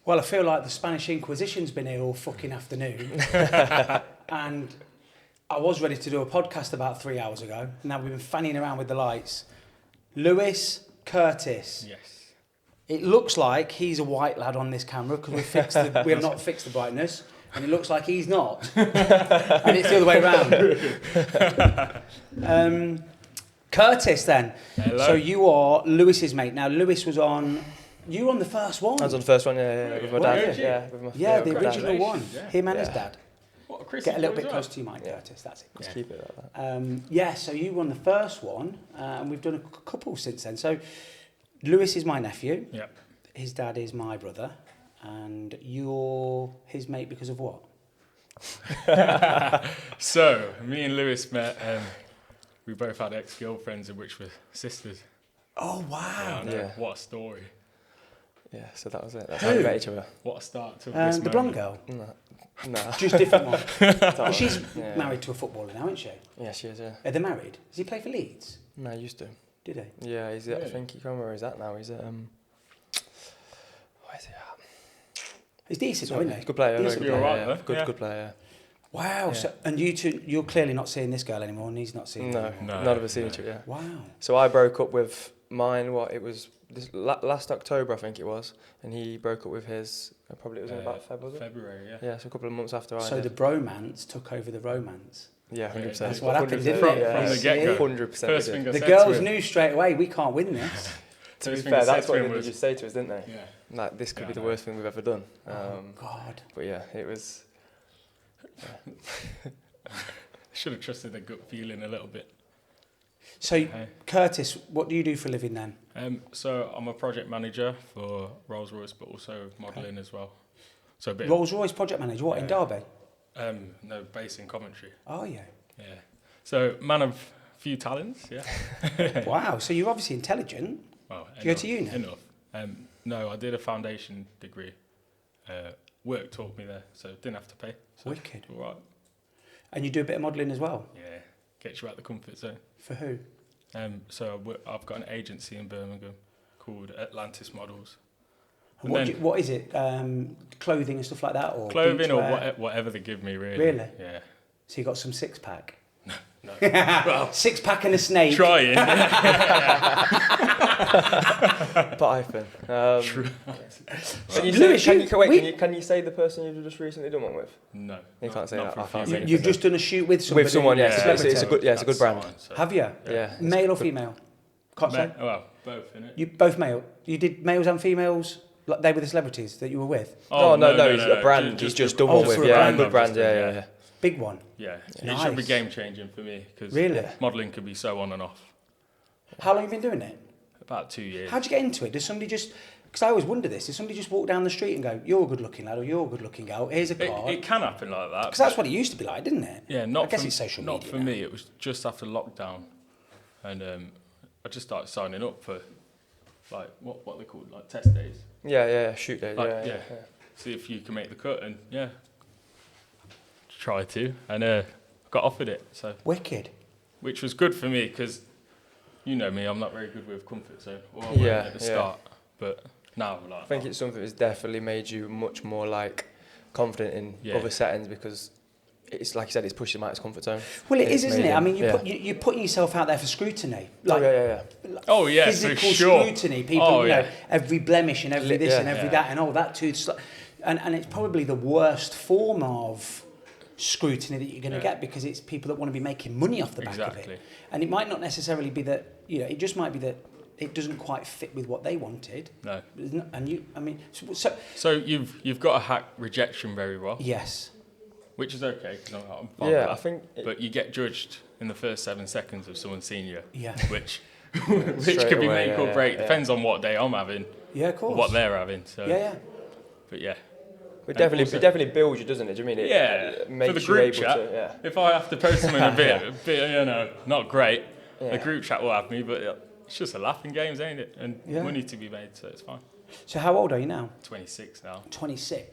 Well, I feel like the Spanish Inquisition's been here all fucking afternoon. And I was ready to do a podcast about 3 hours ago. Now we've been fanning around with the lights. Lewis Curtis. Yes. It looks like he's a white lad on this camera because we have not fixed the brightness. And it looks like he's not. And it's the other way around. Curtis, then. Hello. So you are Lewis's mate. Now, Lewis was on... You were on the first one. I was on the first one, yeah, with my dad. Yeah, the original dad. one. Yeah. Him and his dad. What a Chris Get a little as bit well. close to your mic, Curtis. That's it. Let's keep it like that. Yeah, so you won the first one, and we've done a couple since then. So Lewis is my nephew. Yep. His dad is my brother, and you're his mate because of what? So, me and Lewis met, we both had ex-girlfriends which were sisters. Oh, wow. I know. Yeah. What a story. Yeah, so that was it. That's how we met each other. What a start to this The blonde girl? No. Just different one. Well, she's married to a footballer now, isn't she? Yeah, she is, yeah. Are they married? Does he play for Leeds? No, he used to. Did he? Yeah, he's at, Really? I think, you can't remember where he's at now. He's at, where is he at? He's decent, though, isn't he? Good player, very Decent good player. player. You're all right, Yeah. though. Good player. Wow. Yeah. So, and you two, you're clearly not seeing this girl anymore, and he's not seeing her No, anymore. none of us seen each other, yeah. Wow. So I broke up with mine, this last October, I think it was, and he broke up with his, probably it was in about Feb, was it? February, yeah. Yeah, so a couple of months after I So did. the bromance took over the romance. Yeah, 100%. That's what happened, 100%. didn't it? Yeah, From the See? get-go. 100%. First it thing did. I The said girls to him, knew straight away, we can't win this. To be first thing fair, I said that's to what him they was, just say to us, didn't they? yeah. Like, this could Yeah, be the I know. worst thing we've ever done. Oh, God. But yeah, it was... Should have trusted the gut feeling a little bit. So, Curtis, what do you do for a living then? So I'm a project manager for Rolls-Royce, but also modelling as well. So a bit Rolls-Royce project manager, what, in Derby? no, based in Coventry. Oh, yeah. Yeah. So man of few talents, yeah. Wow, so you're obviously intelligent. Well, Do you go to uni? Enough. No, I did a foundation degree. Work taught me there, so didn't have to pay. So Wicked. all right. And you do a bit of modelling as well? Yeah, gets you out the comfort zone. For who? So I've got an agency in Birmingham called Atlantis Models. And what is it? Clothing and stuff like that? Or Clothing or beachwear? whatever they give me, really. Really? Yeah. So you got some six-pack? No. Well, six-pack and a snake. Trying. Python. Lewis, Can you say the person you've just recently done one with? No. You can't say not that. for a I few can't say minutes. You've just done a shoot with somebody? With someone, yes. Yeah. It's a good, it's a good brand. That's fine, so- Have you? Yeah. Male or female? Can't say. Well, both, innit? You both male. You did males and females. Like they were the celebrities that you were with. Oh, no, he's a brand. He's just done one for with. a Yeah, brand. a good brand. Yeah. Big one. Yeah. It Nice. should be game changing for me because Really? modelling could be so on and off. How long have you been doing it? About 2 years. How'd you get into it? Does somebody just? Because I always wonder this. Does somebody just walk down the street and go, "You're a good-looking lad," or "You're a good-looking girl. Here's a card"? It can happen like that. Because that's what it used to be like, didn't it? Yeah, I guess it's social not media for now. me. It was just after lockdown, and I just started signing up for like what they called like test days. Yeah. Shoot day. Like, Yeah. See if you can make the cut, and try to, and got offered it. So Wicked. which was good for me because you know me, I'm not very good with comfort zone. Or I Yeah, at the yeah. start, but now like I think it's something that's definitely made you much more like confident in other settings because it's like you said, it's pushed him out of his comfort zone. Well, it is, isn't it? I mean, Yeah. you're putting yourself out there for scrutiny. Like, Oh yeah, for physical sure. scrutiny. People, Oh, you know, yeah. every blemish and every this Yeah. and every Yeah. that and all that too. And it's probably the worst form of scrutiny that you're going to get because it's people that want to be making money off the back of Exactly. it. And it might not necessarily be that, you know, it just might be that it doesn't quite fit with what they wanted. No. And you, I mean, so So you've got to hack rejection very well, yes. which is okay because I'm fine Yeah, with I that. think But you get judged in the first 7 seconds of someone seeing you, Yeah. which Straight could be away, make or yeah, break. yeah. Depends on what day I'm having, Yeah, of course. what they're having. So Yeah. But yeah. it definitely builds you, doesn't it? Do you mean it? Yeah, it makes for the you group able chat. to, yeah. If I have to post something a bit, you know, not great, Yeah. the group chat will have me. But it's just a laughing games, ain't it? And Yeah. money to be made, so it's fine. So how old are you now? 26 now. 26.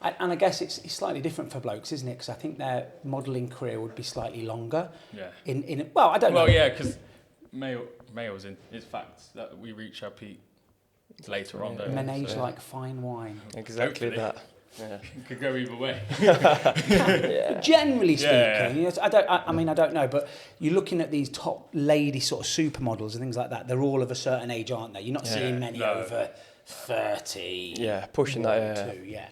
Yeah. And I guess it's slightly different for blokes, isn't it? Because I think their modelling career would be slightly longer. Yeah. Well, I don't know. Well, yeah, because males in it's facts that we reach our peak later on. Yeah. Don't Men we? age So, like fine wine. Exactly Hopefully. that. Yeah. it could go either way. Yeah. Generally speaking, Yeah. you know, I mean, I don't know, but you're looking at these top lady sort of supermodels and things like that. They're all of a certain age, aren't they? You're not Yeah. seeing many No. over 30. Yeah, pushing that. Two, yeah.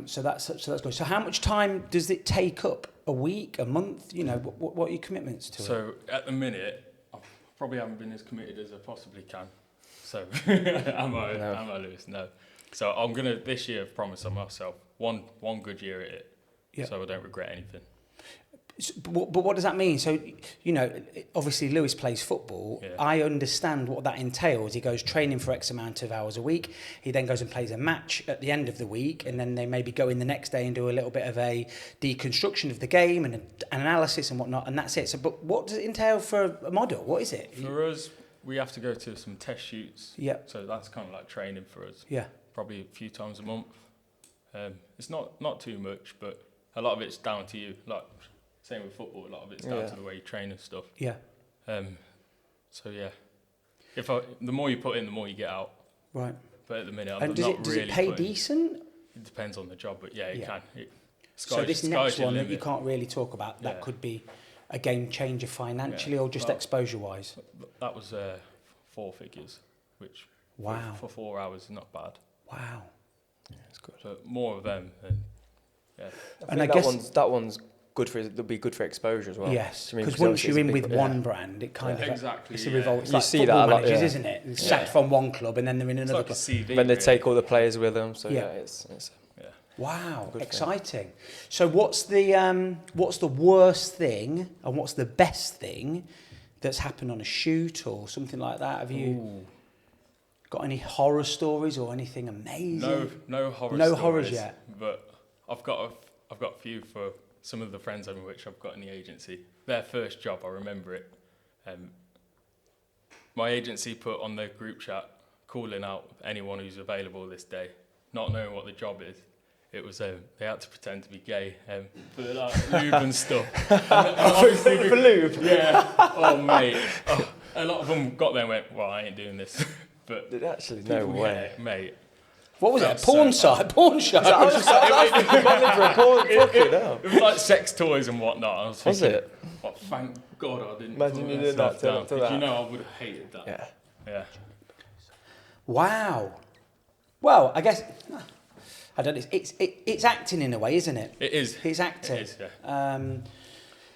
So that's good. So how much time does it take up? A week, a month? You know, what are your commitments to it? So at the minute, I probably haven't been as committed as I possibly can. So am I, Lewis? No. So I'm gonna this year promise myself one good year at it, Yeah. so I don't regret anything. But what does that mean? So, you know, obviously Lewis plays football. Yeah. I understand what that entails. He goes training for X amount of hours a week. He then goes and plays a match at the end of the week, and then they maybe go in the next day and do a little bit of a deconstruction of the game and an analysis and whatnot, and that's it. So, but what does it entail for a model? What is it? For us, we have to go to some test shoots. Yeah. So that's kind of like training for us. Yeah. Probably a few times a month. It's not too much, but a lot of it's down to you. Like same with football, a lot of it's down to the way you train and stuff. Yeah. So yeah, the more you put in, the more you get out. Right. But at the minute, I'm And not does really it pay putting- decent? It depends on the job, but yeah, it Yeah. can. So this sky's next your one that you limit. can't really talk about, that Yeah. could be a game changer financially Yeah. or just Well, exposure-wise? That was 4 figures, which Wow. for 4 hours is not bad. Wow. That's good. So more of them, and yeah, And I that guess- that one's good for. It'll be good for exposure as well. Yes, Do you mean, because once obviously you're it's in a with big- one brand, it kind Yeah, of exactly, It's a yeah. revolt. It's You like see football that a lot, managers, yeah. isn't it? It's sacked Yeah. from one club and then they're in it's another like a club. CV. When they really. take all the players with them, so Yeah. yeah, it's Yeah. Wow, Good thing. exciting. So what's the worst thing and what's the best thing that's happened on a shoot or something like that? Have you Ooh. got any horror stories or anything amazing? No horror. No stories, horrors yet. But I've got a few for some of the friends over which I've got in the agency. Their first job, I remember it. My agency put on their group chat calling out anyone who's available this day, not knowing what the job is. It was they had to pretend to be gay for like lube and stuff. For lube? Yeah. Oh mate. Oh, a lot of them got there and went, "Well, I ain't doing this." But Did actually no people, way. yeah, mate. What was it? A That's porn so site? Porn show? I was just fucking hell. It was like sex toys and whatnot. I was Was thinking, it? Oh, thank God I didn't. Imagine put you did myself that down, to 'cause that. You know, I would have hated that. Yeah. Yeah. Wow. Well, I guess I don't know. It's acting in a way, isn't it? It is. It's acting. It is. Yeah.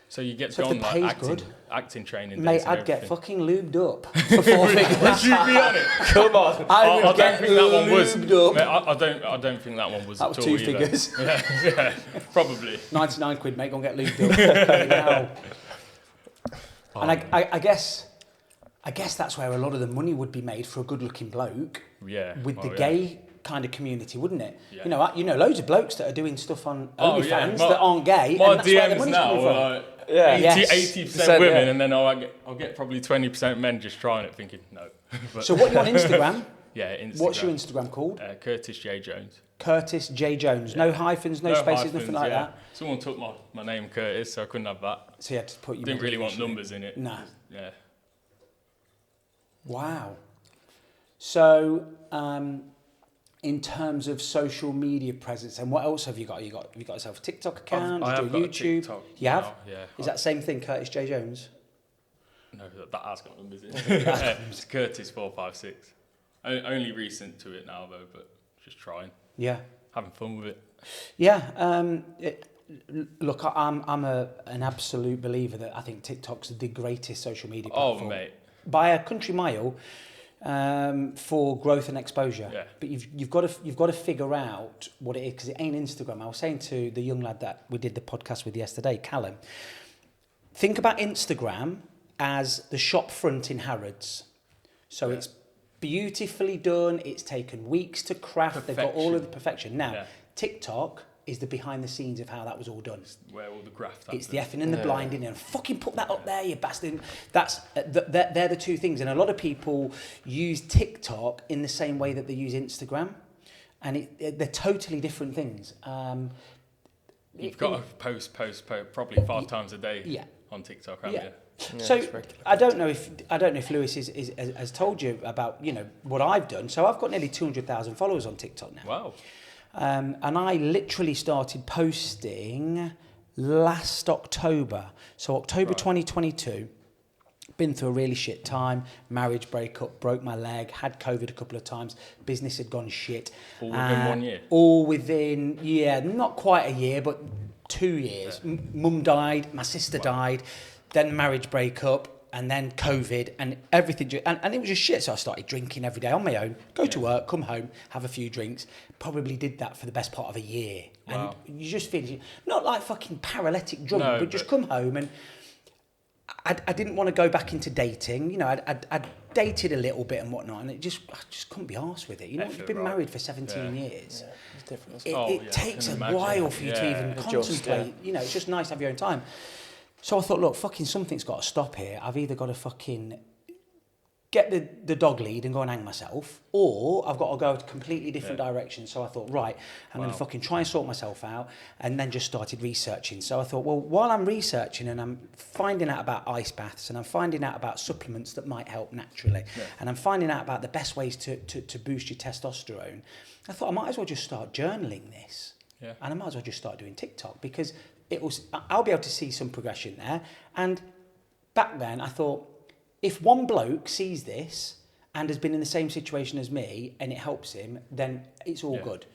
So you get So if on the like pay's acting, good, acting training. Mate, days and I'd get everything. fucking lubed up for 4 figures. Would you be on it? Come on. I would I don't get think that one was. lubed up. Mate, I don't think that one was That at was all 2 either. figures. Yeah, probably. 99 quid, mate, go and get lubed up. Wow. And I guess that's where a lot of the money would be made for a good-looking bloke Yeah. with the yeah. gay kind of community, wouldn't it? Yeah. You know, loads of blokes that are doing stuff on Oh, OnlyFans yeah, that aren't gay, My and that's where the DMs money's now coming are from. like Yeah. 80% women, yeah. and then I'll get probably 20% men just trying it, thinking no. But So what are you on Instagram? yeah, Instagram. What's your Instagram called? Curtis J Jones. Curtis J Jones. No hyphens, no spaces, hyphens, nothing like yeah. that. Someone took my name Curtis, so I couldn't have that. So you had to put your Didn't really want initially. numbers in it. Nah. Yeah. Wow. So, in terms of social media presence, and what else have you got? You got yourself a TikTok account? I Do have you got do a YouTube? TikTok You have? now, yeah. Is that same thing, Curtis J Jones? No, that has got numbers in it. It's Curtis 456. Only recent to it now though, but just trying, Yeah. having fun with it. Yeah. Look, I'm an absolute believer that I think TikTok's the greatest social media platform. Oh mate. By a country mile, for growth and exposure. Yeah. But you've got to figure out what it is, because it ain't Instagram. I was saying to the young lad that we did the podcast with yesterday, Callum, think about Instagram as the shop front in Harrods. So Yeah. it's beautifully done. It's taken weeks to craft. They've got all of the perfection. Now, Yeah. TikTok is the behind the scenes of how that was all done. Where all the graft. It's the effing and the Yeah. blinding, and fucking put that up there, you bastard. That's they're the two things, and a lot of people use TikTok in the same way that they use Instagram, and they're totally different things. You've got to post probably 5 times a day. Yeah. on TikTok, haven't Yeah. you? Yeah, So it's very clever. I don't know if Lewis has told you about what I've done. So I've got nearly 200,000 followers on TikTok now. Wow. And I literally started posting last October. So October Right. 2022. Been through a really shit time, marriage breakup, broke my leg, had COVID a couple of times, business had gone shit. All within 1 year? All within, not quite a year, but 2 years. Yeah. Mum died, my sister died, then marriage breakup, and then COVID, and everything. And it was just shit, so I started drinking every day on my own, go to work, come home, have a few drinks. Probably did that for the best part of a year. Wow. And you just feel, not like fucking paralytic drunk, No, but just come home and... I didn't want to go back into dating. I'd dated a little bit and whatnot, and I just couldn't be arsed with it. You've been married for 17 years. Yeah, it's different. It takes a while for you to even contemplate. It's just nice to have your own time. So I thought, look, fucking something's got to stop here. I've either got to fucking get the dog lead and go and hang myself, or I've got to go a completely different direction. So I thought, right, I'm going to fucking try and sort myself out, and then just started researching. So I thought, well, while I'm researching and I'm finding out about ice baths and I'm finding out about supplements that might help naturally, and I'm finding out about the best ways to boost your testosterone, I thought I might as well just start journaling this. Yeah. And I might as well just start doing TikTok, because I'll be able to see some progression there. And back then I thought, if one bloke sees this and has been in the same situation as me and it helps him, then it's all good.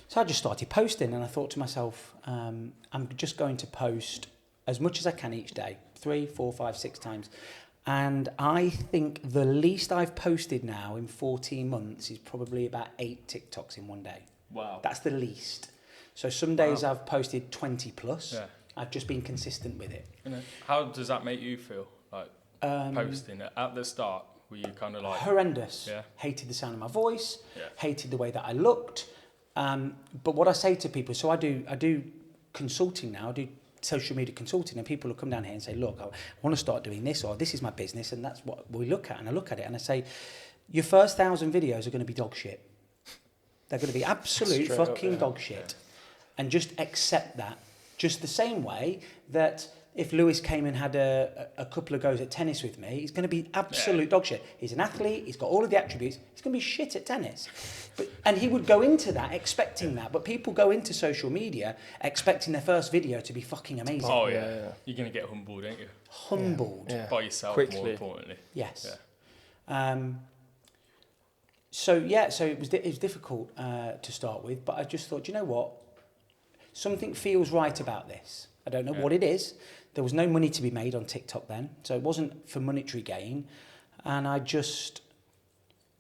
So I just started posting, and I thought to myself, I'm just going to post as much as I can each day, 3, 4, 5, 6 times. And I think the least I've posted now in 14 months is probably about 8 TikToks in one day. Wow. That's the least. So some days I've posted 20 plus. Yeah. I've just been consistent with it. How does that make you feel? Like posting it at the start, were you kind of like horrendous? Yeah. Hated the sound of my voice. Yeah. Hated the way that I looked. But what I say to people, so I do consulting now. I do social media consulting, and people will come down here and say, look, I want to start doing this, or this is my business, and that's what we look at. And I look at it and I say, your first 1,000 videos are going to be dog shit. They're going to be absolute Straight fucking up, dog shit. And just accept that. Just the same way that if Lewis came and had a couple of goes at tennis with me, he's going to be absolute dog shit. He's an athlete, he's got all of the attributes, he's going to be shit at tennis. And he would go into that expecting that, but people go into social media expecting their first video to be fucking amazing. Oh yeah. You're going to get humbled, ain't you? Humbled. Yeah. By yourself, Quickly. more importantly. Yes. Yeah. So it was difficult to start with, but I just thought, you know what? Something feels right about this. I don't know what it is. There was no money to be made on TikTok then, so it wasn't for monetary gain. And I just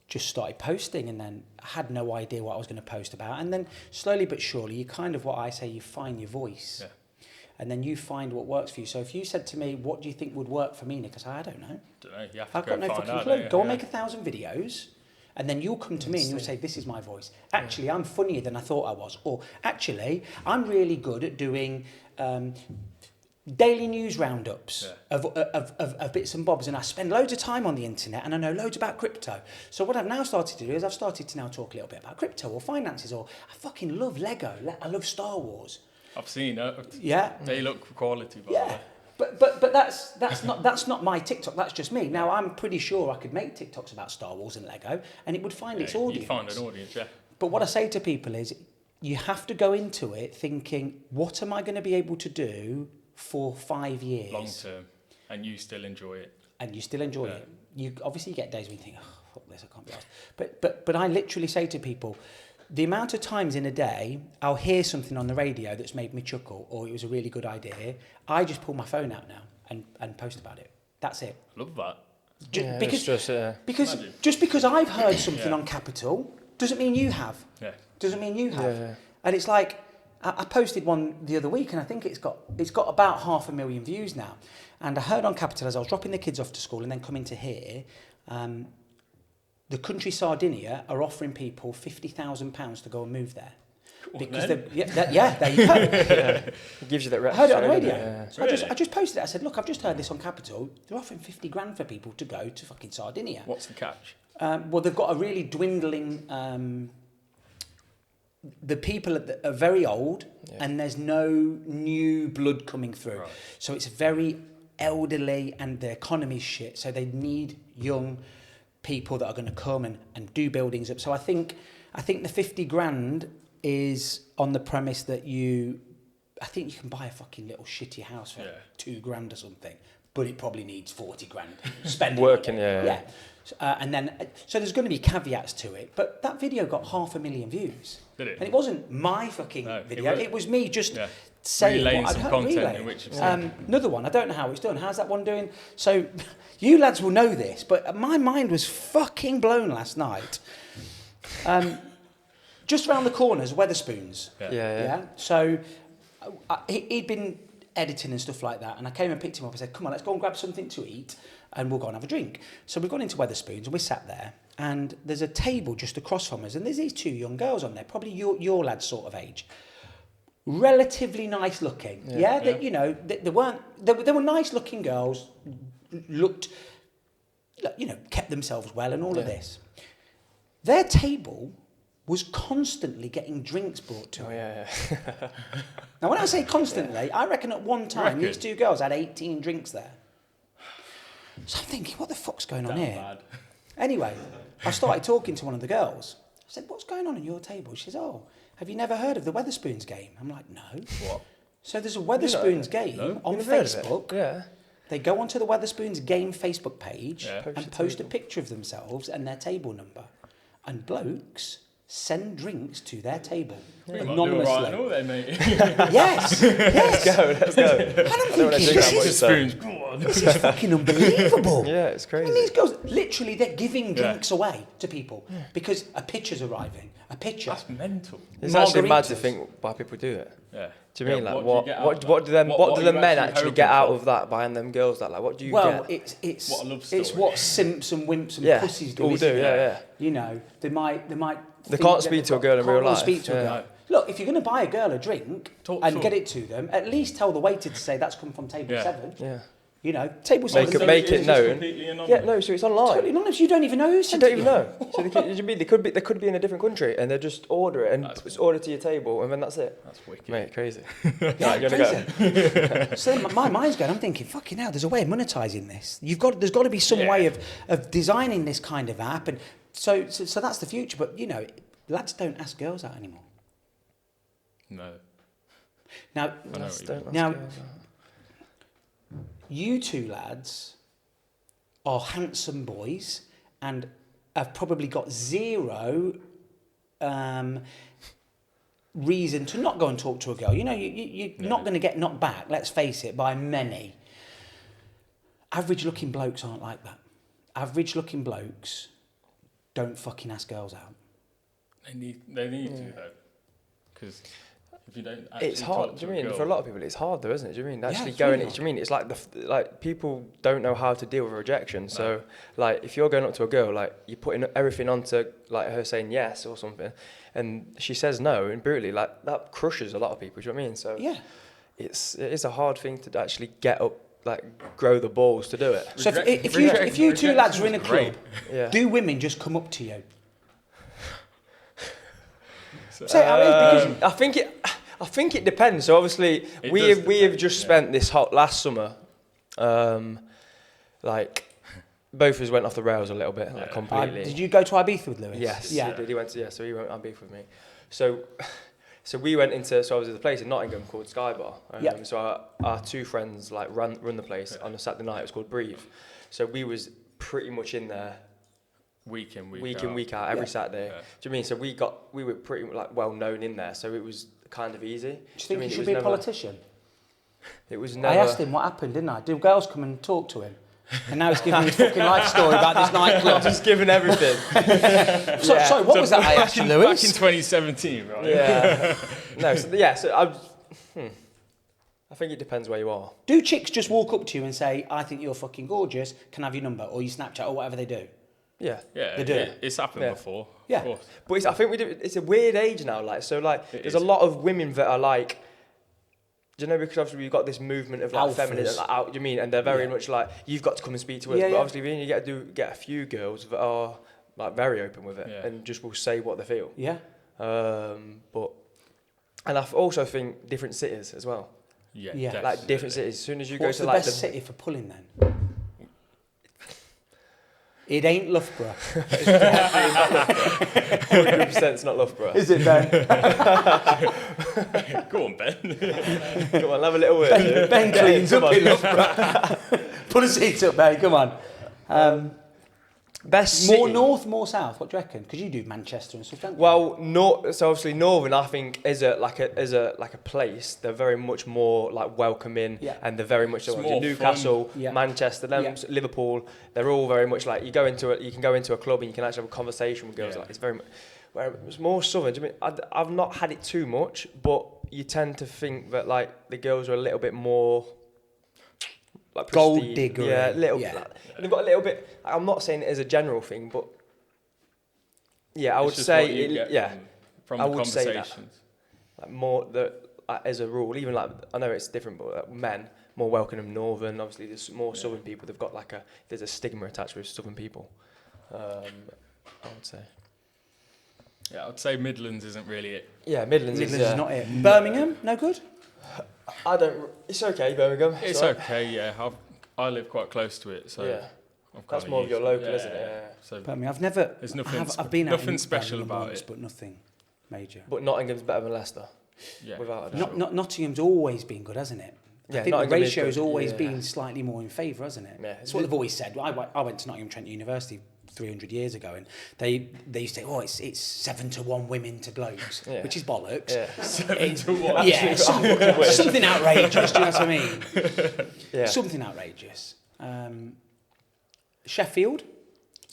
started posting, and then I had no idea what I was going to post about. And then slowly but surely, you kind of, what I say, you find your voice. Yeah. And then you find what works for you. So if you said to me, what do you think would work for me, Nick? I say, I don't know. You have to I've got no fucking clue. Go and make 1,000 videos. And then you'll come to me and you'll say, this is my voice. Actually, I'm funnier than I thought I was. Or actually, I'm really good at doing daily news roundups of bits and bobs. And I spend loads of time on the internet and I know loads about crypto. So what I've now started to do is I've started to now talk a little bit about crypto or finances, or I fucking love Lego. I love Star Wars. I've seen it. Yeah. They look quality, by the way. But that's not my TikTok. That's just me. Now I'm pretty sure I could make TikToks about Star Wars and Lego, and it would find its audience. You'd find an audience, yeah. But what I say to people is, you have to go into it thinking, what am I going to be able to do for 5 years? Long term, and you still enjoy it. And you still enjoy it. You obviously get days when you think, oh, fuck this, I can't be asked. But I literally say to people, the amount of times in a day I'll hear something on the radio that's made me chuckle, or it was a really good idea, I just pull my phone out now and post about it. That's it. Love that. Because just because I've heard something on Capital doesn't mean you have. Yeah. Doesn't mean you have. Yeah. And it's like, I posted one the other week, and I think it's got about 500,000 views now. And I heard on Capital as I was dropping the kids off to school and then coming to here, the country Sardinia are offering people £50,000 to go and move there. Because there you go. It gives you that I heard it on the radio. Yeah. So Really? I just posted it. I said, look, I've just heard this on Capital. They're offering 50 grand for people to go to fucking Sardinia. What's the catch? Well, they've got a really dwindling... the people are very old, and there's no new blood coming through. Right. So it's very elderly and the economy's shit. So they need young people that are going to come and do buildings up. So I think the 50 grand is on the premise that I think you can buy a fucking little shitty house for 2 grand or something, but it probably needs 40 grand spending. Working, and then, so there's going to be caveats to it, but that video got 500,000 views. Did it? And it wasn't my fucking video, it was me just saying relaying what some I'd content relay. in which Another one, I don't know how it's done. How's that one doing? So, you lads will know this, but my mind was fucking blown last night. Just around the corners, Weatherspoons. Yeah. So, he'd been editing and stuff like that, and I came and picked him up and said, come on, let's go and grab something to eat and we'll go and have a drink. So we've gone into Weatherspoons and we sat there, and there's a table just across from us, and there's these 2 young girls on there, probably your lad's sort of age, relatively nice looking. You know, they were nice looking girls, looked, you know, kept themselves well and all of this. Their table was constantly getting drinks brought to them. Now, when I say constantly, I reckon at one time these 2 girls had 18 drinks there. So I'm thinking, what the fuck's going on here? Bad. Anyway, I started talking to one of the girls. I said, what's going on your table? She says, oh, have you never heard of the Weatherspoons game? I'm like, no. What? So there's a Weatherspoons game on Facebook. Yeah. They go onto the Weatherspoons game Facebook page and post a picture of themselves and their table number. And blokes send drinks to their table anonymously. Right now, then, mate. Yes. Let's go. And I'm thinking, this is fucking unbelievable. Yeah, it's crazy. And these girls, literally, they're giving drinks away to people because a picture's arriving. A picture. That's mental. It's actually mad to think why people do it. Yeah. Do you mean like what do the men actually get out of that buying them girls that, like, what do you get? Well, it's what a love story. it's what simps and wimps and pussies do. All isn't do, it? You know, they might. They can't speak to a girl in real life. Speak to a girl. Look, if you're going to buy a girl a drink and get it to them, at least tell the waiter to say that's come from table 7. Yeah. You know, table 7. Make it known. Yeah, no, so it's online. Totally anonymous. You don't even know who's. You don't even know. So they could be in a different country and they just order it and it's order to your table and then that's it. That's wicked. Mate, crazy. Yeah, crazy. So my mind's going. I'm thinking, fucking hell. There's a way of monetizing this. There's got to be some way of designing this kind of app, and so that's the future. But you know, lads don't ask girls out anymore. No. Now, you 2 lads are handsome boys and have probably got zero reason to not go and talk to a girl. You know, you're not going to get knocked back, let's face it, by many. Average-looking blokes aren't like that. Average-looking blokes don't fucking ask girls out. They need to, though. Because if you don't actually it's hard. talk Do to you a mean girl, for a lot of people it's hard though, isn't it? Do you mean actually it's going? really Do you mean it's like like people don't know how to deal with rejection. So like if you're going up to a girl, like you're putting everything onto like her saying yes or something, and she says no, and brutally like that crushes a lot of people. Do you know what I mean? So it is a hard thing to actually get up, like grow the balls to do it. So if you 2 lads are in a club, do women just come up to you? Because I think it depends. So obviously we have just spent this hot last summer, like both of us went off the rails a little bit, like completely. Did you go to Ibiza with Lewis? Yes. Yeah. He did. He went to so he went on Ibiza with me. So we went into I was at a place in Nottingham called Sky Bar. So our 2 friends like run the place on a Saturday night. It was called Breathe. So we was pretty much in there. Week in, week out, every Saturday. Do you know what I mean? So we were pretty like well known in there, so it was kind of easy. Do you think he should be a politician? It was never. I asked him what happened, didn't I? Did girls come and talk to him? And now he's giving me his fucking life story about this nightclub. Just giving everything. Sorry, what was that I asked you, Lewis? Back in 2017, right? Yeah. I think it depends where you are. Do chicks just walk up to you and say, I think you're fucking gorgeous, can I have your number? Or you Snapchat or whatever they do? Yeah. They do it. It's happened before. Yeah. Of course. But I think it's a weird age now. Like there's a lot of women that are like, do you know, because obviously we've got this movement of like feminism, like, out. Do you mean? And they're very much like, you've got to come and speak to us. But obviously, then you get a few girls that are like very open with it and just will say what they feel. Yeah. And I also think different cities as well. Yeah, Yeah. definitely. Like different cities. As soon as you What's go the to like best city for pulling then? It ain't Loughborough. 100% it's not Loughborough. Is it, Ben? Go on, Ben. Come on, have a little word. Ben cleans up in Loughborough. Put a seat up, Ben. Come on. Best More city? north, more south. What do you reckon? Because you do Manchester and stuff, don't you? Well, so obviously Northern, I think, is a place. They're very much more like welcoming, Yeah. and they're very much It's like more Newcastle, fun. Yeah. Manchester, them, Yeah. Liverpool. They're all very much like you can go into a club and you can actually have a conversation with girls. Yeah. Like it's very much. Where it's more Southern. Do you mean I've not had it too much, but you tend to think that like the girls are a little bit more. Like Gold prestige. digger. Yeah, a little. Yeah. Like, they've got a little bit. I'm not saying it is a general thing, but yeah, I would It's just say what you get yeah. from I the would say that. conversations. Like more that as a rule, even like I know it's different, but men more welcome Northern. Obviously, there's more Southern people. They've got like there's a stigma attached with Southern people. I would say. Yeah, I'd say Midlands isn't really it. Yeah, Midlands Midlands is is not it. Birmingham, no good? I don't. It's okay, Birmingham. It's alright. okay, yeah. I live quite close to it, so Yeah, I've that's kinda more of your used to it. local, isn't it? Yeah. So Birmingham. I've never. There's nothing I've been out nothing in special Birmingham about once, it. but nothing major. But Nottingham's better than Leicester, Yeah, without a for doubt. sure. Nottingham's always been good, hasn't it? Yeah, I think the Nottingham is ratio's good, always yeah. been slightly more in favour, hasn't it? Yeah. It's what they've always said. I went to Nottingham Trent University 300 years ago, and they used to say, oh, it's 7-1 women to blokes, Yeah. which is bollocks. Yeah. 7-1. Yeah, it's something outrageous. Do you know what I mean? Yeah. Something outrageous. Sheffield.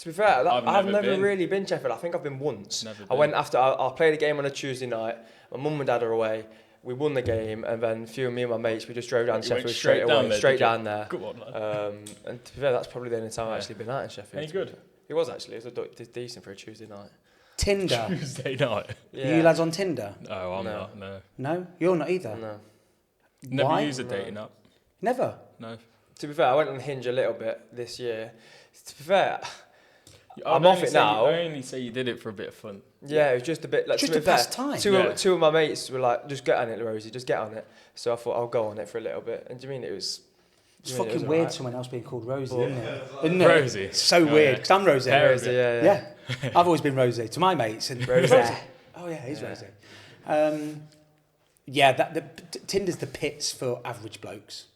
To be fair, I've I've never never been. really been Sheffield. I think I've been once. Never I been. went after I played a game on a Tuesday night. My mum and dad are away. We won the game, and then a few of me and my mates we just drove down to You went Sheffield straight down away, there, straight did you? down there. Go on, lad. And to be fair, that's probably the only time I've Yeah. actually been out in Sheffield. Any good? It was actually. It was decent for a Tuesday night. Tinder. Tuesday night. Yeah. You lads on Tinder? No, I'm No. not. No. No, you're not either. No. Never Why? use a dating app. Never. No. To be fair, I went on Hinge a little bit this year. To be fair, I'd I'm off only it say- now. I only say you did it for a bit of fun. yeah, it was just a bit like Just to to be fair, pass time. Yeah. Two of my mates were like, "Just get on it, Rosie. Just get on it." So I thought I'll go on it for a little bit. And do you mean it was? It's do you mean it fucking was weird alright? someone else being called Rosie, But- isn't it? Isn't it? Rosie. It's so Oh, weird, yeah. because I'm Rosie. Hair Rosie, yeah. Yeah. I've always been Rosie to my mates. And Rosie. Oh yeah, he's Yeah. Rosie. Yeah, Tinder's the pits for average blokes.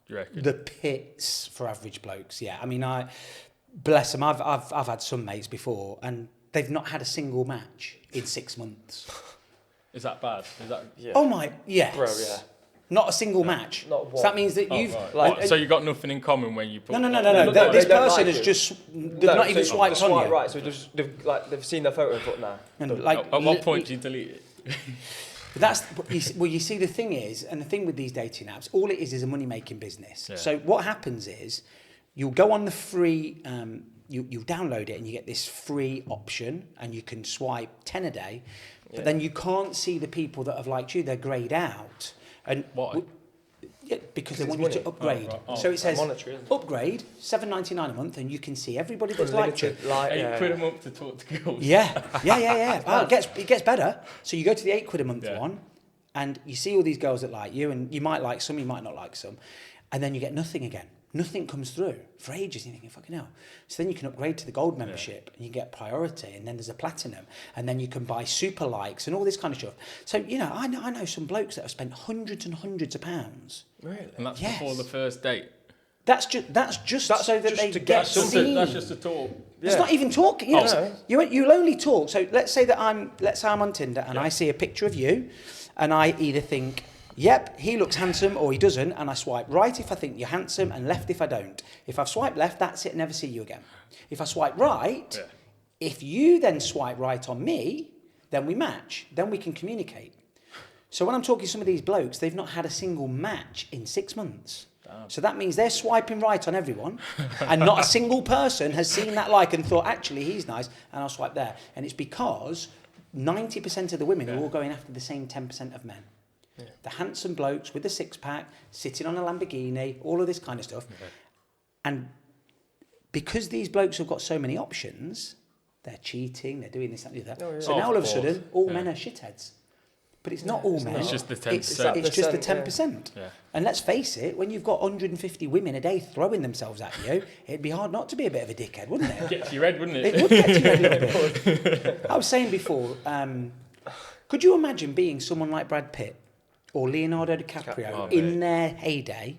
Do you reckon? The pits for average blokes. Yeah, I mean, bless them. I've had some mates before, and they've not had a single match in 6 months. Is that bad? Is that? Yeah. Oh my, yes. Bro, yeah. Not a single match. Not So one. that means that Oh, you've right. like- What, so you got nothing in common when you put. no. Look, This they don't person like has you. just they've No, not even so swiped on swipe you. right, so they've seen their photo and thought, nah. And done. like, At what point do you delete it? That's you see the thing is, and the thing with these dating apps, all it is a money making business. Yeah. So what happens is, you'll go on the free, you download it and you get this free option, and you can swipe 10 a day, but Yeah. then you can't see the people that have liked you. They're greyed out, and Why? Yeah, because they it's want you to money. upgrade. Oh, right. Oh, so it says monetary, isn't it? upgrade $7.99 a month, and you can see everybody that's liked you. Unlimited, like, Hey, yeah. put them up to talk to girls. Yeah. Oh, it gets better. So you go to the £8 a month Yeah. one, and you see all these girls that like you, and you might like some, you might not like some, and then you get nothing again. Nothing comes through for ages. You're thinking, fucking hell. So then you can upgrade to the gold membership, and you get priority, and then there's a platinum, and then you can buy super likes and all this kind of stuff. So I know some blokes that have spent hundreds and hundreds of pounds. Really? And that's Yes. before the first date. That's just so that just they to get get seen. That's just a talk. It's Yeah. not even talking. You Oh. know, you'll only talk. So let's say I'm on Tinder and I see a picture of you, and I either think, yep, he looks handsome, or he doesn't, and I swipe right if I think you're handsome, and left if I don't. If I've swiped left, that's it, never see you again. If I swipe right, Yeah. if you then swipe right on me, then we match, then we can communicate. So when I'm talking to some of these blokes, they've not had a single match in 6 months. So that means they're swiping right on everyone, and not a single person has seen that like and thought, actually, he's nice, and I'll swipe there. And it's because 90% of the women are all going after the same 10% of men. Yeah. The handsome blokes with the six-pack, sitting on a Lamborghini, all of this kind of stuff. Okay. And because these blokes have got so many options, they're cheating, they're doing this, that, and the other. Oh, yeah. So Oh, now all of a of sudden, course. all men are shitheads. But it's not all men. It's just the 10%. It's just the 10%. Yeah. And let's face it, when you've got 150 women a day throwing themselves at you, it'd be hard not to be a bit of a dickhead, wouldn't it? Get to your head, wouldn't it? It would get to your head a little bit. I was saying before, could you imagine being someone like Brad Pitt or Leonardo DiCaprio in their heyday?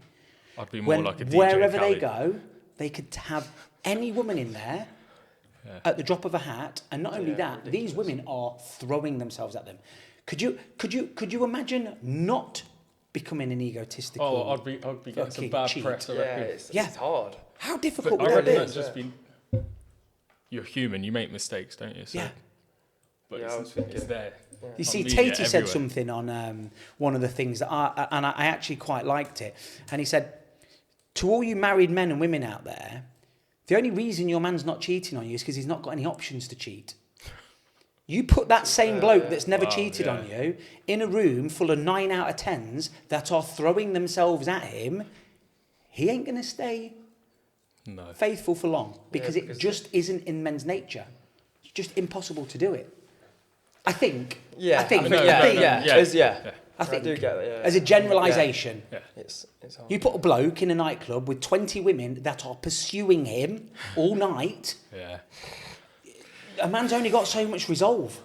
I'd be more like a DJ wherever Khaled. they go, they could have any woman in there at the drop of a hat, and not only that, these women are throwing themselves at them. Could you imagine not becoming an egotistical? Oh, I'd be getting some bad cheat. press. I reckon. It's hard. How difficult But I would reckon that that's be? just been. You're human. You make mistakes, don't you? So, Yeah. But Yeah, I was thinking. it's there. You see, media Tatey said everywhere. something on one of the things that I actually quite liked it, and he said, "To all you married men and women out there, the only reason your man's not cheating on you is because he's not got any options to cheat. You put that same bloke that's never cheated on you in a room full of 9 out of 10s that are throwing themselves at him, he ain't going to stay faithful for long because it just isn't in men's nature. It's just impossible to do it. I think. I think. I do get that, As a generalisation, it's hard. you put a bloke in a nightclub with 20 women that are pursuing him all night. Yeah. A man's only got so much resolve.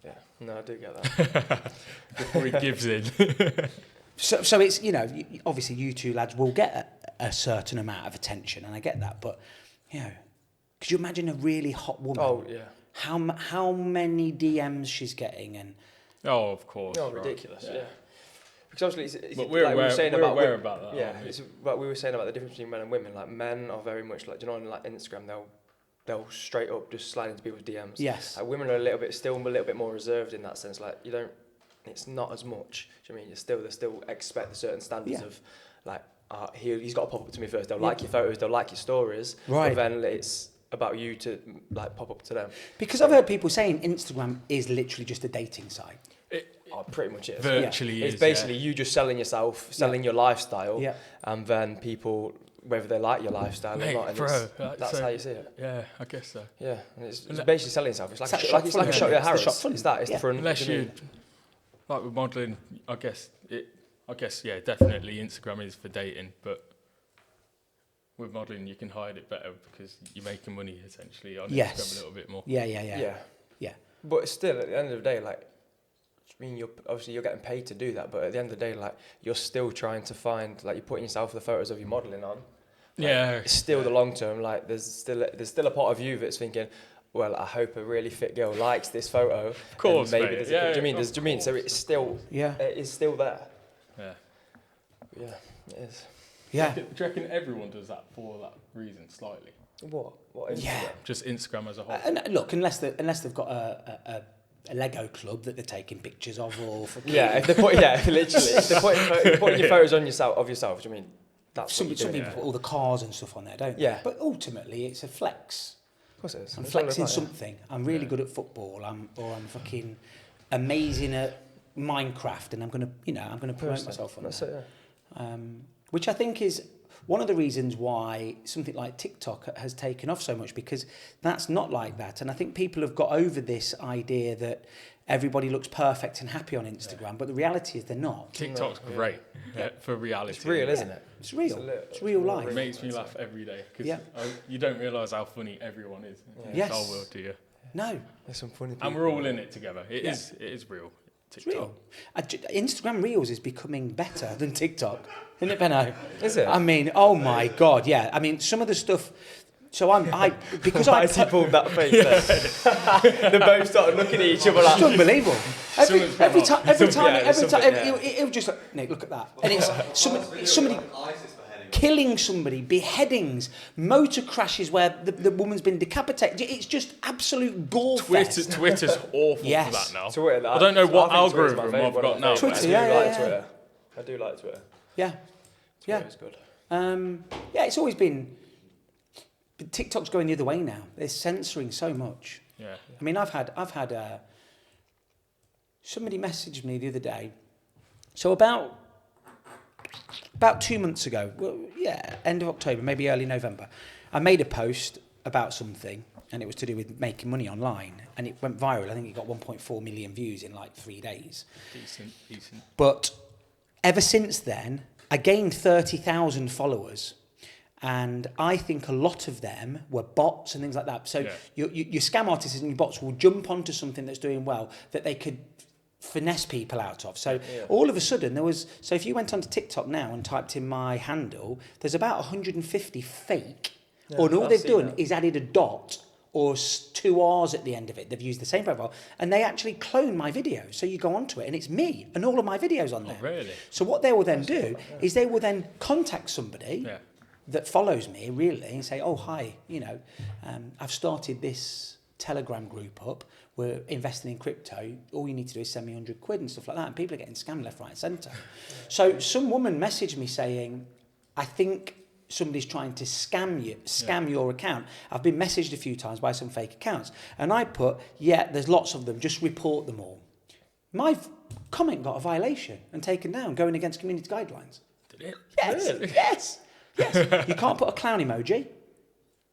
Yeah, no, I do get that. Before he gives in. So it's, obviously you two lads will get a certain amount of attention, and I get that, but, could you imagine a really hot woman? Oh, yeah. How many DMs she's getting? And Oh, of course. No, right. ridiculous, yeah. Because obviously, But we're aware about that. Yeah, aren't we? it's what we were saying about the difference between men and women. Like, men are very much like, on like Instagram, they'll straight up just slide into people's DMs. Yes. Like, women are a little bit more reserved in that sense. Like, it's not as much. Do you know what I mean? They still expect certain standards of, like, he's got to pop up to me first. They'll like your photos, they'll like your stories. Right. But then it's about you to, like, pop up to them. because I've heard people saying Instagram is literally just a dating site. Pretty much is. Virtually is. It's basically you just selling yourself, selling your lifestyle, and then people, whether they like your lifestyle or not, and that's how you see it. Yeah, I guess so. Yeah, and it's basically selling yourself. It's like It's a that shop shot at Harrods. front. It's that. It's the front. Unless you, like with modelling, I guess, definitely Instagram is for dating, but with modelling you can hide it better because you're making money essentially on Instagram a little bit more. Yeah. But still, at the end of the day, like, I mean, you're getting paid to do that, but at the end of the day, like, you're still trying to find, like, you're putting yourself the photos of you modelling on. Like, it's still the long term. Like, there's still a part of you that's thinking, well, I hope a really fit girl likes this photo. Of course, maybe mate. there's do you know what I mean? So it's still, it is still there. Yeah. Yeah, it is. Yeah. Do you reckon everyone does that for that reason, slightly? What Instagram? Yeah. Just Instagram as a whole. And look, unless they've got a Lego club that they're taking pictures of, or for if they put literally, if they're putting your photos on yourself. Do you mean that's some what you're doing? people put all the cars and stuff on there, don't they? Yeah. But ultimately, it's a flex. Of course it is. I'm It's all flexing about, something. I'm really good at football. I'm fucking amazing at Minecraft, and I'm gonna promote myself on That's that. it. Yeah. Which I think is one of the reasons why something like TikTok has taken off so much, because that's not like that. And I think people have got over this idea that everybody looks perfect and happy on Instagram, but the reality is they're not. TikTok's great for reality. It's real, isn't it? It's real. It's real life. It makes me laugh every day because you don't realise how funny everyone is in Yes. the whole world, do you? No. There's some funny people. And we're all in it together. It is real. TikTok. It's real. Instagram Reels is becoming better than TikTok, isn't it, Benno? Is it? I mean, oh my God, yeah. I mean, some of the stuff. So because Why has he pulled that face then? They both started looking at each other like... It's unbelievable. Every time, Yeah, it'll just like, Nick, look at that. And it's somebody killing somebody, beheadings, motor crashes where the woman's been decapitated. It's just absolute gore fest. Twitter's awful for Yes. that now. Twitter, I don't know what I think Twitter's my algorithm I've favourite got now. Twitter, Twitter. I do like Twitter. Yeah. Twitter's good. It's always been... But TikTok's going the other way now. They're censoring so much. Yeah. I mean, I've had somebody messaged me the other day. So about 2 months ago, end of October, maybe early November, I made a post about something, and it was to do with making money online, and it went viral. I think it got 1.4 million views in like 3 days. Decent. But ever since then, I gained 30,000 followers, and I think a lot of them were bots and things like that. So your scam artists and your bots will jump onto something that's doing well that they could finesse people out of. So all of a sudden there was, so if you went onto TikTok now and typed in my handle, there's about 150 fake, and all they've done is added a dot or 2 R's at the end of it. They've used the same profile, and they actually clone my video. So you go onto it, and it's me and all of my videos on there. Oh, really? So what they will then do is they will then contact somebody that follows me, really, and say, oh, hi, you know, I've started this Telegram group up. We're investing in crypto. All you need to do is send me 100 quid and stuff like that. And people are getting scammed left, right, and centre. So some woman messaged me saying, I think somebody's trying to scam your account. I've been messaged a few times by some fake accounts. And I put, there's lots of them, just report them all. My comment got a violation and taken down, going against community guidelines. Did it? Yes, Really? yes. You can't put a clown emoji.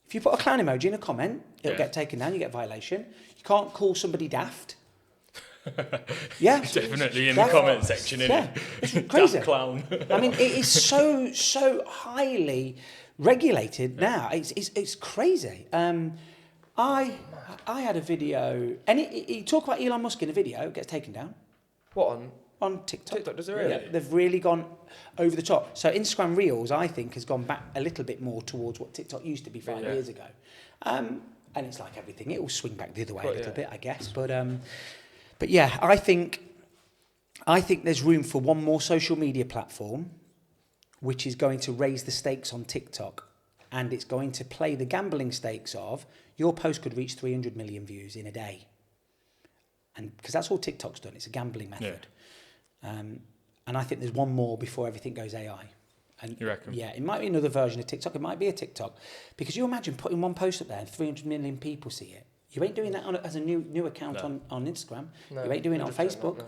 If you put a clown emoji in a comment, it'll get taken down, you get a violation. You can't call somebody daft. Definitely in the comment section, isn't it? It's crazy. Daft clown. I mean, it is so highly regulated now. It's crazy. I had a video, and you talk about Elon Musk in a video, it gets taken down. What on TikTok? TikTok, does it really? Yeah, they've really gone over the top. So Instagram Reels, I think, has gone back a little bit more towards what TikTok used to be 5 years ago. And it's like everything; it will swing back the other way a little bit, I guess. But yeah, I think there's room for one more social media platform, which is going to raise the stakes on TikTok, and it's going to play the gambling stakes of your post could reach 300 million views in a day, and because that's all TikTok's done, it's a gambling method. And I think there's one more before everything goes AI. And you reckon? Yeah, it might be another version of TikTok. It might be a TikTok, because you imagine putting one post up there and 300 million people see it. You ain't doing that as a new account on Instagram. No, you ain't doing it on Facebook. No.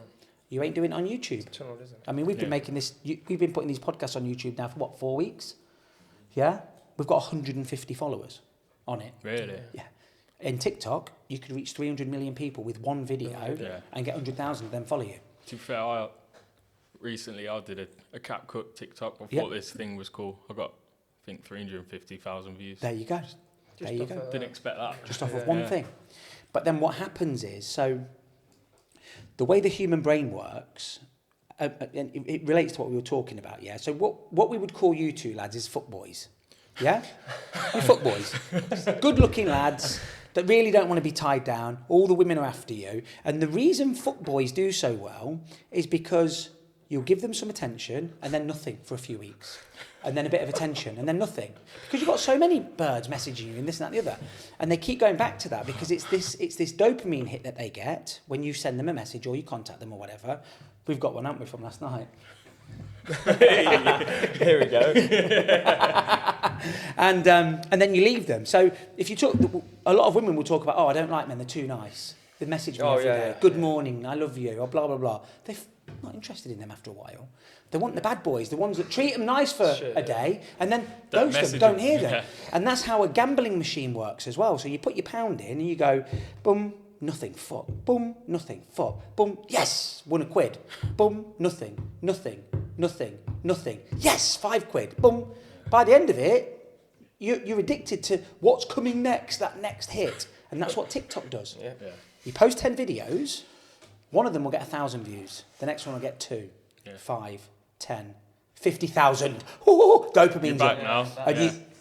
You ain't doing it on YouTube. It's tunnel, isn't it? I mean, we've been making this. We've been putting these podcasts on YouTube now for what, 4 weeks? Yeah, we've got 150 followers on it. Really? Yeah. In TikTok, you could reach 300 million people with one video and get 100,000 of them follow you. To be fair, recently I did a CapCut TikTok. I thought this thing was cool. I got, I think, 350,000 views. There you go. There you go. Didn't expect that. Just off of one thing. But then what happens is, so the way the human brain works, and it relates to what we were talking about, yeah? So what we would call you two lads is footboys, yeah? You're footboys. Good-looking lads that really don't want to be tied down. All the women are after you. And the reason footboys do so well is because you'll give them some attention and then nothing for a few weeks. And then a bit of attention and then nothing. Because you've got so many birds messaging you and this and that and the other. And they keep going back to that because it's this dopamine hit that they get when you send them a message or you contact them or whatever. We've got one, haven't we, from last night? Here we go. And then you leave them. So if you talk, a lot of women will talk about, I don't like men, they're too nice. They message me every day. Good morning, I love you, or blah, blah, blah. They're not interested in them after a while. They want the bad boys, the ones that treat them nice for a day and then ghost them, don't hear them. Yeah. And that's how a gambling machine works as well. So you put your pound in and you go, boom, nothing, foot, boom, nothing, foot, boom, yes, won a quid, boom, nothing, yes, 5 quid, boom. By the end of it, you're addicted to what's coming next, that next hit. And that's what TikTok does. Yeah. You post 10 videos, one of them will get 1,000 views, the next one will get 2, 5, 10, 50,000. Dopamine's back now.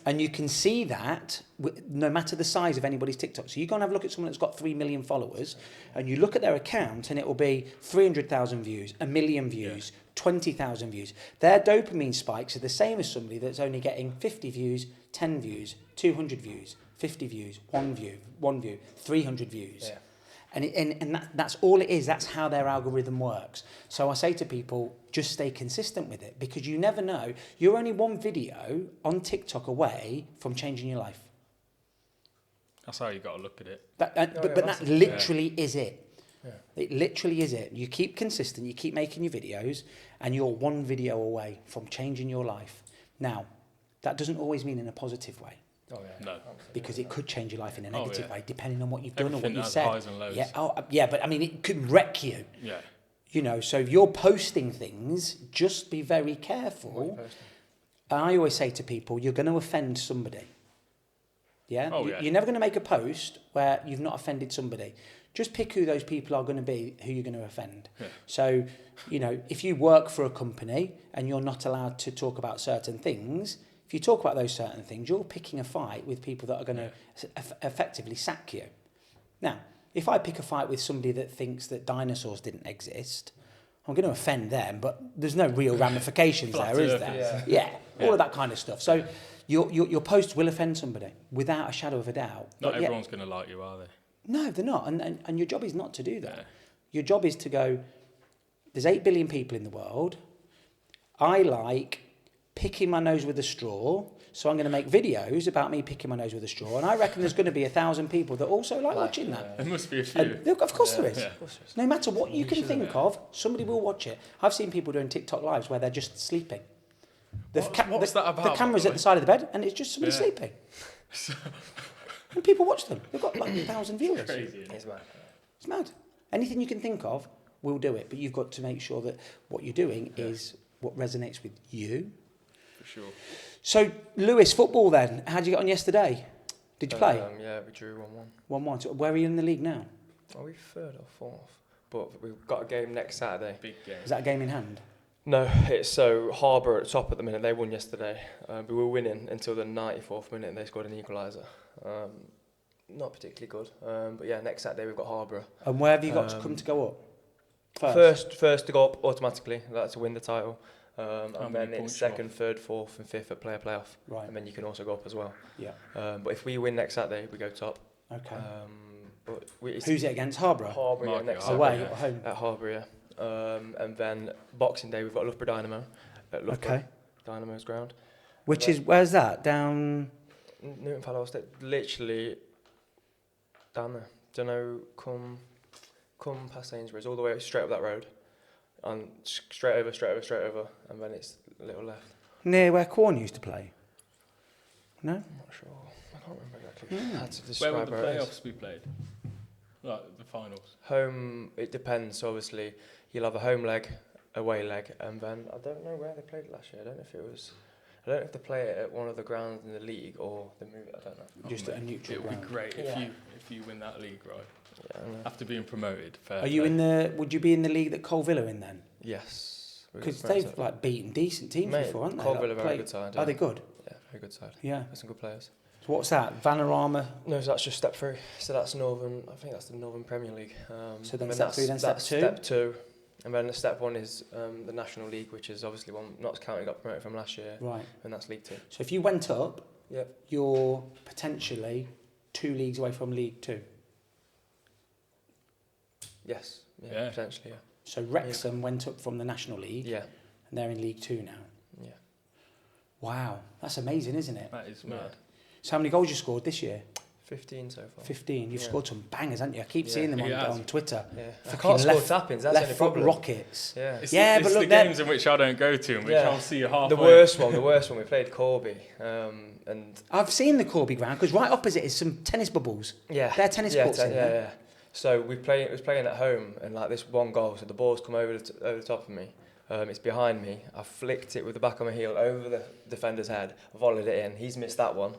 And you can see that no matter the size of anybody's TikTok. So you go and have a look at someone that's got 3 million followers and you look at their account and it will be 300,000 views, 1 million views, 20,000 views. Their dopamine spikes are the same as somebody that's only getting 50 views, 10 views, 200 views, 50 views, 1 view, 300 views. Yeah. And that's all it is. That's how their algorithm works. So I say to people, just stay consistent with it because you never know. You're only one video on TikTok away from changing your life. That's how you got to look at it. But that literally is it. Yeah. It literally is it. You keep consistent, you keep making your videos, and you're one video away from changing your life. Now, that doesn't always mean in a positive way. Oh yeah. No. Because it could change your life in a negative yeah. way, depending on what you've done Everything or what you've has said. highs and lows. Yeah, yeah, but I mean, it could wreck you. Yeah. You know, so if you're posting things, just be very careful. And I always say to people, you're going to offend somebody. Yeah? Oh, yeah. You're never going to make a post where you've not offended somebody. Just pick who those people are going to be, who you're going to offend. Yeah. So, you know, if you work for a company and you're not allowed to talk about certain things, if you talk about those certain things, you're picking a fight with people that are going to effectively sack you. Now, if I pick a fight with somebody that thinks that dinosaurs didn't exist, I'm going to offend them, but there's no real ramifications there, is there? Yeah, all of that kind of stuff. So your post will offend somebody without a shadow of a doubt. Not everyone's going to like you, are they? No, they're not. And your job is not to do that. Yeah. Your job is to go, there's 8 billion people in the world. I like picking my nose with a straw, so I'm going to make videos about me picking my nose with a straw. And I reckon there's going to be 1,000 people that also like watching that. There must be a few. Of course there is. Yeah. No matter what you can think of, somebody will watch it. I've seen people doing TikTok lives where they're just sleeping. What's that about? The camera's at the side of the bed and it's just somebody sleeping. And people watch them. They've got like 1,000 viewers. Crazy. It's mad. Anything you can think of, we'll do it. But you've got to make sure that what you're doing is what resonates with you. For sure. So, Lewis, football then. How did you get on yesterday? Did you play? Yeah, we drew 1-1. 1-1. So where are you in the league now? Are we third or fourth? But we've got a game next Saturday. Big game. Is that a game in hand? No, it's so Harbour at the top at the minute. They won yesterday. We were winning until the 94th minute and they scored an equaliser. Not particularly good. But yeah, next Saturday we've got Harbour. And where have you got to come to go up? First to go up automatically. That's to win the title. And then it's second, third, fourth and fifth at player playoff. Right. And then you can also go up as well. Yeah. But if we win next Saturday, we go top. Okay. But Who's it against? Harbour? Harbour, yeah, next Saturday. Away or home? At Harbour, yeah. And then Boxing Day, we've got Loughborough Dynamo at Loughborough Dynamo's ground. Where's that? Down... Newton Fallow State, literally down there. Don't know, come past Sainsbury's, all the way straight up that road. And straight over, and then it's a little left. Near where Corn used to play? No? I'm not sure. I can't remember exactly. I had to Where describe would the where it is. playoffs be played? Like the finals? Home, it depends. Obviously, you'll have a home leg, away leg, and then I don't know where they played last year. I don't know if they play it at one of the grounds in the league or they move it. I don't know. Just at a neutral It would ground. be great if you win that league, right? Yeah, I know. After being promoted. Are you in the... Would you be in the league that Cole Villa in then? Yes. Because they've like beaten decent teams before, haven't they? Cole Like, Villa are a very good side. Are they good? Yeah, very good side. Yeah. There's some good players. So what's that? Vanarama? No, so that's just step 3. So that's Northern. I think that's the Northern Premier League. So then and step 3, then step 2? Step 2. And then step 1 is the National League, which is obviously one Notts County got promoted from last year. Right. And that's League 2. So if you went up, Yep. you're potentially 2 leagues away from League 2. Yes. Yeah. Potentially, yeah. So Wrexham went up from the National League, Yeah. and they're in League 2 now. Yeah. Wow, that's amazing, isn't it? That is mad. So how many goals you scored this year? 15 so far. 15. You've Yeah. scored some bangers, haven't you? I keep Yeah. seeing them He has. on Twitter. Yeah. I Fucking can't score left- tappings, that's the only Left foot problem. rockets. Yeah. It's Yeah, the, but it's look, the they're- games in which I don't go to, in which Yeah. I'll see you halfway. The worst one we played Corby. And I've seen the Corby ground because right opposite is some tennis bubbles. yeah. They're tennis yeah, courts in there. yeah. So it was playing at home, and like this one goal, so the ball's come over the top of me. It's behind me. I flicked it with the back of my heel over the defender's head, volleyed it in. He's missed that one,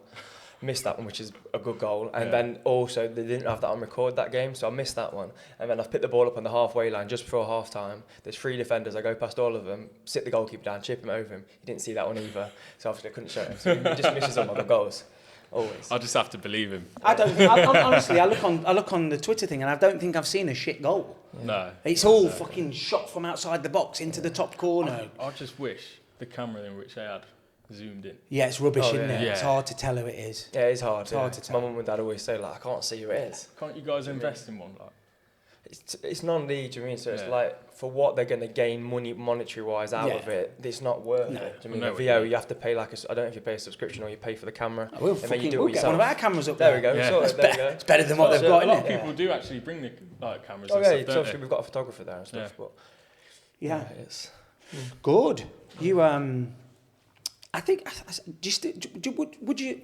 which is a good goal. And then also they didn't have that on record that game, so I missed that one. And then I've picked the ball up on the halfway line just before half time. There's 3 defenders. I go past all of them, sit the goalkeeper down, chip him over him. He didn't see that one either, so obviously I couldn't show him. So he just misses them on the goals. Always. I just have to believe him. I don't. Honestly, I look on the Twitter thing, and I don't think I've seen a shit goal. No. It's all fucking shot from outside the box into the top corner. I just wish the camera in which they had zoomed in. Yeah, it's rubbish, isn't it? Yeah. It's hard to tell who it is. Yeah, it's hard. It's hard to tell. My mum and dad always say, like, I can't see who it is. Can't you guys invest in one? Like, It's non-league, do you mean? So it's Yeah. like, for what they're going to gain money, monetary-wise out of it, it's not worth No. it. Do you mean? No, A VO, you have to pay like, I don't know if you pay a subscription or you pay for the camera. We'll and then you do it we'll get yourself. one of our cameras up There there. we go. Yeah. Sort of, there we go. It's better than what they've So got, a lot isn't of it? people do actually bring the cameras Oh and yeah, stuff, so don't obviously they? we've got a photographer there and stuff, but Yeah. it's Good. You I think just would you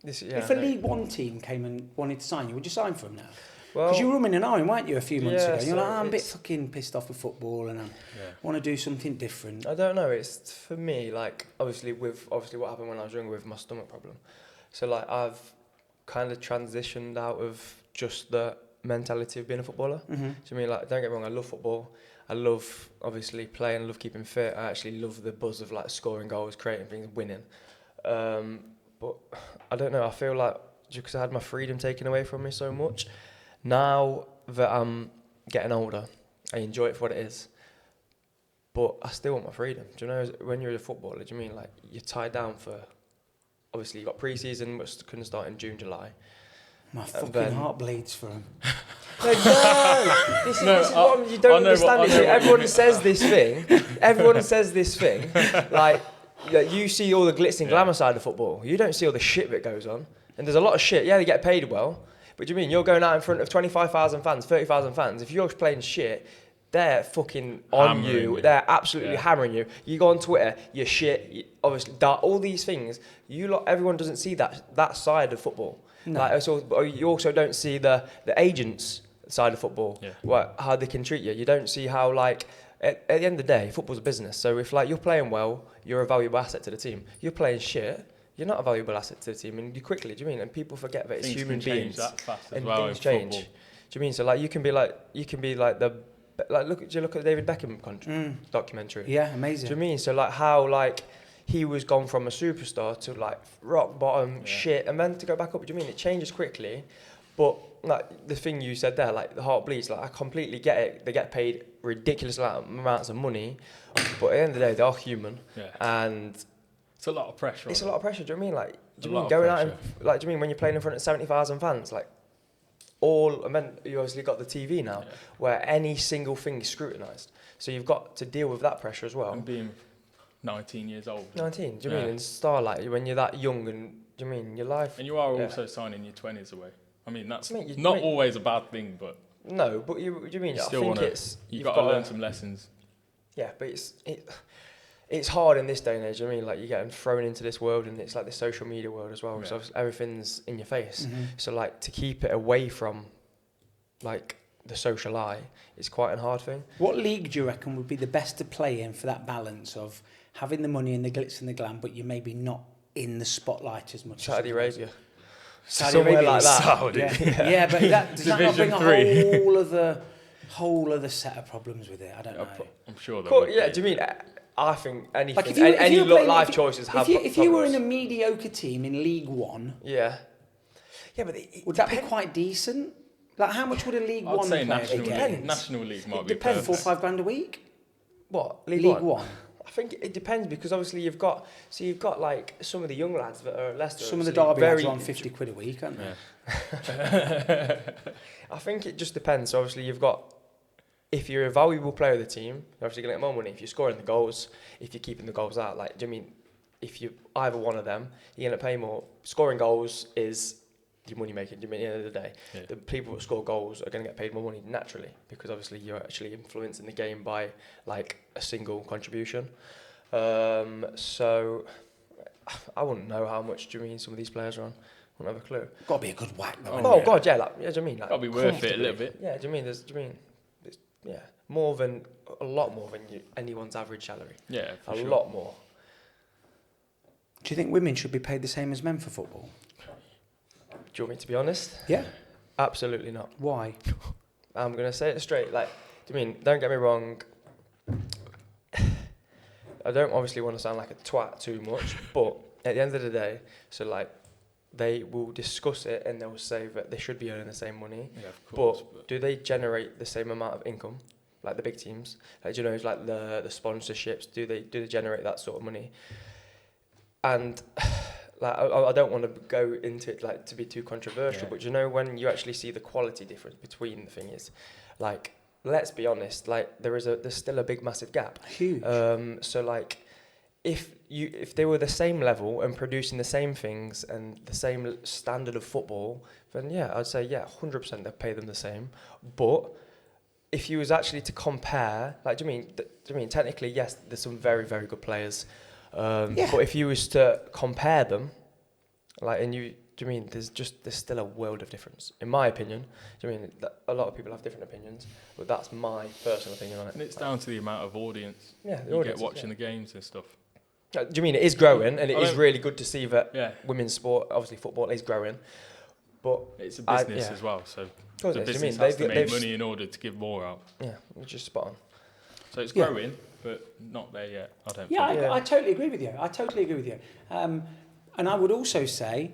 If a League One team came and wanted to sign you, would you sign for them now? Well, Because you were umming and ahhing, weren't you, a few months ago? You're so like, I'm a bit fucking pissed off with football and I want to do something different. I don't know. It's for me, like, obviously what happened when I was younger with my stomach problem. So, like, I've kind of transitioned out of just the mentality of being a footballer. Mm-hmm. Do you mean, like, don't get me wrong, I love football. I love, obviously, playing. I love keeping fit. I actually love the buzz of, like, scoring goals, creating things, winning. But I don't know. I feel like just because I had my freedom taken away from me so much, now that I'm getting older, I enjoy it for what it is. But I still want my freedom. Do you know, when you're a footballer, do you mean, like, you're tied down for, obviously, you've got pre-season, which couldn't start in June, July. My fucking heart bleeds for him. This is what you don't understand. Everyone says this thing. Everyone says this thing. Like, you see all the glitz and glamour side of football. You don't see all the shit that goes on. And there's a lot of shit. Yeah, they get paid well. But do you mean you're going out in front of 25,000 fans, 30,000 fans? If you're playing shit, they're fucking on you. They're absolutely hammering you. You go on Twitter, you're shit. Obviously, all these things. Everyone doesn't see that side of football. No. Like, you also don't see the agents side of football. Yeah. How they can treat you. You don't see how, like, at the end of the day, football's a business. So if, like, you're playing well, you're a valuable asset to the team. You're playing shit, you're not a valuable asset to the team. And you quickly, do you mean? And people forget that it's human beings. That fast as and well things change. Football. Do you mean? So, like, you can be like the. Like, look at the David Beckham documentary. Yeah, amazing. Do you mean? So, like, how, like, he was gone from a superstar to, like, rock bottom shit, and then to go back up. Do you mean? It changes quickly, but, like, the thing you said there, like, the heart bleeds. Like, I completely get it. They get paid ridiculous amounts of money, but at the end of the day, they are human, and it's a lot of pressure. It's a lot of pressure. Do you know what I mean? Like, do you mean going out and, like, do you mean when you're playing in front of 70,000 fans, like? And then you obviously got the TV now, where any single thing is scrutinised. So you've got to deal with that pressure as well. And being 19 years old. 19, do you mean? And Starlight, when you're that young, and do you mean your life? And you are also signing your 20s away. I mean, that's not always a bad thing, but. No, but do you mean? I think you've got to learn some lessons. Yeah, but it's hard in this day and age. I mean, like, you're getting thrown into this world, and it's like the social media world as well. Yeah. So everything's in your face. Mm-hmm. So, like, to keep it away from, like, the social eye is quite a hard thing. What league do you reckon would be the best to play in for that balance of having the money and the glitz and the glam, but you're maybe not in the spotlight as much? Saudi Arabia. Somewhere like that. Saudi. Yeah, but does that not bring a whole other set of problems with it? I don't know. I'm sure there would. Be. Yeah, do you mean? I think anything, like any life choices have. If you were in a mediocre team in League One, but would that be quite decent? Like, how much would a League One player get? National League might be depends. perfect. 4 or 5 grand a week. What League One? I think it depends, because obviously you've got like some of the young lads that are Leicester. Some of the Derby lads are on 50 quid a week, aren't they? I think it just depends. So obviously you've got, if you're a valuable player of the team, you're obviously going to get more money. If you're scoring the goals, if you're keeping the goals out, like, do you mean, if you're either one of them, you're going to pay more. Scoring goals is your money making. Do you mean, at the end of the day, the people that score goals are going to get paid more money naturally, because obviously you're actually influencing the game by, like, a single contribution. So I wouldn't know how much, do you mean, some of these players are on. I wouldn't have a clue. Got to be a good whack, though. God, yeah. Like, do you mean, like, got to be worth it a little bit. Yeah, do you mean? A lot more than anyone's average salary. Yeah, for sure. A lot more. Do you think women should be paid the same as men for football? Do you want me to be honest? Yeah. Absolutely not. Why? I'm going to say it straight. Like, do you mean, don't get me wrong, I don't obviously want to sound like a twat too much, but at the end of the day, so, like, they will discuss it and they'll say that they should be earning the same money. Yeah, of course. But do they generate the same amount of income, like the big teams? Like, do you know, it's like the sponsorships, do they generate that sort of money? And, like, I don't want to go into it, like, to be too controversial, but you know, when you actually see the quality difference between the thing is, like, let's be honest, like, there's still a big massive gap. Huge. So, like, if they were the same level and producing the same things and the same standard of football, then I'd say 100% they'd pay them the same. But if you was actually to compare, like, do you mean technically, yes, there's some very, very good players. But if you was to compare them, like, and do you mean there's still a world of difference, in my opinion. Do you mean a lot of people have different opinions, but that's my personal opinion on it. And it's down to the amount of audience the you audience, get watching the games and stuff. Do you mean it is growing, and it is really good to see that women's sport, obviously football, is growing, but it's a business as well, so the business has to make money in order to give more out. Yeah, which is spot on. So it's growing, but not there yet, I don't think. I totally agree with you. And I would also say,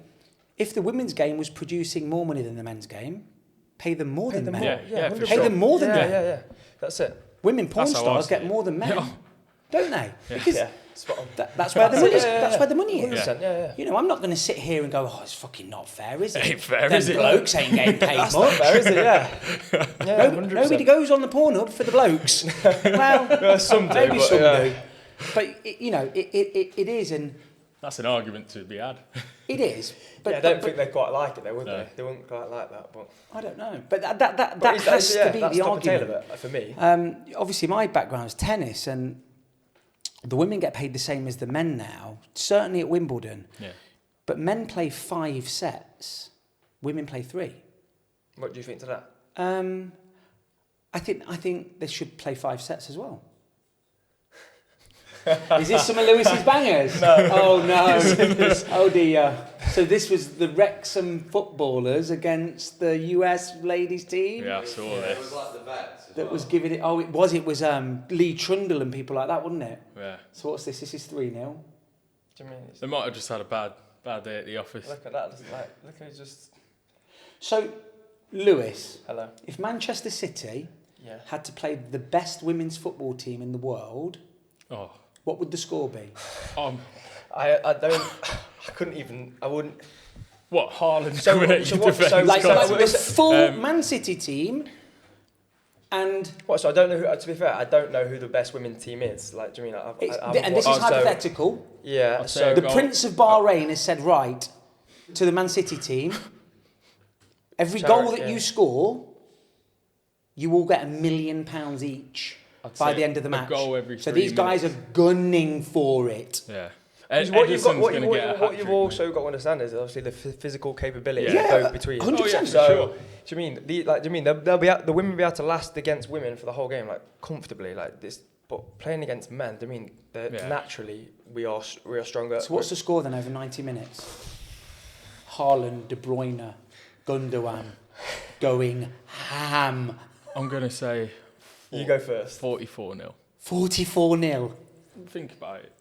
if the women's game was producing more money than the men's game, pay them more than men. Pay them more than men. Yeah. That's it. Women porn stars get more than men, don't they? Because spot on. That's where the money is. That's where the money is. 100%, yeah. You know, I'm not going to sit here and go, "Oh, it's fucking not fair, is it?" Ain't fair, Them is it? blokes ain't getting paid That's much. not fair, is it? Yeah. Nobody goes on the Pornhub for the blokes. Well, some do, maybe but, some do. But it is, and that's an argument to be had. it is. But I don't think they'd quite like it, though, would they? They wouldn't quite like that, but I don't know. But that has to be that's the top and tail argument of it for me. Obviously, my background is tennis, and the women get paid the same as the men now. Certainly at Wimbledon. Yeah. But men play 5 sets. Women play 3. What do you think to that? I think they should play 5 sets as well. Is this some of Lewis's bangers? No. Oh no. Oh dear. So this was the Wrexham footballers against the US ladies team. Yeah, I saw this. It was like the vets. That was giving it. Oh, it was Lee Trundle and people like that, wasn't it? Yeah. So what's this? This is 3-0. Do you mean? They might have just had a bad day at the office. Look at that. Look at just. So, Lewis. Hello. If Manchester City had to play the best women's football team in the world, what would the score be? I don't. I couldn't even. I wouldn't. What, Haaland's coming at you defence? Like the full Man City team, and what? So I don't know. To be fair, I don't know who the best women's team is. Like, do you mean? And this is hypothetical. Yeah. So the Prince of Bahrain has said right to the Man City team. Every goal that you score, you will get £1 million each by the end of the match. So these guys are gunning for it. Yeah. What you've also got to understand is obviously the physical capability both between. 100%. Sure. Do you mean the women will be able to last against women for the whole game like comfortably like this? But playing against men, I mean, naturally we are stronger. So what's the score then over 90 minutes? Haaland, De Bruyne, Gundogan, going ham. I'm going to say... You go first. 44-0. 44-0. Think about it.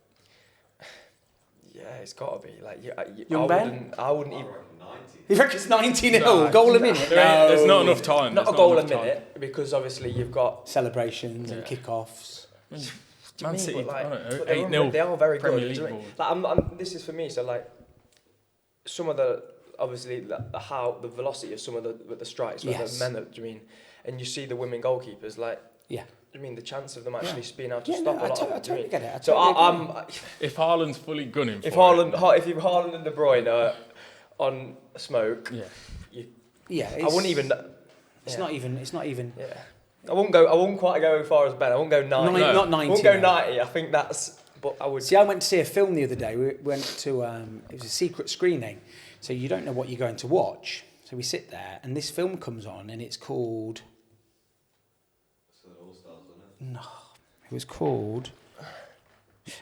Yeah, it's got to be. Like, Young Ben? I wouldn't even... You reckon it's 90-0? Goal a minute? There's not enough time. Not a goal a minute, because obviously you've got... Celebrations and kick-offs. Man City, I don't know, 8-0. They are very Premier good. League Like, this is for me, so like, some of the, obviously, the velocity of some of the strikes, the men that, do you mean, and you see the women goalkeepers, like, I mean, the chance of them actually being able to stop a lot of it. I totally get it. So if Haaland's fully gunning if for if you've Haaland and De Bruyne are on smoke, I wouldn't even. It's not even. Yeah, I wouldn't quite go as far as Ben. I wouldn't go 90. Not 90. I wouldn't go 90. I think that's. But I would. See, I went to see a film the other day. We went to it was a secret screening, so you don't know what you're going to watch. So we sit there, and this film comes on, and it's called. No, it was called.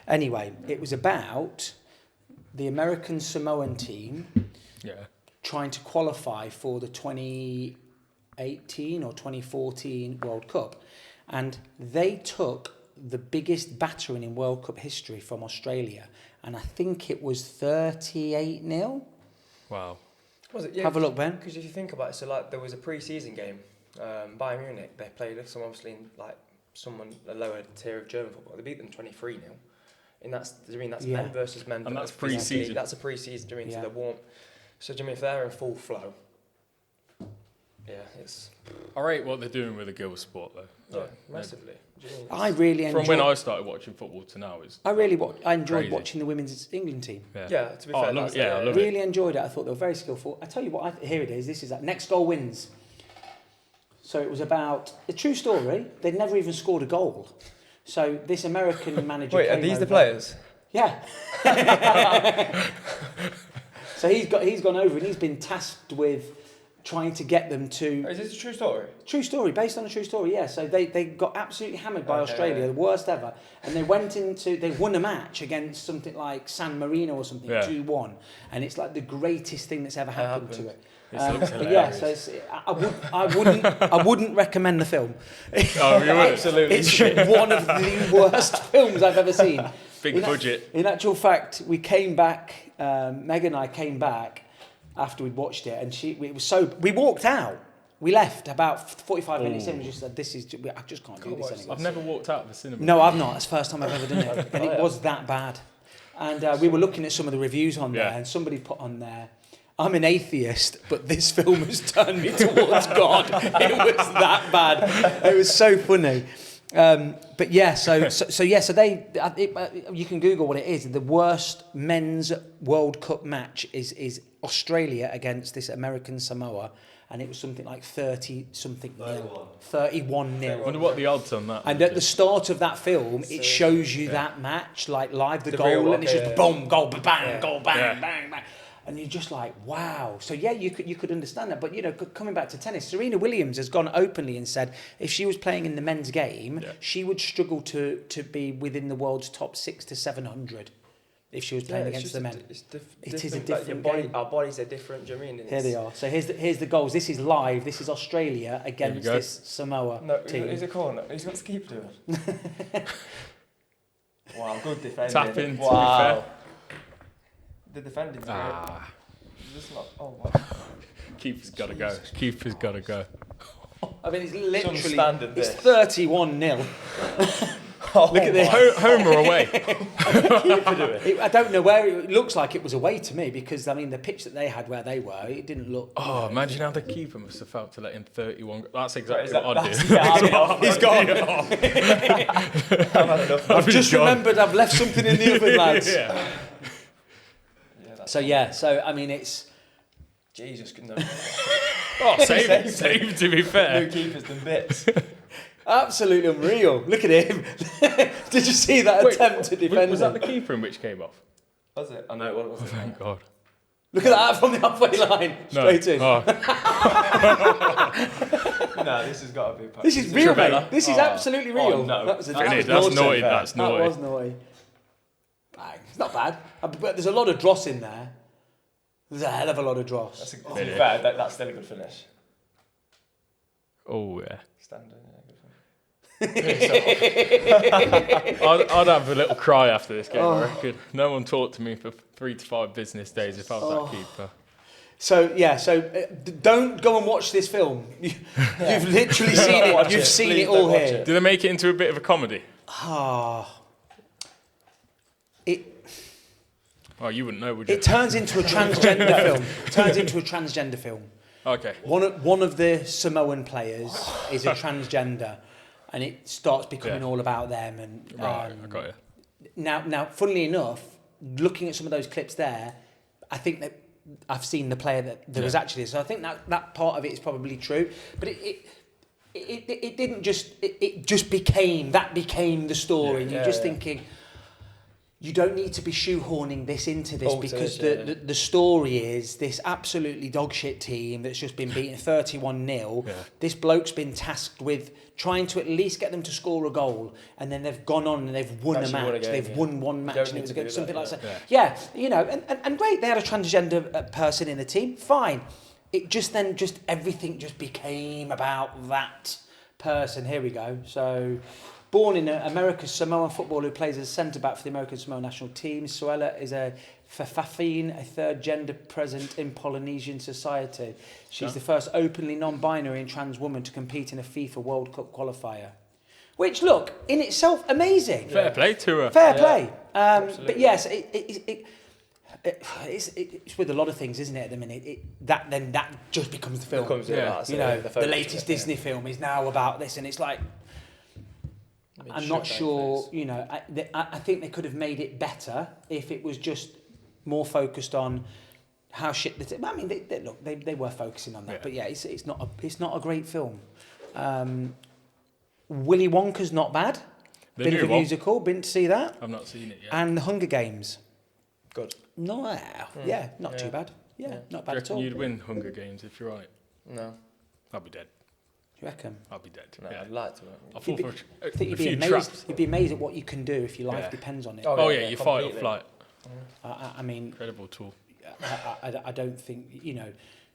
Anyway, it was about the American Samoan team trying to qualify for the 2018 or 2014 World Cup. And they took the biggest battering in World Cup history from Australia. And I think it was 38-0. Wow. Was it? Yeah, have a look, Ben. Because if you think about it, so like there was a pre-season game, Bayern Munich. They played some obviously a lower tier of German football. They beat them 23-0. And that's men versus men. And that's pre-season. That's a pre-season. So they're warm. So if they're in full flow, it's. I rate what they're doing with the girls' sport though. Massively. I really enjoyed. From when I started watching football to now, I enjoyed watching the women's England team. Yeah, to be fair, I love it. Really enjoyed it. I thought they were very skillful. I tell you what, here it is. This is that next goal wins. So it was about a true story. They'd never even scored a goal. So this American manager. Wait, are these the players? Yeah. So he's gone over and he's been tasked with trying to get them to... Is this a true story? True story, based on a true story, yeah. So they got absolutely hammered by Australia, the worst ever. And they won a match against something like San Marino or something, 2-1. And it's like the greatest thing that's ever happened to it. But yeah, so I wouldn't recommend the film. Oh, you would? Absolutely. It's one of the worst films I've ever seen. Big budget. In actual fact, we came back, Meg and I came back after we'd watched it, and we walked out. We left about 45 minutes in. We just said, I just can't do this anymore. I've never walked out of the cinema. No, I've not. It's the first time I've ever done it. And it was that bad. And we were looking at some of the reviews on there, and somebody put on there, I'm an atheist, but this film has turned me towards God. It was that bad. It was so funny. But yeah, so you can Google what it is. The worst men's World Cup match is Australia against this American Samoa, and it was something like 31 nil. I wonder what the odds on that. And at the start of that film, it shows you that match, like live, the goal, and it's just boom, goal, bang, goal, bang, bang, bang. And you're just like, wow. So yeah, you could understand that. But you know, coming back to tennis, Serena Williams has gone openly and said if she was playing in the men's game, she would struggle to be within the world's top 600 to 700 if she was playing against the men. It is a different game. Our bodies are different. Do you know what I mean? Here they are. So here's the goals. This is live. This is Australia against this Samoa team. Is it corner? He's got to keep doing it. Wow, good defending. Tapping. Wow. The defending's great. Just not, oh wow. Keeper's got to go. Keeper's got to go. I mean, it's literally it's 31-0. Look at this. Home or away? I don't know where it looks like it was away to me because I mean the pitch that they had where they were, it didn't look. Oh, imagine how the keeper must have felt to let in 31. That's exactly what I'd do. He's gone. I've just remembered I've left something in the oven, lads. So I mean it's. Jesus, no. Save to be fair. New keeper's done bits. Absolutely unreal. Look at him. Did you see that attempt to defend? Was that the keeper in which came off? Was it? I know it wasn't. Thank God. Look at that from the halfway line. Straight in. Oh. No, this has got to be. This is real, mate. This is absolutely real. Oh, no. That was That's naughty. That's naughty. That was naughty. Bang. It's not bad. But there's a lot of dross in there. There's a hell of a lot of dross. To be fair, that's still a good finish. Oh yeah. Standard. I'd have a little cry after this game, I reckon. No one talked to me for 3 to 5 business days if I was that keeper. So don't go and watch this film. You've literally seen it. You've seen it all here. Did they make it into a bit of a comedy? Oh, you wouldn't know, would you? it turns into a transgender film. Okay. One of the Samoan players is a transgender. And it starts becoming all about them. And Right, I got you. Now, funnily enough, looking at some of those clips there, I think that I've seen the player that there was actually. So I think that part of it is probably true. But it didn't just. It just became the story. And you're just thinking. You don't need to be shoehorning this into this because the story is this absolutely dogshit team that's just been beaten 31-0. Yeah. This bloke's been tasked with trying to at least get them to score a goal, and then they've gone on and they've won a match. They've won one match, and it was something like that. Yeah, you know, and great. They had a transgender person in the team. Fine. It just everything just became about that person. Here we go. So. Born in America, Samoan footballer who plays as centre-back for the American Samoa national team. Suela is a Fafafine, a third gender present in Polynesian society. She's the first openly non-binary and trans woman to compete in a FIFA World Cup qualifier. Which, look, in itself, amazing. Fair play to her. Fair play. But yes, it's with a lot of things, isn't it, at the minute? That just becomes the film. The latest Disney film is now about this, and it's like... I'm not sure, you know, I think they could have made it better if it was just more focused on how shit the team. I mean, they were focusing on that, but it's not a great film. Willy Wonka's not bad. Bit of a musical, been to see that. I've not seen it yet. And The Hunger Games. Good. No, not too bad. Yeah, not bad at all. You'd win Hunger Games if you're right. No. I'll be dead. Do you reckon? I'll be dead. No, Yeah. I'd like to. I fall for I think a few you'd traps. be amazed at what you can do if your life depends on it. Oh yeah, you fight or completely. flight. I mean, Incredible tool. I don't think,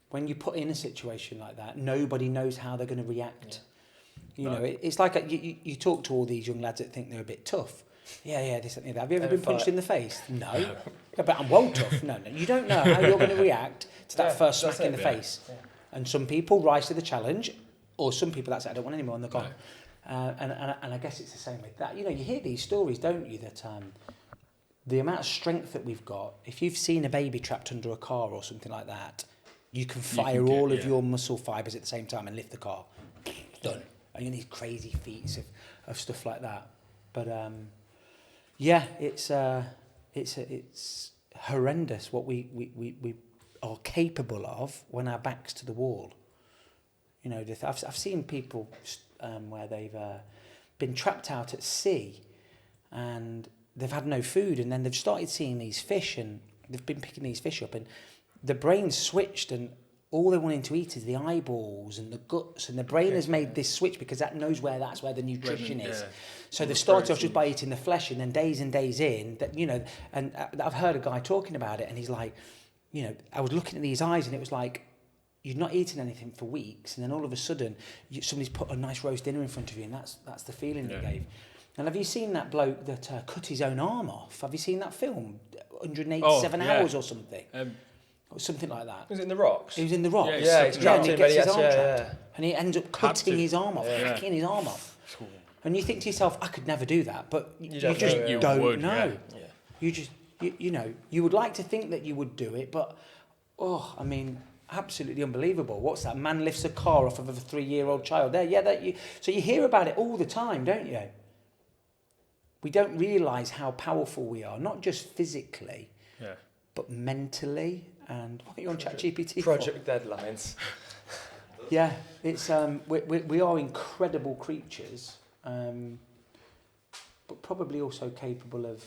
when you put in a situation like that, nobody knows how they're going to react. You know, it's like you talk to all these young lads that think they're a bit tough. Yeah, this and that. Have you ever been punched in the face? No. Yeah, but I'm well tough. No. You don't know how you're going to react to that first smack in the face. Yeah. And some people rise to the challenge, or some people that's it, I don't want any more, and they're gone. And I guess it's the same with that. You hear these stories, don't you, that the amount of strength that we've got, if you've seen a baby trapped under a car or something like that, you can fire all of your muscle fibres at the same time and lift the car. Done. And you need crazy feats of stuff like that. But it's horrendous what we are capable of when our back's to the wall. I've seen people where they've been trapped out at sea and they've had no food, and then they've started seeing these fish, and they've been picking these fish up, and the brain's switched, and all they're wanting to eat is the eyeballs and the guts, and the brain has made this switch because that's where the nutrition is. Yeah. So they've started off just by eating the flesh, and then days and days in, and I've heard a guy talking about it, and he's like, I was looking at these eyes, and it was like, you're not eating anything for weeks, and then all of a sudden, somebody's put a nice roast dinner in front of you, and that's the feeling you gave. And have you seen that bloke that cut his own arm off? Have you seen that film, 187 hours or something? Or something like that. Was it in the rocks? He was in the rocks. Yeah, he's trapped and he in, gets his arm trapped. yeah. And he ends up cutting his arm off, hacking his arm off. And you think to yourself, I could never do that, but you just don't know. Yeah. You just, you would like to think that you would do it, but, absolutely unbelievable. What's that? Man lifts a car off of a 3-year-old child. So you hear about it all the time, don't you? We don't realise how powerful we are, not just physically, but mentally. And what are you on ChatGPT for? Project Deadlines. Yeah, it's we are incredible creatures, but probably also capable of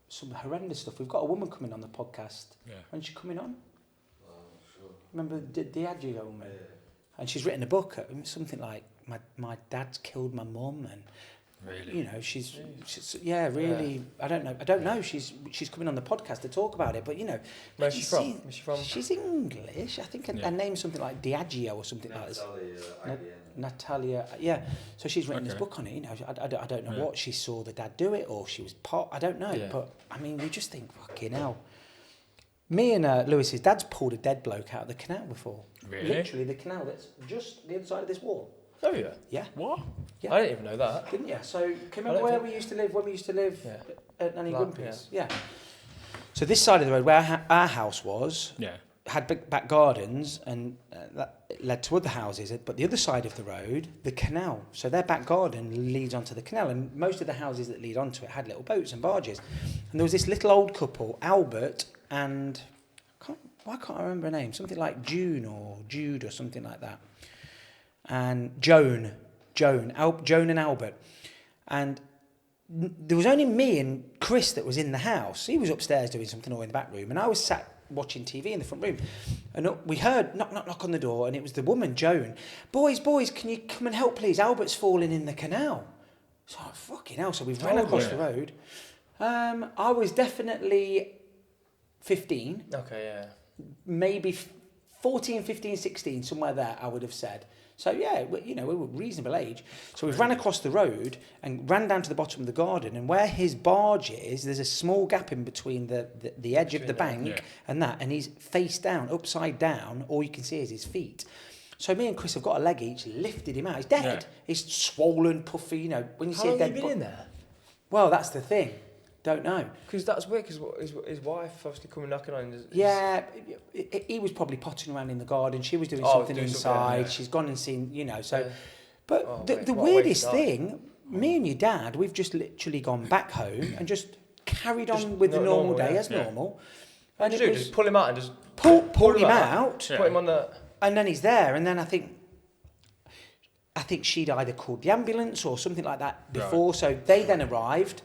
some horrendous stuff. We've got a woman coming on the podcast. Yeah. When's she coming on? Sure. Remember Diageo woman? Yeah. And she's written a book, something like my dad's killed my mum, and really, she's really. I don't know. She's coming on the podcast to talk about it, but where's she from? Is she from? She's English. I think her name's something like Diageo or something like this. Natalia. Yeah. So she's written this book on it. I don't know what she saw the dad do it, or she was part. I don't know. Yeah. But you just think, fucking hell. Me and Lewis's dad's pulled a dead bloke out of the canal before. Really? Literally the canal that's just the other side of this wall. Oh yeah. Yeah. What? Yeah. I didn't even know that. Didn't you? So can you remember where we used to live when we used to live at Nanny Grumpy's? Yeah. So this side of the road where our house was had big back gardens, and that led to other houses. But the other side of the road, the canal. So their back garden leads onto the canal, and most of the houses that lead onto it had little boats and barges. And there was this little old couple, Albert and why can't I remember her name? Something like June or Jude or something like that. And Joan and Albert. And there was only me and Chris that was in the house. He was upstairs doing something or in the back room, and I was sat watching TV in the front room. And we heard knock on the door, and it was the woman, Joan. Boys, can you come and help, please? Albert's falling in the canal. So, fucking hell. So we ran across the road. I was definitely 15. Okay, yeah. Maybe 14, 15, 16, somewhere there, I would have said. So, yeah, we were reasonable age. So we ran across the road and ran down to the bottom of the garden. And where his barge is, there's a small gap in between the edge of the bank and that. And he's face down, upside down. All you can see is his feet. So me and Chris have got a leg each, lifted him out. He's dead. Yeah. He's swollen, puffy, When you see a dead... How long have you been in there? Well, that's the thing. Don't know. Because that's weird, because his wife obviously coming knocking on. He was probably potting around in the garden. She was doing something inside. She's gone and seen, so... But the weirdest thing, me and your dad, we've just literally gone back home and just carried on with the normal day as normal. And just pull him out and just... Pull him out. Put him on the... And then he's there, and then I think she'd either called the ambulance or something like that before, so they then arrived...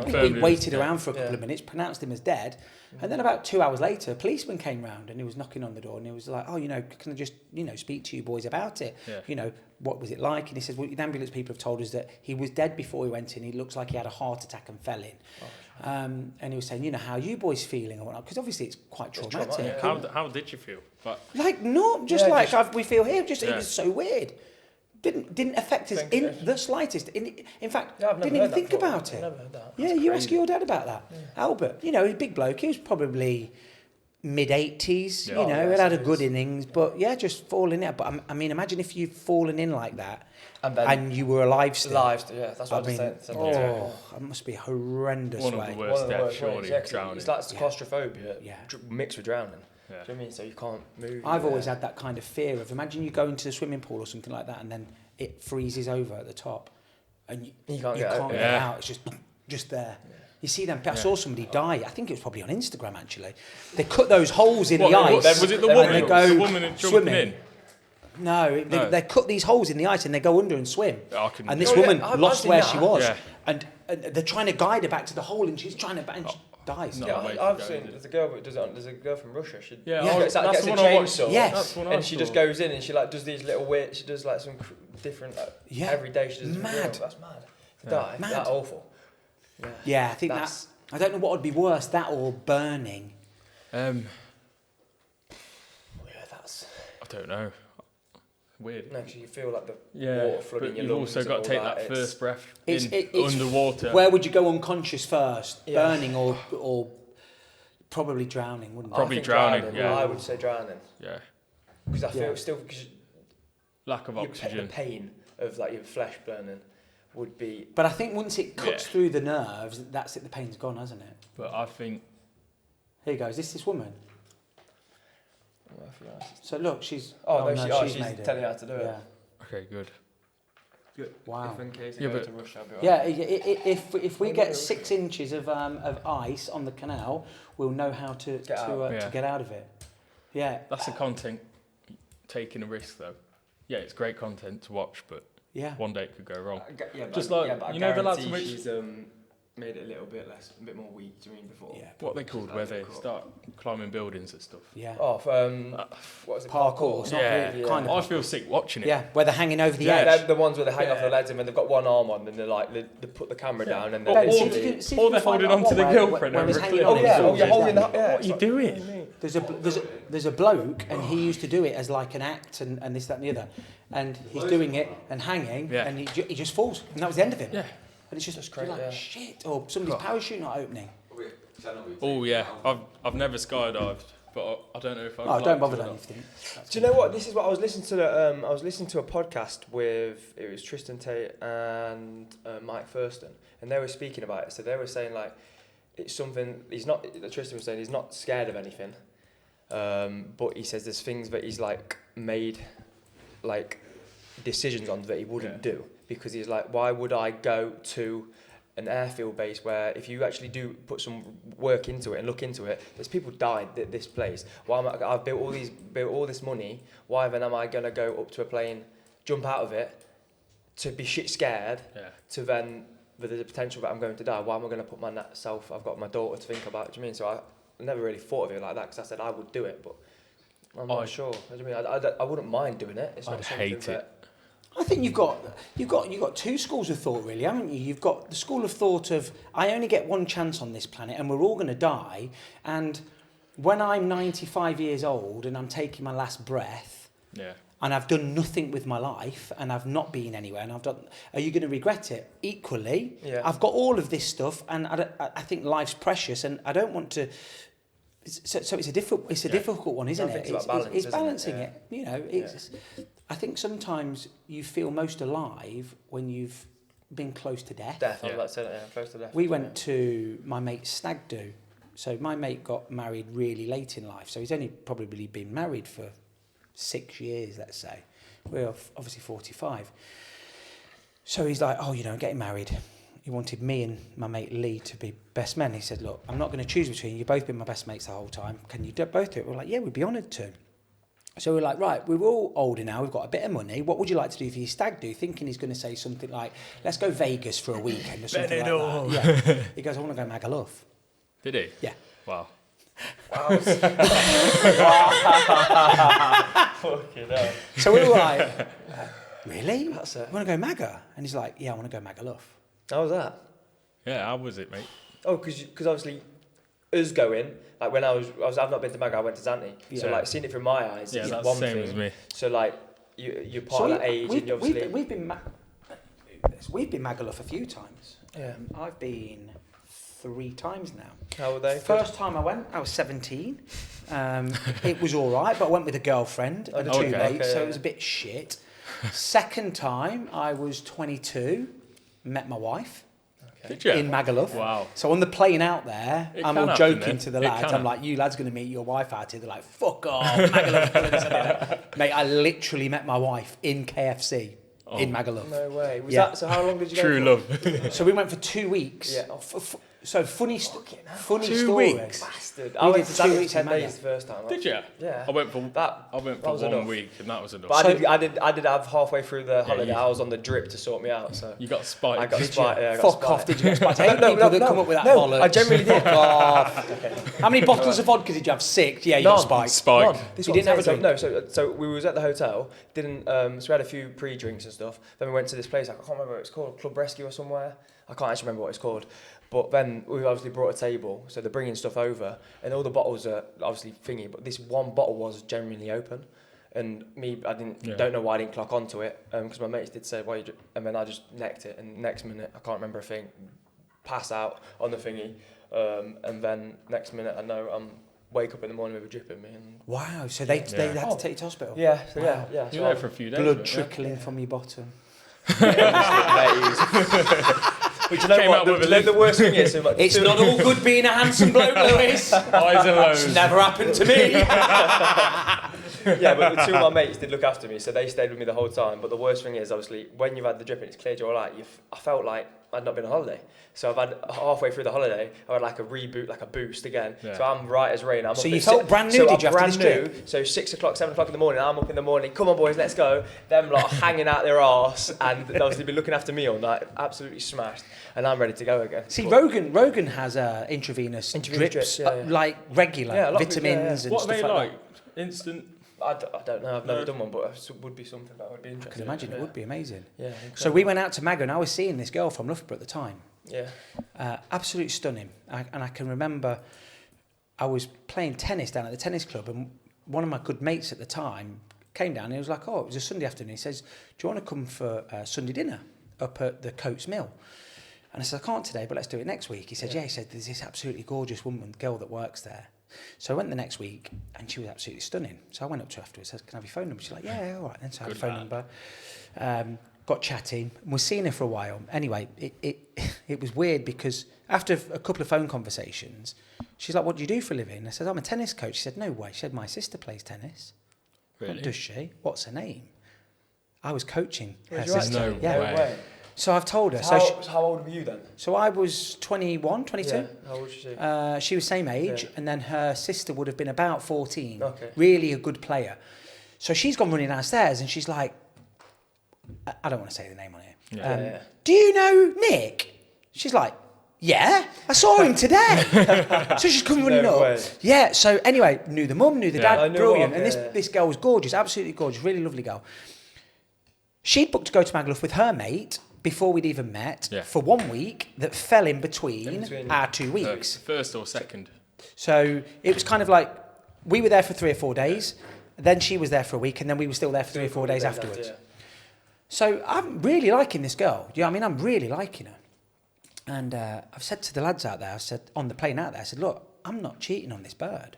He waited around for a couple of minutes, pronounced him as dead, and then about 2 hours later, a policeman came round and he was knocking on the door and he was like, oh, can I just, speak to you boys about it? Yeah. What was it like? And he says, well, the ambulance people have told us that he was dead before he went in. He looks like he had a heart attack and fell in. And he was saying, how are you boys feeling or whatnot? Because obviously it's quite traumatic. How did you feel? We feel here. It was so weird. Didn't affect us in the slightest. In fact, didn't even think about it. I've never heard that. Yeah, you ask your dad about that. Yeah. Albert, he's a big bloke. He was probably mid-80s, had a good innings, but just falling in. But I mean, imagine if you've fallen in like that and you were alive still. That's what I'm saying. It must be a horrendous One of the worst deaths, surely, drowning. It's like claustrophobia mixed with drowning. Yeah. Do you know what I mean? So you can't move. I've always had that kind of fear of, imagine you go into the swimming pool or something like that and then it freezes over at the top and you can't get out. It's just there. Yeah. You see them. I saw somebody die. I think it was probably on Instagram actually. They cut those holes in the ice. Was it the woman? The woman jumping swimming in? No, they cut these holes in the ice and they go under and swim. And this woman lost where she was. And they're trying to guide her back to the hole and she's trying to... And she dies. I've seen there's a girl from Russia. She gets a chainsaw. Yes. And she just goes in and she does these little weird. She does some different every day. She does mad. That's mad. To die. Mad. That's awful. Yeah, I think that's. I don't know what would be worse, that or burning. That's. I don't know. Weird. No, because you feel like the water flooding your lungs. You've also got to take that first breath it's underwater. Where would you go unconscious first? Yeah. Burning or probably drowning, wouldn't you? Probably drowning, yeah. I would say drowning. Yeah. Because I feel still... Cause lack of oxygen. The pain of your flesh burning would be... But I think once it cuts through the nerves, that's it, the pain's gone, hasn't it? But I think... Here you go, is this woman? So look, she's... she's made it. telling you how to do it. Okay, good. Wow. If in case you go to Russia, I'll be if we get 6 inches of ice on the canal, we'll know how to get out of it. Yeah. That's the content, taking a risk though. Yeah, it's great content to watch, but one day it could go wrong. The lads which... She's made it a little bit less, a bit more weak, do you mean, before? Yeah. What they called, where they start climbing buildings and stuff. Yeah. Oh, what is it? Parkour. Kind of. I feel sick watching it. Yeah, where they're hanging over the edge. They're the ones where they hang off the legs and when they've got one arm on, then they're like, they put the camera down and then... Or they're holding on to the girlfriend over a cliff. You're holding that. What are you doing? There's a bloke and he used to do it as like an act and this, that and the other. And he's doing it and hanging and he just falls. And that was the end of it. Yeah. And it's just crazy, shit, or somebody's parachute not opening. Oh yeah, I've never skydived, but I don't know if I've. Don't bother then. Do you know what? This is what I was listening to. I was listening to a podcast with Tristan Tate and Mike Thurston, and they were speaking about it. So they were saying it's something Tristan was saying he's not scared of anything, but he says there's things that he's made decisions on that he wouldn't do. Because he's like, why would I go to an airfield base where if you actually do put some work into it and look into it, there's people died at this place. I've built all this money. Why then am I gonna go up to a plane, jump out of it, to be shit scared, to then there's a potential that I'm going to die? Why am I gonna put myself? I've got my daughter to think about. Do you mean? So I never really thought of it like that because I said I would do it, but I'm not sure. Do you mean? I wouldn't mind doing it. It's not hate it. I think you've got 2 schools of thought, really, haven't you? You've got the school of thought of I only get one chance on this planet, and we're all going to die. And when I'm 95 years old and I'm taking my last breath, and I've done nothing with my life, and I've not been anywhere, and are you going to regret it? Equally, I've got all of this stuff, and I think life's precious, and I don't want to. So it's a difficult one, isn't it? It's balancing it. It's. I think sometimes you feel most alive when you've been close to death. Close to death. We went to my mate's stag do. So my mate got married really late in life. So he's only probably been married for 6 years, let's say. We're obviously 45. So he's like, getting married. He wanted me and my mate Lee to be best men. He said, look, I'm not going to choose between you. You've both been my best mates the whole time. Can you both do it? We're like, yeah, we'd be honoured to. So we're like, right, we're all older now, we've got a bit of money. What would you like to do for your stag do? Thinking he's going to say something like, let's go Vegas for a weekend or something like that. Yeah. He goes, I want to go Magaluf. Did he? Yeah. Wow. Fucking hell. So we were like, really? That's it. You want to go Maga? And he's like, yeah, I want to go Magaluf. How was that? Yeah, how was it, mate? Oh, because obviously, us going, like when I've not been to Maga, I went to Zante. Yeah. So like seeing it from my eyes Yeah, is that's one the same thing. as me. So like you're part of that age, and you obviously we've been Magaluf a few times. Yeah. I've been 3 times now. How were they? First time I went, I was 17. It was all right, but I went with a girlfriend and Okay. 2 mates, Okay, so yeah. it was a bit shit. Second time, I was 22, met my wife Did you? in Magaluf. Wow. So on the plane out there, It I'm can all happen, joking then. to the It lads. can I'm like, you lads going to meet your wife out here. They're like, fuck off, Magaluf. Mate, I literally met my wife in KFC in Magaluf. No way. Was Yeah. that so? How long did you go? True for? love. So we went for 2 weeks. Yeah. So funny 2 story. weeks? Bastard. We I went did to 2 Zante weeks for in 10 days Maga. the first time. Did you? Yeah. I went for That one was enough. week, and that was enough. But So- I did have halfway through the holiday. you- I was on the drip to sort me out. So You got spiked. I got Did you? spiked. Yeah, I got Fuck spiked. off, did you get spiked? I hate people that come up with that no, bollocks. I generally did. Fuck off. How many bottles of vodka did you have? 6? Yeah, you got None. spiked. Spiked. None. This You one didn't have a saying, drink? No, so we was at the hotel. Didn't so we had a few pre-drinks and stuff. Then we went to this place. I can't remember what it's called, Club Rescue or somewhere. I can't actually remember what it's called. But then we obviously brought a table, so they're bringing stuff over, and all the bottles are obviously thingy. But this one bottle was genuinely open, and don't know why I didn't clock onto it, because my mates did say why, and then I just necked it, and next minute I can't remember a thing, pass out on the thingy, and then next minute I know I'm wake up in the morning with a drip in me, and Wow, so they had to take you to hospital? yeah. You were there for a few days. Blood weren't you? trickling from your bottom. But you know Came what? out with a The worst thing is, so like, It's not all good being a handsome bloke, Lewis. Highs and lows. Never happened to me. yeah, but the 2 of my mates did look after me, so they stayed with me the whole time. But the worst thing is, obviously, when you've had the drip and it's cleared your eye, I felt like I'd not been on holiday. So I've had halfway through the holiday, I had like a reboot, like a boost again. Yeah. So I'm right as rain. So you felt brand new, did you, after this trip? So 6 o'clock, 7 o'clock in the morning, I'm up in the morning. Come on, boys, let's go. Them lot hanging out their arse, and they've obviously been looking after me all night, absolutely smashed, and I'm ready to go again. See, But- Rogan has intravenous drips, yeah. like regular Yeah, a lot of people- vitamins and What stuff are they like like? Instant. I don't know. I've never done one, but it would be something that would be that. I interesting. can imagine it would be amazing. Yeah. So we went out to Maga and I was seeing this girl from Loughborough at the time. Yeah. Absolutely stunning. And I can remember I was playing tennis down at the tennis club, and one of my good mates at the time came down and he was like, oh, it was a Sunday afternoon. He says, do you want to come for Sunday dinner up at the Coates Mill? And I said, I can't today, but let's do it next week. He said, yeah. He said, there's this absolutely gorgeous girl that works there. So I went the next week and she was absolutely stunning. So I went up to her afterwards and said, can I have your phone number? She's like, yeah, all right. Then so I had a phone number. Got chatting, and we're seeing her for a while. Anyway, it was weird because after a couple of phone conversations, she's like, what do you do for a living? I said, I'm a tennis coach. She said, no way. She said, my sister plays tennis. Really? What does she? What's her name? I was coaching her Was you sister. No Yeah. way. So I've told her. How old were you then? So I was 21, 22. Yeah. How old was she? She was same age, Yeah. and then her sister would have been about 14. Okay. Really a good player. So she's gone running downstairs, and she's like, I don't want to say the name on here. Yeah. Do you know Nick? She's like, yeah, I saw him today. So she's come running No up. way. Yeah, so anyway, knew the mum, knew the Yeah. dad, I knew brilliant. of, And yeah. this girl was gorgeous, absolutely gorgeous, really lovely girl. She'd booked to go to Magaluf with her mate before we'd even met for 1 week that fell in between our 2 weeks. First or second? So it was kind of like we were there for 3 or 4 days, then she was there for a week, and then we were still there for 3 or 4 days afterwards. So I'm really liking this girl. Do you know what I mean? I'm really liking her. And I've said to the lads out there, I said, on the plane out there, I said, look, I'm not cheating on this bird.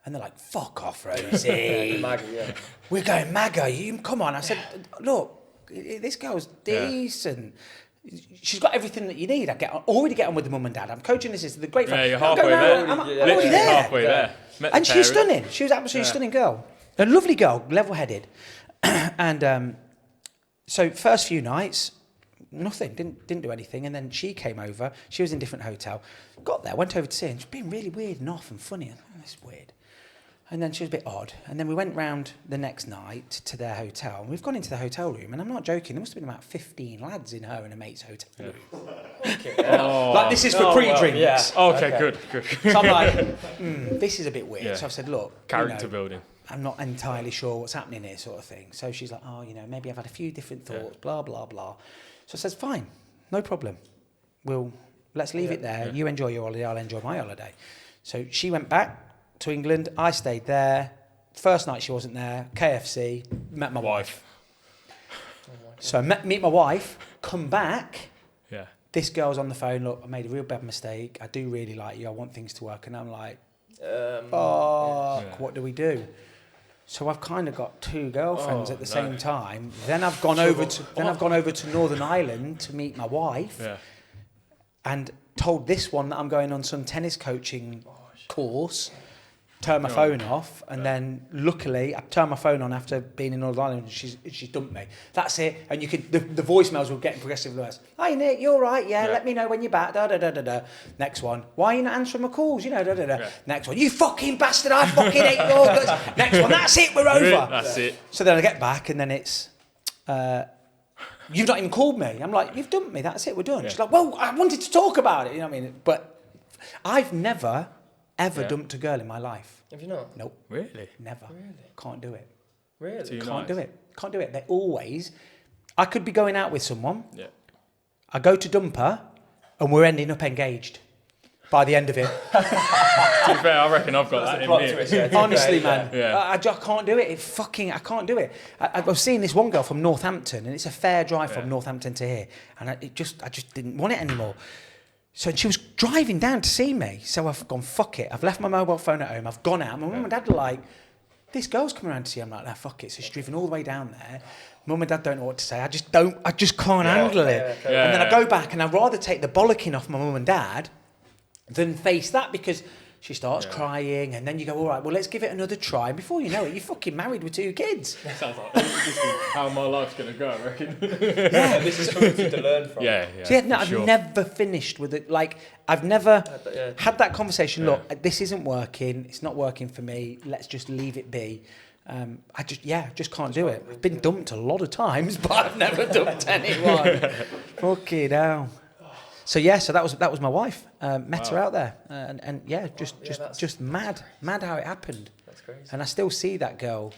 And they're like, fuck off, Rosie. Maggie, yeah. We're going Maga, you come on. I said, look, this girl's decent. She's got everything that you need. Already get on with the mum and dad. I'm coaching this. The great Yeah, friend. you're I'm halfway going there. round, I'm Literally already there. halfway there. Met And the she's parents. stunning. She was absolutely stunning girl. A lovely girl, level-headed. And so first few nights, nothing, didn't do anything. And then she came over. She was in a different hotel. Got there, went over to see her. And she's been really weird and off and funny. Oh, that's weird. And then she was a bit odd. And then we went round the next night to their hotel. And we've gone into the hotel room, and I'm not joking, there must have been about 15 lads in her and her mate's hotel room. Okay. Like, this is for pre-drinks. Well, yeah. Okay, good. So I'm like, this is a bit weird. Yeah. So I've said, look, Character building. I'm not entirely sure what's happening here, sort of thing. So she's like, maybe I've had a few different thoughts, blah, blah, blah. So I says, fine, no problem. Let's leave it there. Yeah. You enjoy your holiday, I'll enjoy my holiday. So she went back to England, I stayed there. First night she wasn't there, KFC, met my wife. So meet my wife, come back. Yeah. This girl's on the phone, look, I made a real bad mistake. I do really like you, I want things to work. And I'm like, what do we do? So I've kind of got two girlfriends at the same time. Then I've gone over to Northern Ireland to meet my wife. Yeah. And told this one that I'm going on some tennis coaching course. Turned my phone off, and then luckily I turned my phone on after being in Northern Ireland, and she's dumped me. That's it. And you could the voicemails were getting progressively worse. Hi Nick, you all right? Yeah, let me know when you're back. Da da da da da. Next one, why are you not answering my calls? You know, da da da. Yeah. Next one, you fucking bastard! I fucking hate your guts. Next one, that's it. We're over. That's it. So then I get back, and then it's. You've not even called me. I'm like, you've dumped me. That's it. We're done. Yeah. She's like, well, I wanted to talk about it. You know what I mean? But I've never, ever dumped a girl in my life. Have you not? Nope. Really? Never. Really? Can't do it. Really? Can't do it. Can't do it. They always. I could be going out with someone. Yeah. I go to dump her, and we're ending up engaged. By the end of it. To be fair, I reckon I've got that in me. Honestly, man. Yeah. I just can't do it. I can't do it. I was seeing this one girl from Northampton, and it's a fair drive from Northampton to here. And I just didn't want it anymore. So she was driving down to see me. So I've gone, fuck it. I've left my mobile phone at home. I've gone out. My mum and dad are like, this girl's coming around to see you. I'm like, nah, fuck it. So she's driven all the way down there. Mum and dad don't know what to say. I just can't handle it. And then I go back, and I'd rather take the bollocking off my mum and dad than face that, because she starts crying, and then you go, all right, well, let's give it another try. And before you know it, you're fucking married with 2 kids. Sounds like this is how my life's going to go, I reckon. This is something to learn from. I've never finished with it. Like, I've never had that conversation. Look, this isn't working. It's not working for me. Let's just leave it be. I just can't do it. I've been dumped a lot of times, but I've never dumped anyone. Fucking hell. So that was my wife. Met her out there, and just mad how it happened. That's crazy. And I still see that girl.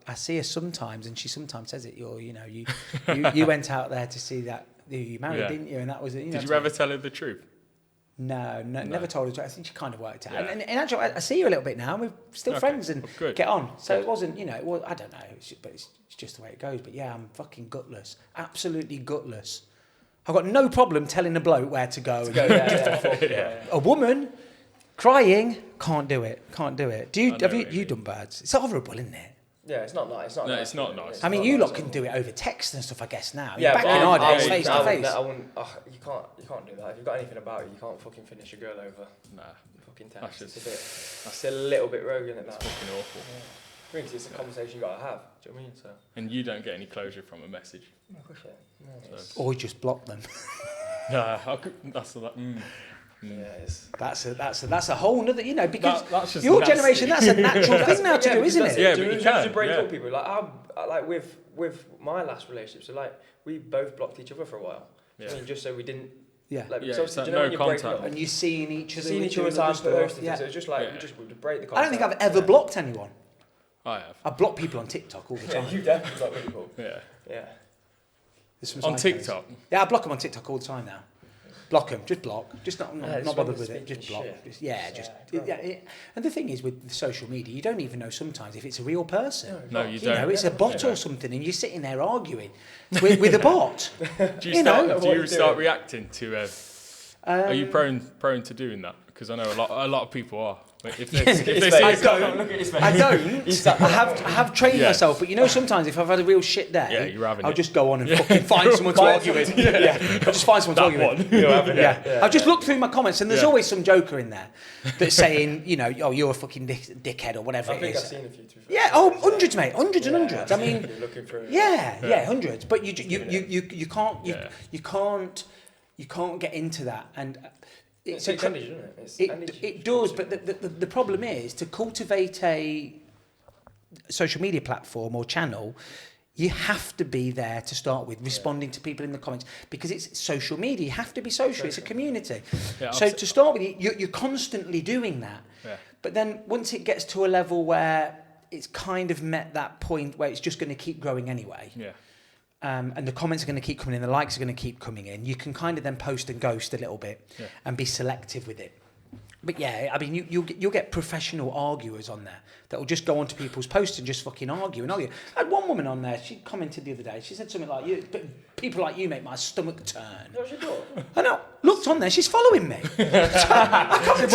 I see her sometimes, and she sometimes says it. You went out there to see that you married, didn't you? And that was it. Did you ever tell her the truth? No, never told her. I think she kind of worked out. And actually, I see her a little bit now. And we're still friends and get on. So it wasn't, I don't know. But it's just the way it goes. But yeah, I'm fucking gutless. Absolutely gutless. I've got no problem telling a bloke where to go. A woman crying, can't do it. Have you done birds? It's horrible, isn't it? Yeah, it's not nice. It's not nice. I mean, you lot can do it over text and stuff, I guess, now. Yeah, back in our days, face to face. You can't do that. If you've got anything about it, you can't fucking finish a girl over. Nah. Fucking text. That's a little bit rogue, isn't it? That's fucking awful. Yeah. Brings it's a conversation you gotta have. Do you know what I mean? So. And you don't get any closure from a message. No, of course you don't. Or you just block them. Nah, that's like. That's a whole nother, because that's your nasty. generation, that's a natural thing now to do, isn't it? Yeah, but you can. To break up people, like with my last relationship, so like we both blocked each other for a while. Yeah. I mean, just so we didn't. Yeah. Like, yeah. so So no contact. up, and you seeing each other. Seeing each other time first. Yeah. So it's just like we would break the contact. I don't think I've ever blocked anyone. I have. I block people on TikTok all the time. Yeah, you definitely block people. Yeah. On TikTok? Yeah, I block them on TikTok all the time now. Block them, just block. Just not bothered with it. Just block. And the thing is with social media, you don't even know sometimes if it's a real person. No, you don't. It's a bot or something, and you're sitting there arguing with a bot. Do you start reacting to? Are you prone to doing that? Because I know a lot of people are. If they see I don't. I have trained myself, but sometimes if I've had a real shit day, I'll just go on and fucking find someone to argue with. I'll just find someone to argue with. I've just looked through my comments, and there's always some joker in there that's saying, you're a fucking dickhead or whatever it is. I've seen a few. Yeah, hundreds, mate, hundreds and hundreds. I mean, hundreds. But you can't get into that, and It's energy, isn't it? It's energy. It does, but the problem is to cultivate a social media platform or channel, you have to be there to start with, responding to people in the comments, because it's social media. You have to be social. It's a community. Yeah, so to start with, you're constantly doing that. Yeah. But then once it gets to a level where it's kind of met that point where it's just going to keep growing anyway, and the comments are going to keep coming in, the likes are going to keep coming in, you can kind of then post and ghost a little bit and be selective with it. But yeah, I mean, you'll get professional arguers on there that will just go onto people's posts and just fucking argue and argue. I had one woman on there, she commented the other day, she said something like, people like you make my stomach turn. No, she don't. I know, looked on there, she's following me. Why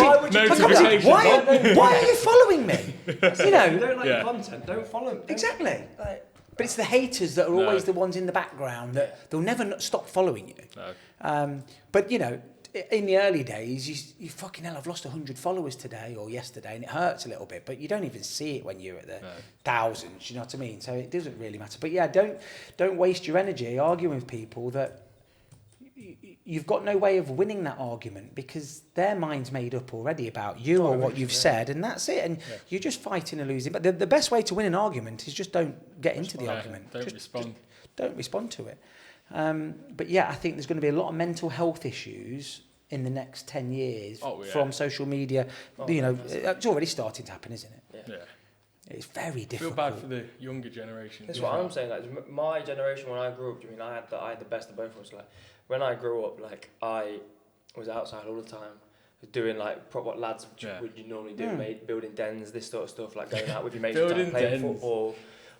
are you following me? You don't like your content, don't follow me. Exactly. But it's the haters that are always the ones in the background that they'll never stop following you. No. But, in the early days, you fucking hell, I've lost 100 followers today or yesterday, and it hurts a little bit, but you don't even see it when you're at the thousands, you know what I mean? So it doesn't really matter. But yeah, don't waste your energy arguing with people that you've got no way of winning that argument, because their mind's made up already about you or what you've said, and that's it. And you're just fighting and losing. But the best way to win an argument is just don't get into the argument. Just don't respond to it. But yeah, I think there's going to be a lot of mental health issues in the next 10 years from social media. It's already starting to happen, isn't it? Yeah. It's very difficult. I feel bad for the younger generation. That's what I'm saying. Like my generation, when I grew up, I had the best of both of us. Like when I grew up, like I was outside all the time, doing like what lads would you normally do, building dens, this sort of stuff, like going out with your mates, playing football.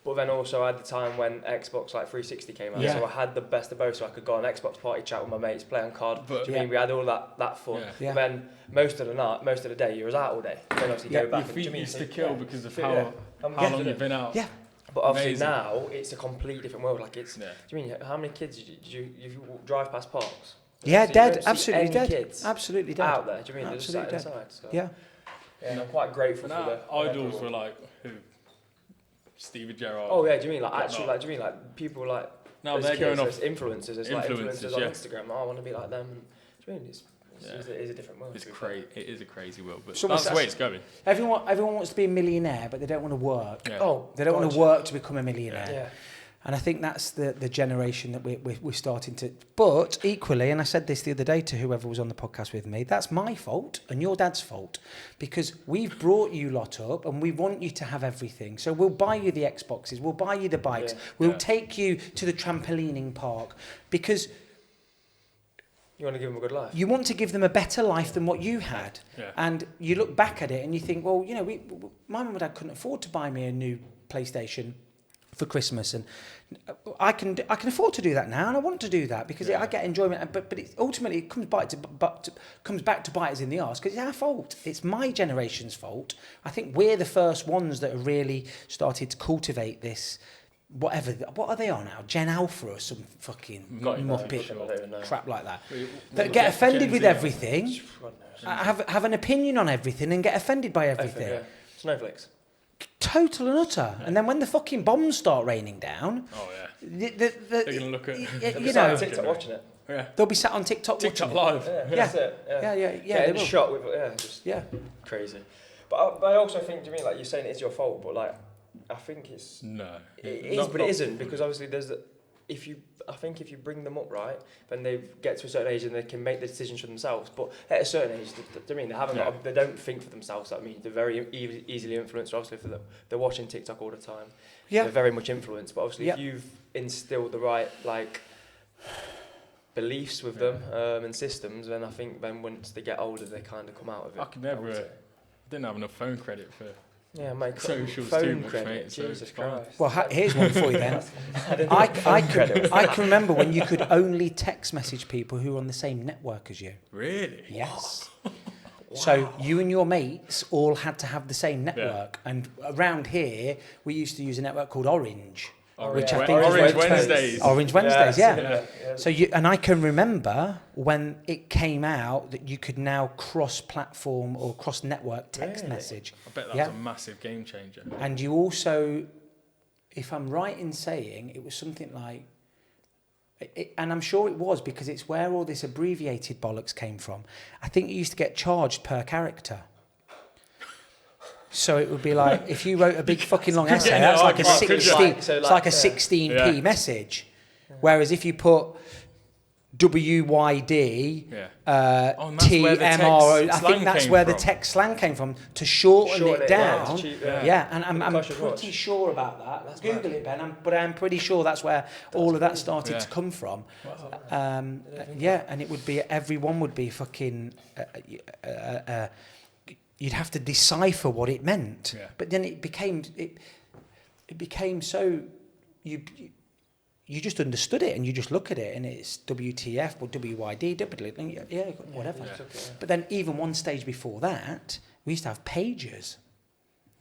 But then also I had the time when Xbox like 360 came out, so I had the best of both. So I could go on Xbox party, chat with my mates, play on COD. But, we had all that fun. Yeah. But then most of the day you was out all day. Then obviously go back. Your feet used to kill because of how long you've been out. Yeah. But obviously now it's a completely different world. Like it's. Do you mean how many kids you drive past parks? Yeah, so dead. Absolutely dead. Kids absolutely dead. Out there. Do you mean they're just sat inside? So. Yeah. And I'm quite grateful for the idols were like who. Steven Gerrard. Oh yeah, do you mean like actually like do you mean like people like they're going off influencers on Instagram? Oh, I want to be like them. Do you mean it's a different world? It's crazy. It is a crazy world, but that's the way it's going. Everyone wants to be a millionaire, but they don't want to work. Yeah. Oh, they don't want to work to become a millionaire. Yeah. And I think that's the generation that we're starting to. But equally, and I said this the other day to whoever was on the podcast with me, that's my fault and your dad's fault, because we've brought you lot up and we want you to have everything. So we'll buy you the Xboxes, we'll buy you the bikes, we'll take you to the trampolining park, because you want to give them a good life. You want to give them a better life than what you had. Yeah. And you look back at it and you think, well, my mum and dad couldn't afford to buy me a new PlayStation for Christmas, and I can afford to do that now, and I want to do that because I get enjoyment. But ultimately it comes back to bite us in the arse, because it's our fault. It's my generation's fault. I think we're the first ones that have really started to cultivate this. What are they on now? Gen Alpha or some fucking muppet crap like that. That get offended with everything, have an opinion on everything, and get offended by everything. Snowflakes. Total and utter. And then when the fucking bombs start raining down, they're going to look at TikTok watching it. Yeah. They'll be sat on TikTok watching live. It. That's it. Yeah. They shot with crazy. But I also think, do you mean like you're saying it's your fault? But like, I think it's it is, but it isn't, because obviously there's if you bring them up right, then they get to a certain age and they can make the decisions for themselves. But at a certain age, they don't think for themselves. I mean, they're very easily influenced. Obviously, they're watching TikTok all the time. Yeah, they're very much influenced. But obviously, if you've instilled the right beliefs with them and systems, then I think once they get older, they kind of come out of it. I didn't have enough phone credit for. Yeah, mate. Social's phone too much, credit, mate. Jesus Christ. Well, here's one for you then. I can remember when you could only text message people who were on the same network as you. Really? Yes. Wow. So you and your mates all had to have the same network, and around here we used to use a network called Orange. Which I think Orange Wednesdays. Orange Wednesdays, yeah. So I can remember when it came out that you could now cross-platform or cross-network text message. I bet that was a massive game changer. And you also, if I'm right in saying, it was something like And I'm sure it was because it's where all this abbreviated bollocks came from. I think you used to get charged per character. So it would be like, if you wrote a big fucking long essay, that's like a 16p message. Whereas if you put WYD, TMR, I think that's where the text slang came from, to shorten it down. And I'm pretty sure about that. That's Google it, Ben, but I'm pretty sure that's where all of that started to come from. And it would be, everyone would be fucking... you'd have to decipher what it meant. But then it became so... You just understood it and you just look at it and it's WTF or WYD, whatever. But then even one stage before that, we used to have pagers.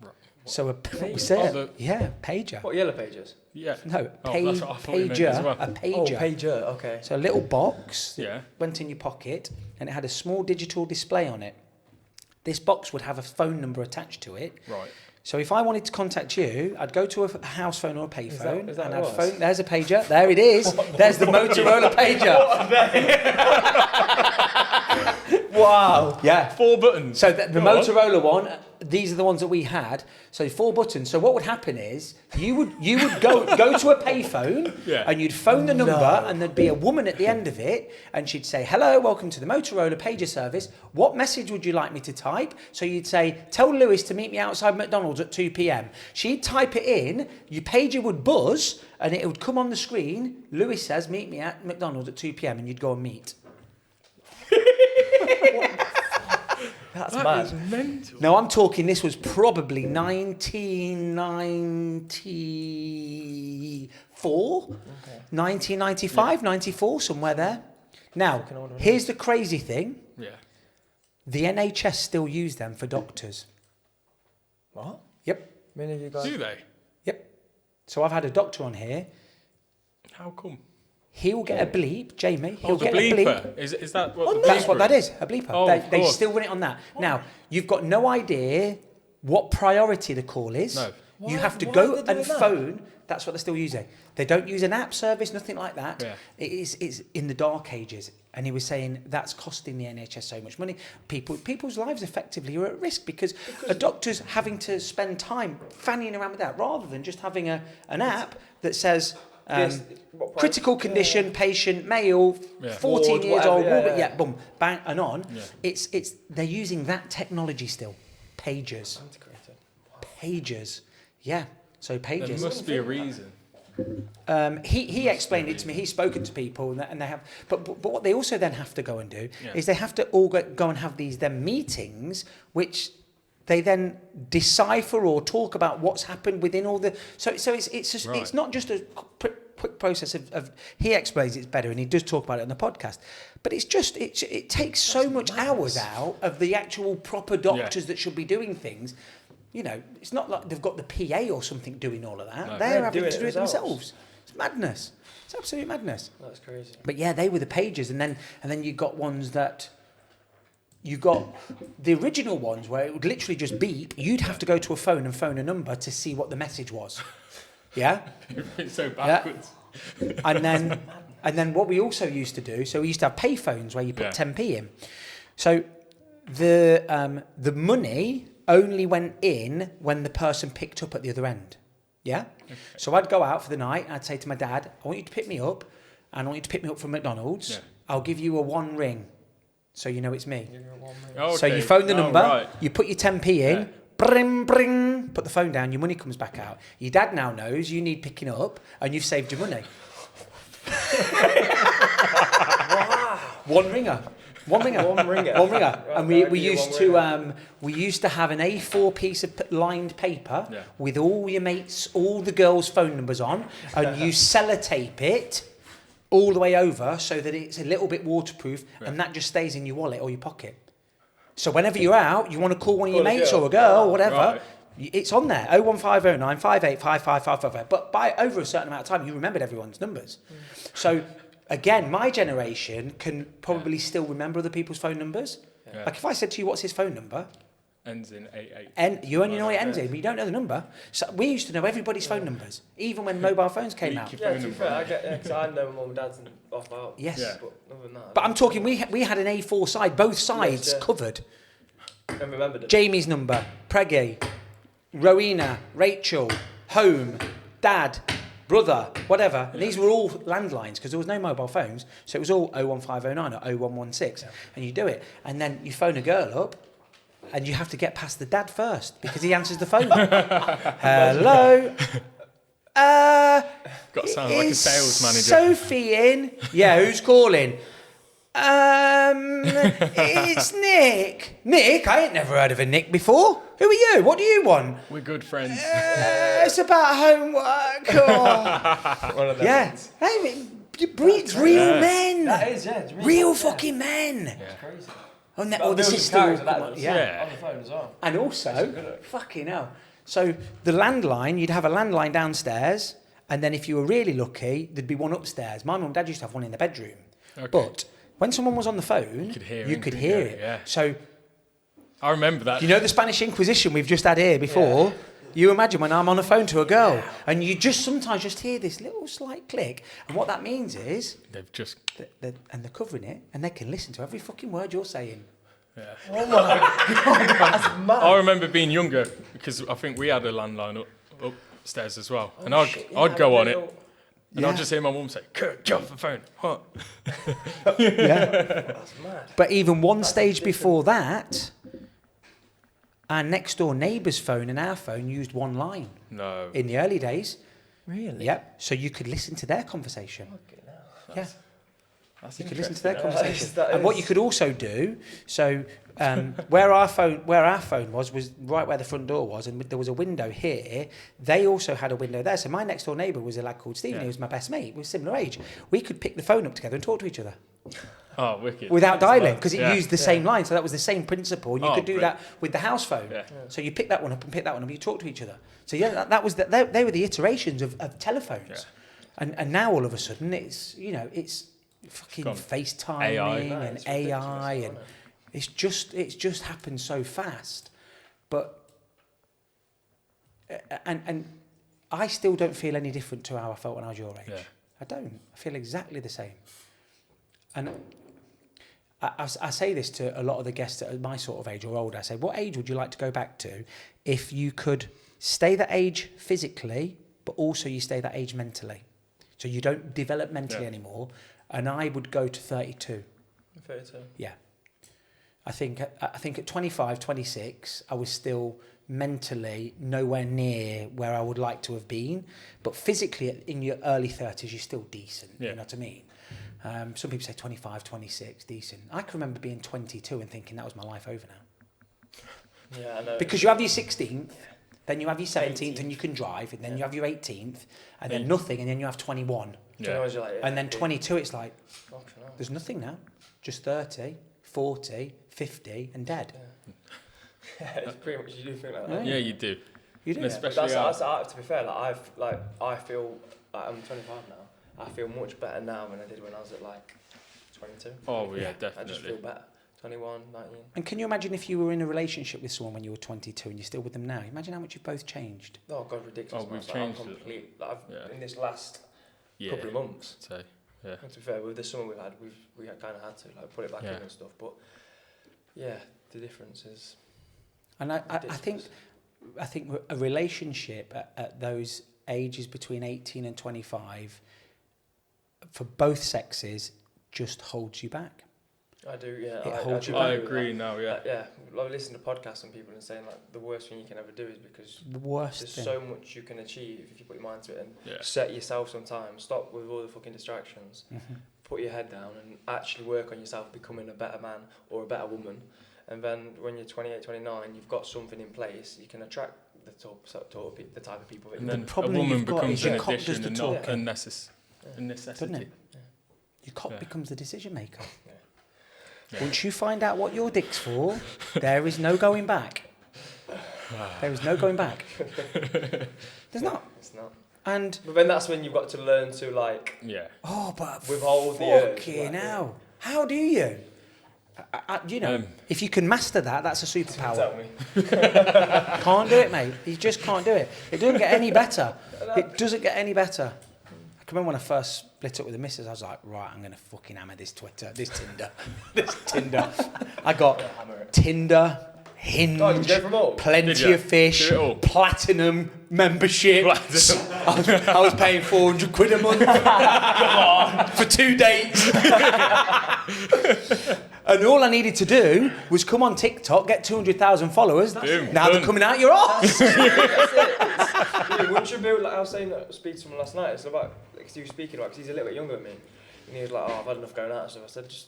Right. So pager. What, yellow pages? No, that's what I thought you meant as well. A pager. Oh, pager, okay. So a little box that went in your pocket and it had a small digital display on it. This box would have a phone number attached to it. Right. So if I wanted to contact you, I'd go to a house phone or a pay phone, is that and I'd phone. There's a pager. There it is. There's the Motorola pager. Wow. Yeah. 4 buttons. So the Motorola one, these are the ones that we had. So 4 buttons. So what would happen is you would go to a payphone and you'd phone the number and there'd be a woman at the end of it and she'd say, "Hello, welcome to the Motorola pager service. What message would you like me to type?" So you'd say, "Tell Lewis to meet me outside McDonald's at 2 p.m. She'd type it in, your pager would buzz and it would come on the screen. Lewis says, "Meet me at McDonald's at 2 p.m. and you'd go and meet. That's mad. Is mental. No, I'm talking, this was probably 1994, 1995, 94, somewhere there. Now, here's the crazy thing. Yeah. The NHS still use them for doctors. What? Yep. Many of you guys. Do they? Yep. So I've had a doctor on here. How come? He'll get a bleep, Jamie. He'll the get bleeper. a bleep. Is that what the That's bleeper what that is, a bleeper. Oh, they still run it on that. What? Now, you've got no idea what priority the call is. No. You have to go and phone. That's what they're still using. They don't use an app service, nothing like that. Yeah. It's in the dark ages. And he was saying that's costing the NHS so much money. People's lives effectively are at risk because a doctor's having to spend time fanning around with that rather than just having an app that says... critical condition, patient, male, 14 Ward, years old, boom, bang, and on. Yeah. It's they're using that technology still. Pagers. Pagers. Yeah. So pagers. There must be a reason. He explained it to me. He's spoken to people, and they have. But what they also then have to go and do is they have to all go and have these meetings, which they then decipher or talk about what's happened within all the. So it's just, it's not just a quick process of. He explains it's better, and he does talk about it on the podcast. But it's just it takes so much hours out of the actual proper doctors that should be doing things. You know, it's not like they've got the PA or something doing all of that. No. They're having to do it themselves. It's madness. It's absolute madness. That's crazy. But yeah, they were the pagers, and then you got ones that. You got the original ones where it would literally just beep. You'd have to go to a phone and phone a number to see what the message was. Yeah? It's so backwards. Yeah. And then what we also used to do, so we used to have pay phones where you put 10p in. So the money only went in when the person picked up at the other end. Yeah? Okay. So I'd go out for the night and I'd say to my dad, "I want you to pick me up and I want you to pick me up from McDonald's. Yeah. I'll give you a 1 ring. So you know it's me." Okay. So you phone the number, you put your 10p in, bring, bring, put the phone down, your money comes back out. Your dad now knows you need picking up and you've saved your money. Wow. One ringer. And we used to have an A4 piece of lined paper with all your mates, all the girls' phone numbers on, and you sellotape it all the way over so that it's a little bit waterproof and that just stays in your wallet or your pocket. So whenever you're out, you want to call one of your mates or a girl or whatever, it's on there, 01509 585555. But by over a certain amount of time, you remembered everyone's numbers. So again, my generation can probably still remember other people's phone numbers. Like if I said to you, "What's his phone number?" ends in 88. And you only know what it ends in, but you don't know the number. So we used to know everybody's phone numbers, even when mobile phones came out. Yeah, to be fair, I get because I know my mum and dad's off by heart. Yes. Yeah. But other than that, But I'm talking, we had an A4 side, both sides covered. and remembered it. Jamie's number, Preggy, Rowena, Rachel, home, dad, brother, whatever. And these were all landlines because there was no mobile phones. So it was all 01509 or 0116. And you do it. And then you phone a girl up and you have to get past the dad first because he answers the phone. Hello. Got to sound like a Is sales manager. Sophie in? Yeah, who's calling? It's Nick. Nick? I ain't never heard of a Nick before. Who are you? What do you want? We're good friends. It's about homework. Or... One of them. yeah. Hey, it breeds real men. That is, yeah. It's Real fucking men. It's crazy. And But or the Bill sister. carries will that come on- does. yeah. On the phone as well. And also, fucking hell. So the landline, you'd have a landline downstairs, and then if you were really lucky, there'd be one upstairs. My mum and dad used to have one in the bedroom. Okay. But when someone was on the phone, you could hear it. Yeah. So I remember that. you know the Spanish Inquisition we've just had here before? You imagine when I'm on the phone to a girl, and you just sometimes just hear this little slight click, and what that means is, They've just. and they're covering it, and they can listen to every fucking word you're saying. Yeah. Oh my god, that's mad. I remember being younger because I think we had a landline upstairs as well, and I'd go on it, and I'd just hear my mum say, "Kurt, get off the phone." What? Yeah. That's mad. But even one stage before that, our next door neighbour's phone and our phone used one line No. in the early days. Really? Yep. So you could listen to their conversation. Fucking hell. Yeah. That's You could listen to their interesting. conversation. That And what is- you could also do, so where our phone was right where the front door was, and there was a window here. They also had a window there. So my next door neighbour was a lad called Stephen. Yeah. He was my best mate. We were similar age. We could pick the phone up together and talk to each other Oh, wicked. without dialing because it Yeah. used the same line. So that was the same principle. And you Oh, could do brilliant. that with the house phone. Yeah. So you pick that one up and pick that one up. And you talk to each other. So yeah, that was they were the iterations of telephones. Yeah. And now all of a sudden it's fucking gone FaceTiming AI. and It's ridiculous, AI and isn't it? it's just happened so fast. But and I still don't feel any different to how I felt when I was your age. Yeah. I don't. I feel exactly the same. And I say this to a lot of the guests that are my sort of age or older. I say, what age would you like to go back to if you could stay that age physically, but also you stay that age mentally? So you don't develop mentally anymore. And I would go to 32. 32. Yeah. I think at 25, 26, I was still mentally nowhere near where I would like to have been. But physically, in your early 30s, you're still decent. Yeah. You know what I mean? Some people say 25, 26, decent. I can remember being 22 and thinking that was my life over now. Yeah, I know. Because you have your 16th, then you have your 17th 18th. and you can drive, and then you have your 18th, and then Yeah. nothing, and then you have 21. Yeah. You're like, And then 22, it's like, Fucking hell. there's nothing now. Just 30, 40, 50 and dead. Yeah, it's pretty much, you do think like that. Yeah, you do. You do. And Yeah. especially To be fair, I feel like I'm 25 now. I feel much better now than I did when I was at like 22. Oh yeah, Yeah. I just definitely. feel better. 21, 19. And can you imagine if you were in a relationship with someone when you were 22 and you're still with them now? Imagine how much you've both changed. Oh god, ridiculous. Oh, man. we've It's like, I'm changed it. complete. Like, Yeah. in this last Yeah. couple of months. So yeah. And to be fair, with the summer we've had, we kind of had to like put it back in Yeah. and stuff. But yeah, the difference is. And I think a relationship at those ages between 18 and 25 for both sexes just holds you back. I do, yeah. It holds do you I agree with agree that. now. Yeah. Like, yeah, I listen to podcasts and people and saying like the worst thing you can ever do is because The worst there's thing. so much you can achieve if you put your mind to it and Yeah. set yourself some time. Stop with all the fucking distractions. Mhm. Put your head down and actually work on yourself becoming a better man or a better woman. And then when you're 28, 29, you've got something in place. You can attract the type of people that And you then want. a problem woman you've got becomes is an your cock does addition the and not talking. a necessity. Doesn't it? Your cock Yeah. becomes the decision maker. Yeah. Once you find out what your dick's for, there is no going back. There is no going back. There's not. It's not. And But then that's when you've got to learn to like Yeah. oh, but withhold the urge. fucking like, hell, how do you? You know, if you can master that, that's a superpower. Tell me. Can't do it, mate. You just can't do it. It doesn't get any better. It doesn't get any better. I can remember when I first split up with the missus, I was like, right, I'm going to fucking hammer this Tinder. I got Tinder, Hinge, Oh, you go for them all? Plenty of Fish, Platinum membership. I was paying 400 quid a month for 2 dates. And all I needed to do was come on TikTok, get 200,000 followers. Now they're coming out your arse. That's it. Once you build, like I was saying, speak to someone last night, it's about, because he was speaking about, because he's a little bit younger than me, and he was like, oh, I've had enough going out and stuff. I said, just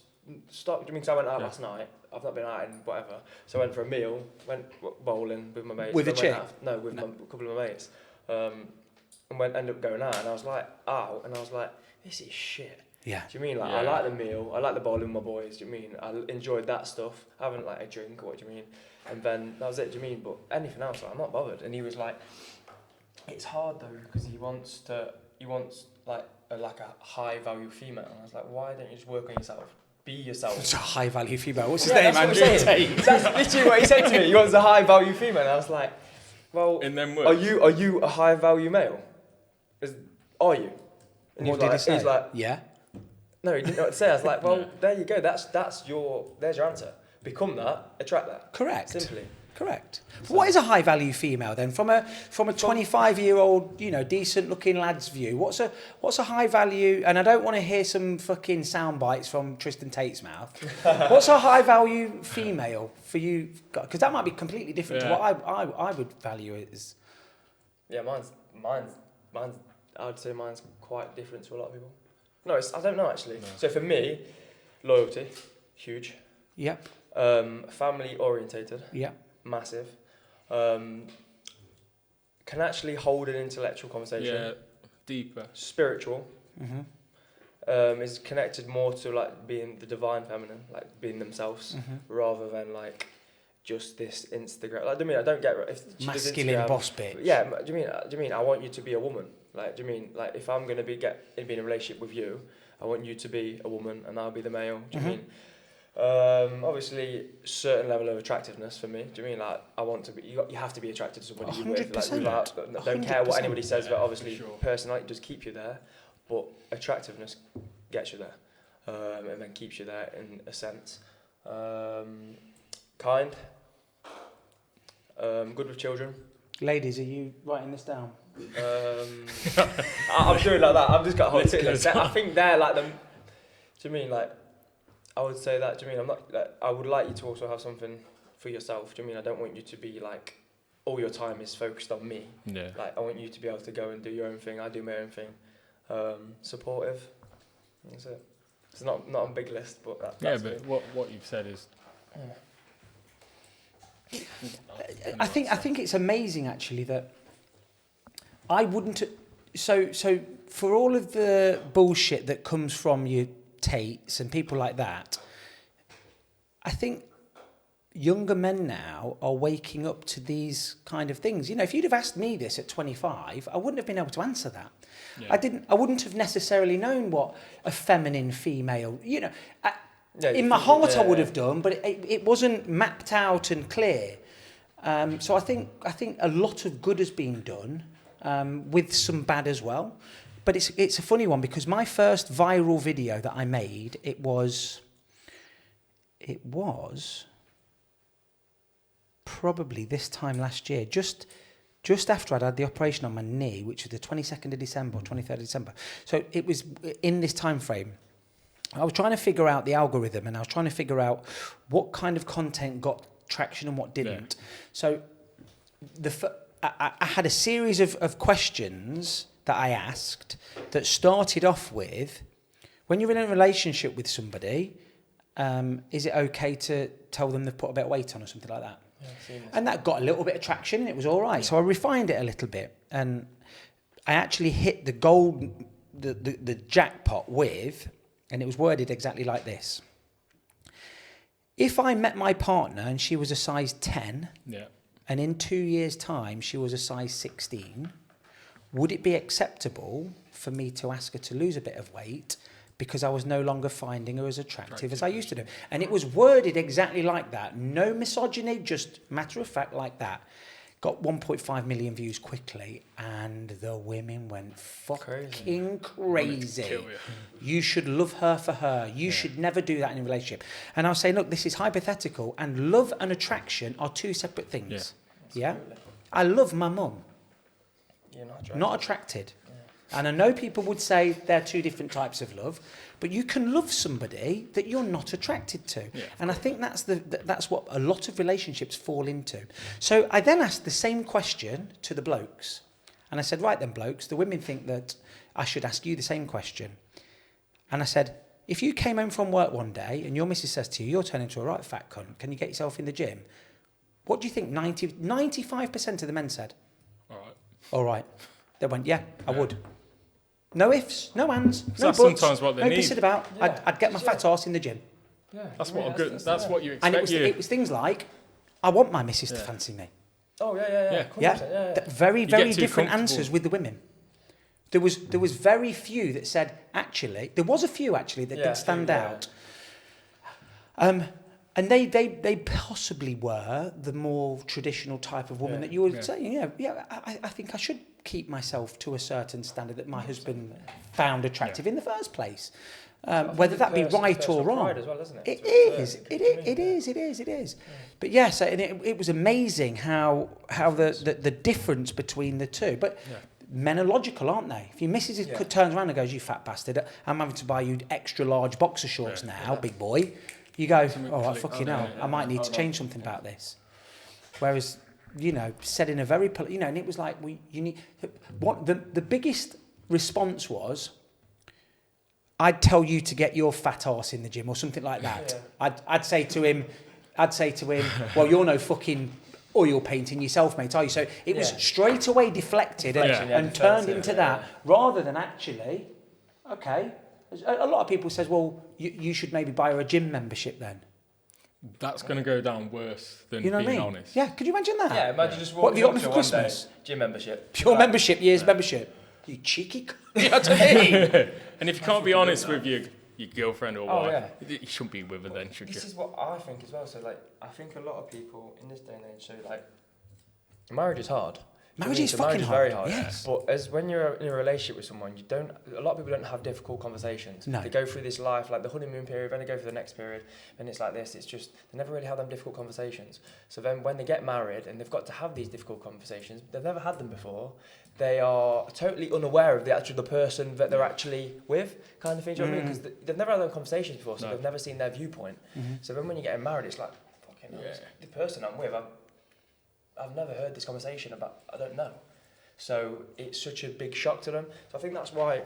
stop. Do you mean, because I went out last night, I've not been out in whatever, so I went for a meal, went bowling with my mates. With a chick? No, with a couple of my mates. And ended up going out, and I was like, this is shit. Yeah. Do you mean, like, I like the meal, I like the bowling with my boys, do you mean, I enjoyed that stuff, having like a drink, or what do you mean, and then that was it, do you mean, but anything else, like, I'm not bothered. And he was like, it's hard though, because he wants like a high value female, and I was like, why don't you just work on yourself, be yourself? It's a high value female. What's his name? Andrew Tate. That's literally what he said to me. He wants a high value female, and I was like, well, In them are words. you a high value male? Are you? And What did he say? He's like, yeah. no, he didn't know what to say. I was like, well, there you go. There's your answer. Become that, attract that. Correct. Simply. Correct. So what is a high value female then? From a 25-year-old, you know, decent looking lad's view, what's a high value? And I don't want to hear some fucking sound bites from Tristan Tate's mouth. What's a high value female for you? Because that might be completely different to what I would value it as. Yeah, mine's. I would say mine's quite different to a lot of people. No, I don't know actually. No. So for me, loyalty, huge. Yep. Family orientated. Yep. Massive. Can actually hold an intellectual conversation. Yeah, deeper. Spiritual. Mm-hmm. Is connected more to like being the divine feminine, like being themselves, rather than like just this Instagram. Like, I don't get if masculine boss bitch. Yeah. Do you mean I want you to be a woman? Like, do you mean like if I'm gonna be in a relationship with you, I want you to be a woman and I'll be the male? Do you mean? Obviously, certain level of attractiveness for me. Do you mean like I want to be? You have to be attracted to somebody you're with. Like, don't care what anybody says, but obviously, personality does keep you there. But attractiveness gets you there, and then keeps you there in a sense. Kind. Good with children. Ladies, are you writing this down? I'm doing like that. I've just got a whole list. I think they're like them. Do you mean like? I would say that. Do you mean I'm not? Like, I would like you to also have something for yourself. Do you mean I don't want you to be like all your time is focused on me? Yeah. Like I want you to be able to go and do your own thing. I do my own thing. Supportive. That's it. It's not a big list, but that's but what you've said is. I think it's amazing actually that I wouldn't. So for all of the bullshit that comes from your Tates and people like that, I think younger men now are waking up to these kind of things. You know, if you'd have asked me this at 25, I wouldn't have been able to answer that. Yeah. I wouldn't have necessarily known what a feminine female. You know, in my heart I would have done, but it wasn't mapped out and clear. So I think a lot of good has been done, with some bad as well. But it's a funny one because my first viral video that I made, it was probably this time last year, just after I'd had the operation on my knee, which was the 22nd of December or 23rd of December. So it was in this time frame. I was trying to figure out the algorithm and I was trying to figure out what kind of content got traction and what didn't. Yeah. So I had a series of questions that I asked that started off with, when you're in a relationship with somebody, is it okay to tell them they've put a bit of weight on or something like that? Yeah, and that got a little bit of traction and it was all right. So I refined it a little bit and I actually hit the the jackpot with, and it was worded exactly like this. If I met my partner and she was a size 10, and in 2 years' time she was a size 16, would it be acceptable for me to ask her to lose a bit of weight because I was no longer finding her as attractive as I used to do. And it was worded exactly like that. No misogyny, just matter of fact like that. Got 1.5 million views quickly, and the women went fucking crazy. You should love her for her. You should never do that in a relationship. And I was saying, look, this is hypothetical, and love and attraction are two separate things. Yeah? I love my mum. You're not attracted. Not attracted. And I know people would say they're two different types of love, but you can love somebody that you're not attracted to. Yeah, and I think that's what a lot of relationships fall into. So I then asked the same question to the blokes. And I said, right then, blokes, the women think that I should ask you the same question. And I said, if you came home from work one day and your missus says to you, you're turning into a right fat cunt, can you get yourself in the gym? What do you think 95% of the men said? All right. They went, yeah, I would. No ifs, no ands, no buts, sometimes what they no need. pissing about. Yeah. I'd get my fat arse in the gym. Yeah, that's what you expect. And it was things like, I want my missus to fancy me. Oh yeah. Very, very different answers with the women. There was very few that said, actually, there was a few actually that did stand out. And they possibly were the more traditional type of woman that you would say, I think I should keep myself to a certain standard that my husband found attractive in the first place. Whether that be right or wrong. As well, isn't it? It is. But yes, and it was amazing how the difference between the two. But men are logical, aren't they? If your missus turns around and goes, you fat bastard, I'm having to buy you extra large boxer shorts now, big boy. You go, oh, fucking hell, I might need to change something about this. Whereas, said in a very, and it was like, the biggest response was, I'd tell you to get your fat arse in the gym or something like that. Yeah. I'd say to him, well, you're no fucking oil painting yourself, mate, are you? So it was straight away deflected and turned into that, rather than actually, okay. A lot of people says, well, you should maybe buy her a gym membership then. That's going to go down worse than being honest. Yeah, could you imagine that? Yeah, imagine just what have you got me for one Christmas? Day, gym membership. Pure membership, year's membership. You cheeky you know what I mean? And if you can't be honest with your girlfriend or wife, you shouldn't be with her then, should you? This is what I think as well. So, I think a lot of people in this day and age, marriage is hard. Marriage is fucking hard. Very hard. Yes. But when you're in a relationship with someone, a lot of people don't have difficult conversations. No. They go through this life, like the honeymoon period, then they go through the next period, and it's like this. It's just, they never really have them difficult conversations. So then when they get married and they've got to have these difficult conversations, they've never had them before, they are totally unaware of the person that they're actually with, kind of thing. Do you know what I mean? Because they've never had those conversations before, so they've never seen their viewpoint. Mm-hmm. So then when you're getting married, it's like, fucking hell, the person I'm with, I've never heard this conversation about, I don't know. So it's such a big shock to them. So I think that's why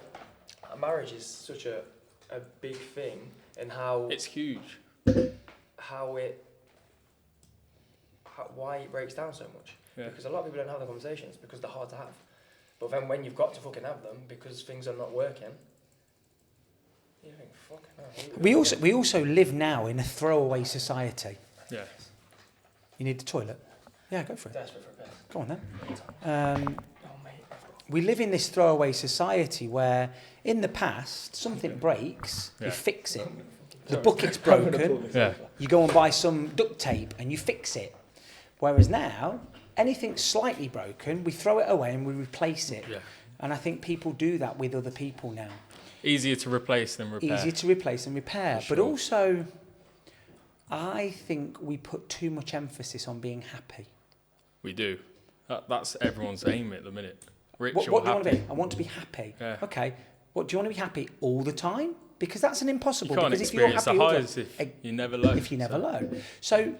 marriage is such a big thing, and how it's huge. Why it breaks down so much. Yeah. Because a lot of people don't have the conversations because they're hard to have. But then when you've got to fucking have them because things are not working, you think, fucking hell. We also live now in a throwaway society. Yes. You need the toilet? Yeah, go for it. Desperate for a piss. Go on then. We live in this throwaway society where, in the past, something breaks, you fix it. The bucket's broken, you go and buy some duct tape and you fix it. Whereas now, anything slightly broken, we throw it away and we replace it. Yeah. And I think people do that with other people now. Easier to replace than repair. Easier to replace than repair. Sure. But also, I think we put too much emphasis on being happy. We do. That's everyone's aim at the minute. Rich what or do you happy. want to be? I want to be happy. Yeah. Okay. What do you want to be happy all the time? Because that's an impossible. You can't because experience if you're happy the highs if you're never low. If you're never low. So,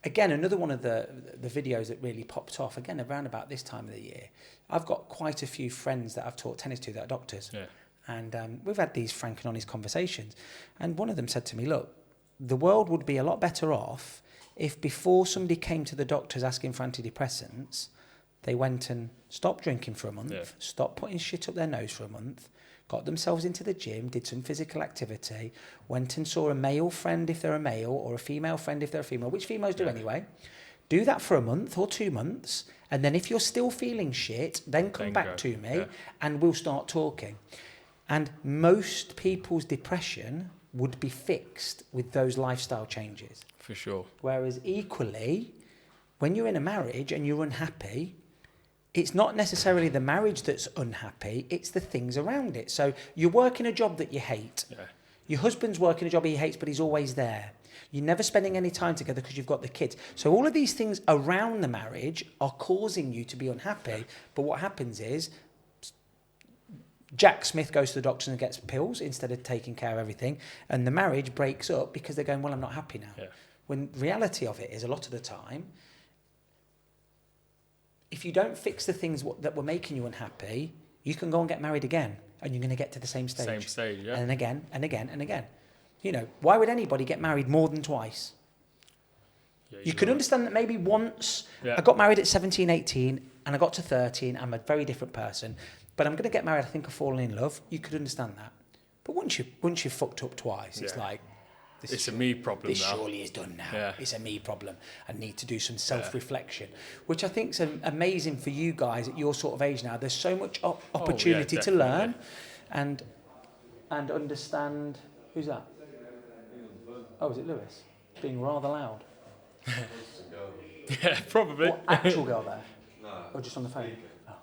again, another one of the videos that really popped off, again, around about this time of the year, I've got quite a few friends that I've taught tennis to that are doctors. Yeah. And we've had these frank and honest conversations. And one of them said to me, look, the world would be a lot better off if before somebody came to the doctors asking for antidepressants, they went and stopped drinking for a month, stopped putting shit up their nose for a month, got themselves into the gym, did some physical activity, went and saw a male friend if they're a male or a female friend if they're a female, which females do anyway. Do that for a month or 2 months, and then if you're still feeling shit, then come back to me and we'll start talking. And most people's depression would be fixed with those lifestyle changes. For sure. Whereas equally, when you're in a marriage and you're unhappy, it's not necessarily the marriage that's unhappy, it's the things around it. So you're working a job that you hate. Yeah. Your husband's working a job he hates, but he's always there. You're never spending any time together because you've got the kids. So all of these things around the marriage are causing you to be unhappy. But what happens is, Jack Smith goes to the doctor and gets pills instead of taking care of everything. And the marriage breaks up because they're going, well, I'm not happy now. Yeah. When the reality of it is, a lot of the time, if you don't fix the things that were making you unhappy, you can go and get married again. And you're going to get to the same stage. Same stage, yeah. And again, and again, and again. You know, why would anybody get married more than twice? Yeah, You can understand that maybe once Yeah. I got married at 17, 18, and I got to 13, I'm a very different person. But I'm going to get married, I think I've fallen in love. You could understand that. But once you've fucked up twice, it's Yeah. like... It's a me problem This now. surely is done now. Yeah. It's a me problem. I need to do some self-reflection, which I think is amazing for you guys at your sort of age now. There's so much opportunity to learn and understand... Who's that? Oh, is it Lewis? Being rather loud. Yeah, probably. What, actual girl there? No. Or just on the phone? Oh.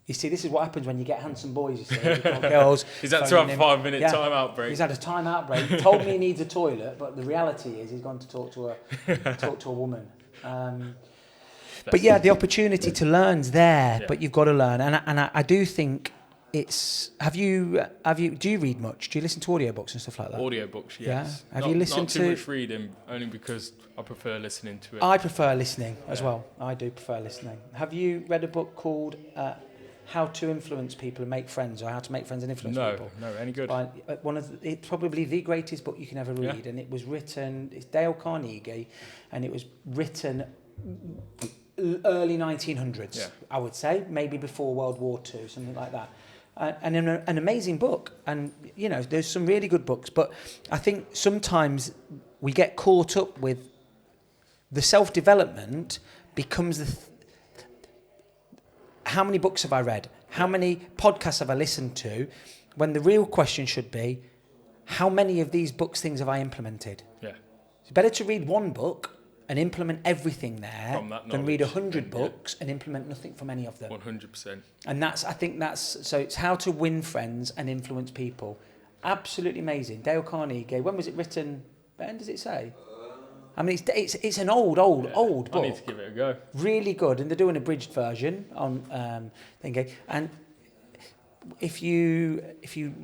You see, this is what happens when you get handsome boys, you see. You've got girls. He's had to have a 5-minute time-out break. He's had a time-out break. He told me he needs a toilet, but the reality is he's gone to talk to a woman. But yeah, the opportunity to learn's there, but you've got to learn. And I do think it's... Do you read much? Do you listen to audiobooks and stuff like that? Audiobooks, yes. Yeah. Have you listened not too much reading, only because I prefer listening to it. I prefer listening as well. I do prefer listening. Have you read a book called How to Influence People and Make Friends, or How to Make Friends and Influence People? No, any good? It's probably the greatest book you can ever read, and it was written... It's Dale Carnegie, and it was written early 1900s, I would say, maybe before World War II, something like that. And an amazing book, and you know, there's some really good books, but I think sometimes we get caught up with the self-development becomes how many books have I read? How many podcasts have I listened to? When the real question should be, how many of these books things have I implemented? Yeah. It's better to read one book and implement everything there than read 100 books and implement nothing from any of them. 100%. And I think so it's How to Win Friends and Influence People. Absolutely amazing. Dale Carnegie. When was it written? Ben, does it say? I mean, it's an old book. I need to give it a go. Really good. And they're doing an abridged version on thingy. And if you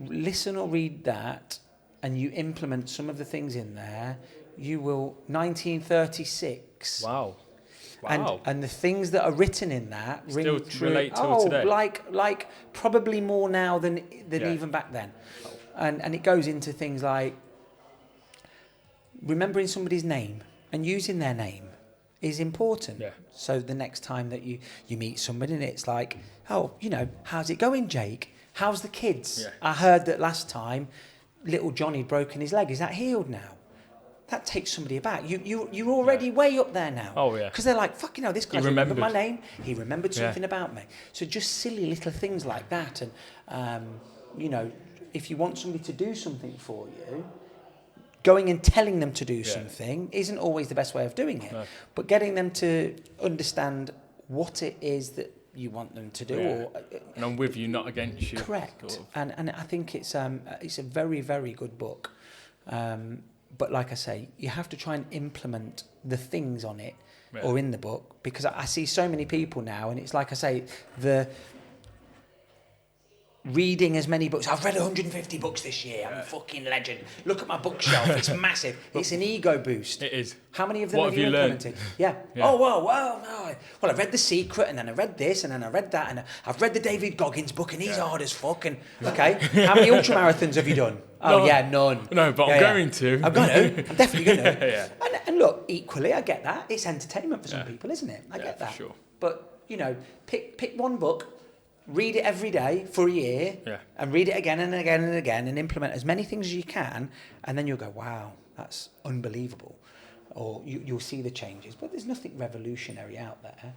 listen or read that and you implement some of the things in there, you will... 1936. Wow. And the things that are written in that still ring true. relate till today. Like probably more now than even back then. And it goes into things like remembering somebody's name and using their name is important. Yeah. So the next time that you meet somebody and it's like, oh, you know, how's it going, Jake? How's the kids? Yeah. I heard that last time little Johnny had broken his leg. Is that healed now? That takes somebody aback. You're already way up there now. Oh, yeah. Because they're like, fucking hell, this guy's remembered my name. He remembered something about me. So just silly little things like that. And, you know, if you want somebody to do something for you, going and telling them to do something isn't always the best way of doing it. No. But getting them to understand what it is that you want them to do. Yeah. Or, and I'm with you, not against you. Correct. Sort of. And I think it's a very, very good book. But like I say, you have to try and implement the things on it or in the book, because I see so many people now, and it's like I say, the reading as many books. I've read 150 books this year. I'm a fucking legend. Look at my bookshelf. It's massive. It's an ego boost. It is. How many of them have you implemented? Yeah. Oh, well, no. Well, I read The Secret, and then I read this, and then I read that, and I've read the David Goggins book, and he's hard as fuck. And okay, how many ultramarathons have you done? Oh, none. No, but I'm going to. I'm going to. I'm definitely going to. Yeah. And look, equally, I get that. It's entertainment for some people, isn't it? I get that. For sure. But, you know, pick one book, read it every day for a year, and read it again and again and again, and implement as many things as you can, and then you'll go, wow, that's unbelievable. Or you'll see the changes. But there's nothing revolutionary out there.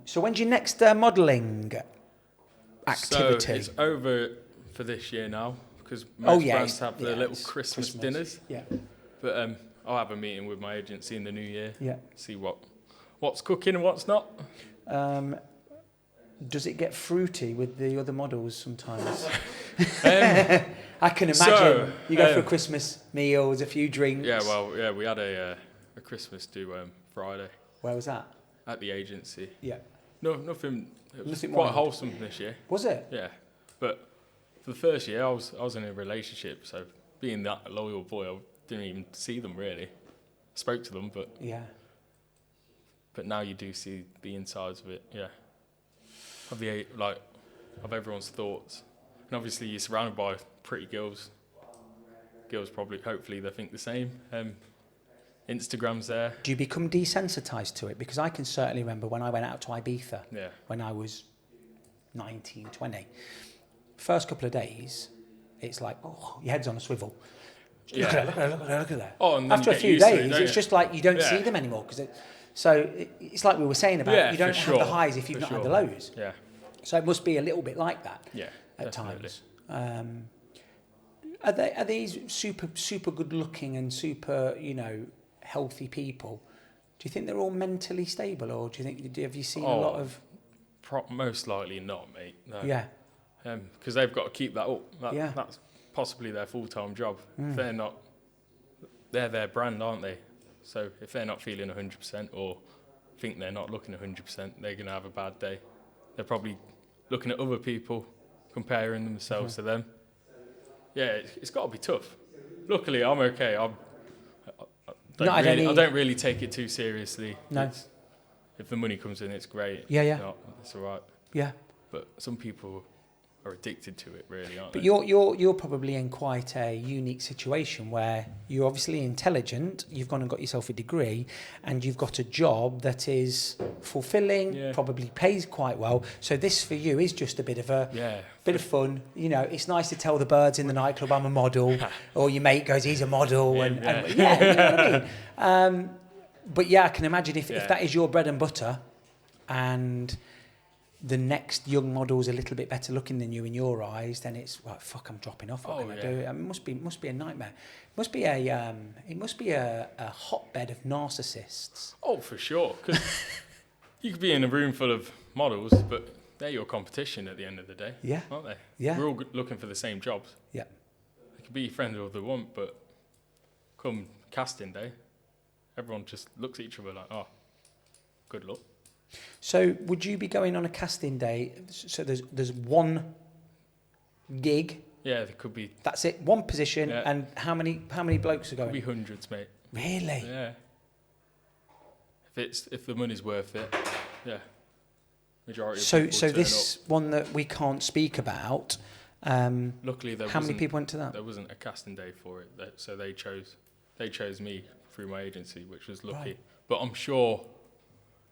So when's your next modelling activity? So it's over for this year now, because Oh, most yeah, brands it's- have their yeah, little it's Christmas Christmas. dinners. Yeah. But I'll have a meeting with my agency in the new year. Yeah. See what's cooking and what's not. Does it get fruity with the other models sometimes? Um, I can imagine So, you go for a Christmas meal, there's a few drinks. we had a Christmas do Friday Where was that? at the agency. Yeah. No, nothing. It was Nothing quite wild. wholesome this year. Was it? Yeah, but for the first year, I was in a relationship, so being that loyal boy, I didn't even see them really. Spoke to them, Yeah. but now you do see the insides of it. Yeah, of everyone's thoughts, and obviously you're surrounded by pretty girls. Girls probably, hopefully, they think the same. Instagram's there. Do you become desensitized to it? Because I can certainly remember when I went out to Ibiza Yeah. when I was 19, 20. First couple of days, it's like, oh, your head's on a swivel. Yeah. Look at that, look at that. Oh, and then After a you get few used to it, days, don't it's you? just like you don't Yeah. see them anymore. It's like we were saying about, Yeah, you don't for have the sure, highs if you've for not had the sure. lows. Yeah. So it must be a little bit like that Yeah. at definitely. times. Are these super good looking and super, healthy people? Do you think they're all mentally stable, or do you think have you seen a lot of? Most likely not, mate. No. Yeah. Because they've got to keep that up. Yeah. That's possibly their full-time job. Mm. If they're not, they're their brand, aren't they? So if they're not feeling 100% or think they're not looking 100%, they're going to have a bad day. They're probably looking at other people, comparing themselves to them. Yeah, it's got to be tough. Luckily, I'm okay. I don't really take it too seriously. No. If the money comes in, it's great. Yeah, yeah. If not, it's all right. Yeah. But some people are addicted to it, really, aren't But they? you're probably in quite a unique situation where you're obviously intelligent, you've gone and got yourself a degree, and you've got a job that is fulfilling, Yeah. probably pays quite well. So this for you is just a bit of bit of fun. It's nice to tell the birds in the nightclub I'm a model, or your mate goes he's a model, Yeah, and yeah. you know what I mean. But yeah, I can imagine if that is your bread and butter, and the next young model's a little bit better looking than you in your eyes, then it's like, fuck, I'm dropping off. What can I do? I mean, it must be a nightmare. It must be a hotbed of narcissists. Oh, for sure. Because you could be in a room full of models, but they're your competition at the end of the day, Yeah. aren't they? Yeah. We're all looking for the same jobs. Yeah. They could be your friends all they want, but come casting day, everyone just looks at each other like, oh, good luck. So would you be going on a casting day? So there's one gig. Yeah, there could be That's it. One position, Yeah. and how many blokes are could be going? hundreds, mate. Really? Yeah. If the money's worth it, yeah. Majority of So people turn this one that we can't speak about. up. Luckily, How many people went to that? There wasn't a casting day for it, so they chose me through my agency, which was lucky. Right. But I'm sure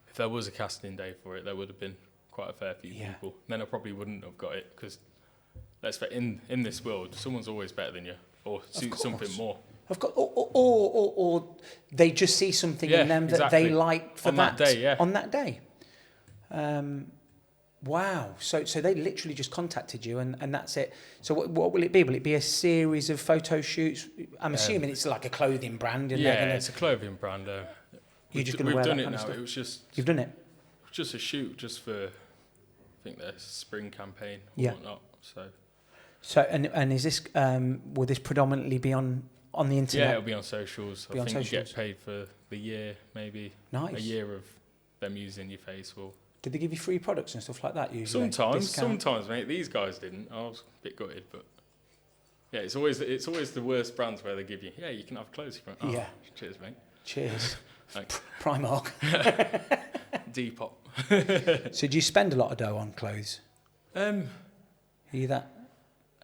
if there was a casting day for it, there would have been quite a fair few Yeah. people. Then I probably wouldn't have got it because let's face in this world, someone's always better than you or suits something course. more. I've got, or they just see something Yeah, in them that exactly. they like for On that day, yeah. On that day. Wow. So they literally just contacted you, and that's it. So what will it be? Will it be a series of photo shoots? I'm assuming it's like a clothing brand. And they're Yeah, gonna, it's a clothing brand. You're just gonna wear We've done that it kind of now. stuff? It was You've done it. just a shoot, just for I think the spring campaign or Yeah. whatnot. So So and is this will this predominantly be on the internet? yeah, it'll be on socials. Be I on think you socials. get paid for the year, maybe Nice. a year of them using your face. Or Did they give you free products and stuff like that usually? sometimes, mate. These guys didn't. I was a bit gutted, but yeah, it's always the worst brands where they give you. Yeah, you can have clothes. You can, Yeah. Cheers, mate. Cheers. Thanks. Primark. Depop. So do you spend a lot of dough on clothes? Um, Are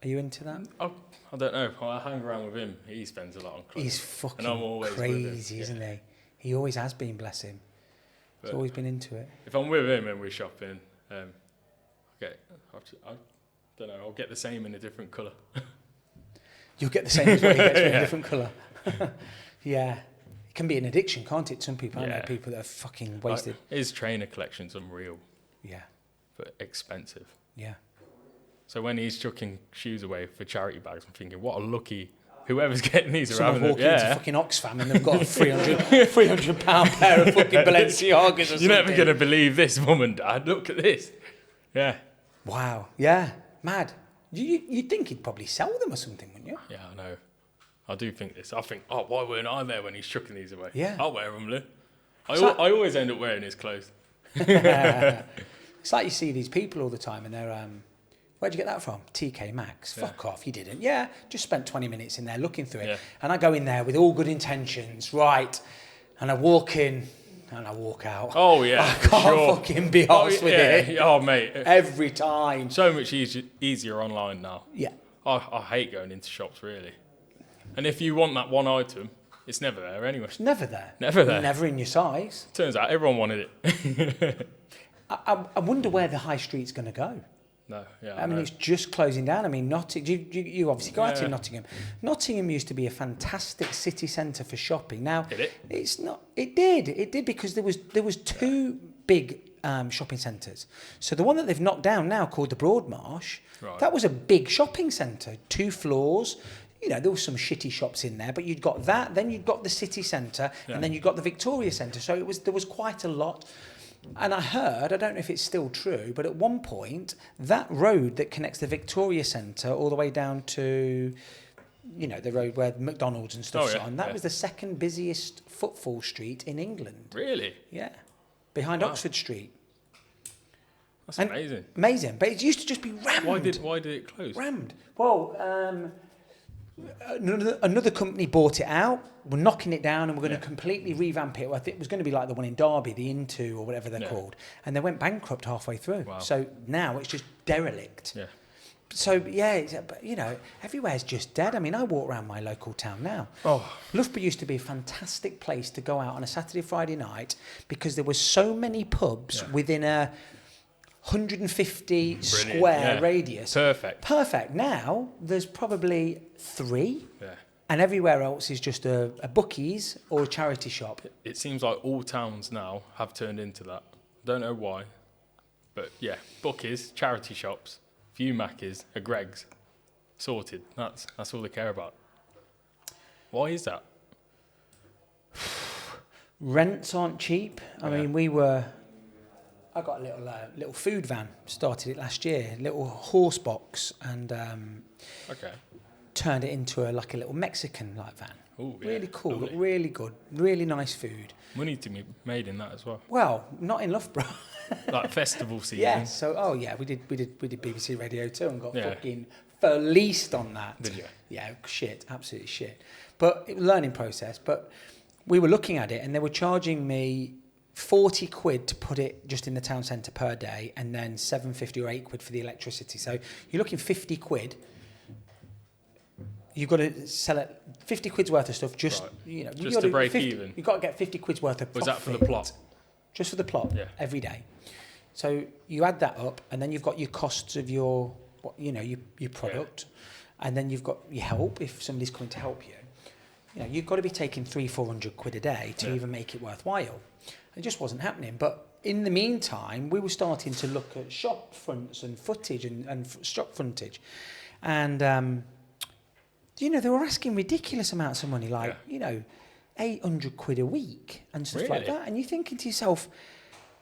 you into that? I don't know. I hang around with him. He spends a lot on clothes. He's fucking And I'm always with him, crazy, yeah. isn't he? He always has been, bless him. He's But always been into it. if I'm with him and we're shopping, I don't know. I'll get the same in a different colour. You'll get the same as what he gets with a Yeah. different colour. Yeah. It can be an addiction, can't it? Some people, I know Yeah. people that are fucking wasted. His trainer collection's unreal, Yeah, but expensive. yeah. So when he's chucking shoes away for charity bags, I'm thinking, what a lucky whoever's getting these around. Someone walking into fucking Oxfam and they've got a £300 pair of fucking Balenciagas or something. You're never going to believe this, mum and dad. Look at this. Yeah. Wow. Yeah. Mad. You'd think he'd probably sell them or something, wouldn't you? Yeah, I know. I do think this. I think, why weren't I there when he's chucking these away? Yeah. I'll wear them, Lou. I always end up wearing his clothes. It's like you see these people all the time and they're, where'd you get that from? TK Maxx. Fuck off, you didn't. Yeah, just spent 20 minutes in there looking through it. Yeah. And I go in there with all good intentions, right? And I walk in and I walk out. Oh, yeah. I can't fucking be arsed with it. Oh, mate. Every time. So much easier online now. Yeah. I hate going into shops, really. And if you want that one item, it's never there anyway. It's never there. Never there. Never in your size. Turns out everyone wanted it. I wonder where the high street's going to go. No, yeah. I mean, it's just closing down. I mean, you obviously go out in Nottingham. Nottingham used to be a fantastic city centre for shopping. Now, did it? It's not. It did because there was two big shopping centres. So the one that they've knocked down now, called the Broadmarsh, that was a big shopping centre, 2 floors. You know, there were some shitty shops in there, but you'd got that. Then you'd got the city centre, and then you'd got the Victoria Centre. So there was quite a lot. And I heard, I don't know if it's still true, but at one point, that road that connects the Victoria Centre all the way down to, you know, the road where McDonald's and stuff's on, that was the second busiest footfall street in England. Really? Yeah. Behind Oxford Street. That's amazing. Amazing. But it used to just be rammed. Why did it close? Rammed. Well, another company bought it out. We're knocking it down and we're going to completely revamp it. I think it was going to be like the one in Derby, the Into or whatever they're called. And they went bankrupt halfway through. Wow. So now it's just derelict. Yeah. So, you know, everywhere's just dead. I mean, I walk around my local town now. Loughborough used to be a fantastic place to go out on a Saturday, Friday night because there were so many pubs within a 150 square radius. Perfect. Now, there's probably 3. Yeah. And everywhere else is just a Bookies or a charity shop. It seems like all towns now have turned into that. Don't know why. But yeah, Bookies, charity shops, few Mackies, a Greggs. Sorted. That's all they care about. Why is that? Rents aren't cheap. I mean, I got a little food van, started it last year, little horse box, and turned it into a little Mexican van. Ooh, yeah. Really cool, Lovely. really good, really nice food. Money to be made in that as well. Well, not in Loughborough. Like festival season. Yeah. So we did BBC Radio 2 and got fucking fleeced on that. Did you? Yeah, shit, absolutely shit. But it was a learning process. But we were looking at it and they were charging me 40 quid to put it just in the town centre per day, and then 7.50 or 8 quid for the electricity. So you're looking 50 quid. You've got to sell it 50 quid's worth of stuff just to break even. You've got to get 50 quid's worth of profit. Was that for the plot? Just for the plot every day. So you add that up, and then you've got your costs of your product, and then you've got your help if somebody's coming to help you. You know, you've got to be taking 300-400 quid a day to even make it worthwhile. It just wasn't happening. But in the meantime, we were starting to look at shop fronts and footage and shop frontage. And, they were asking ridiculous amounts of money, like, 800 quid a week and stuff like that. And you're thinking to yourself,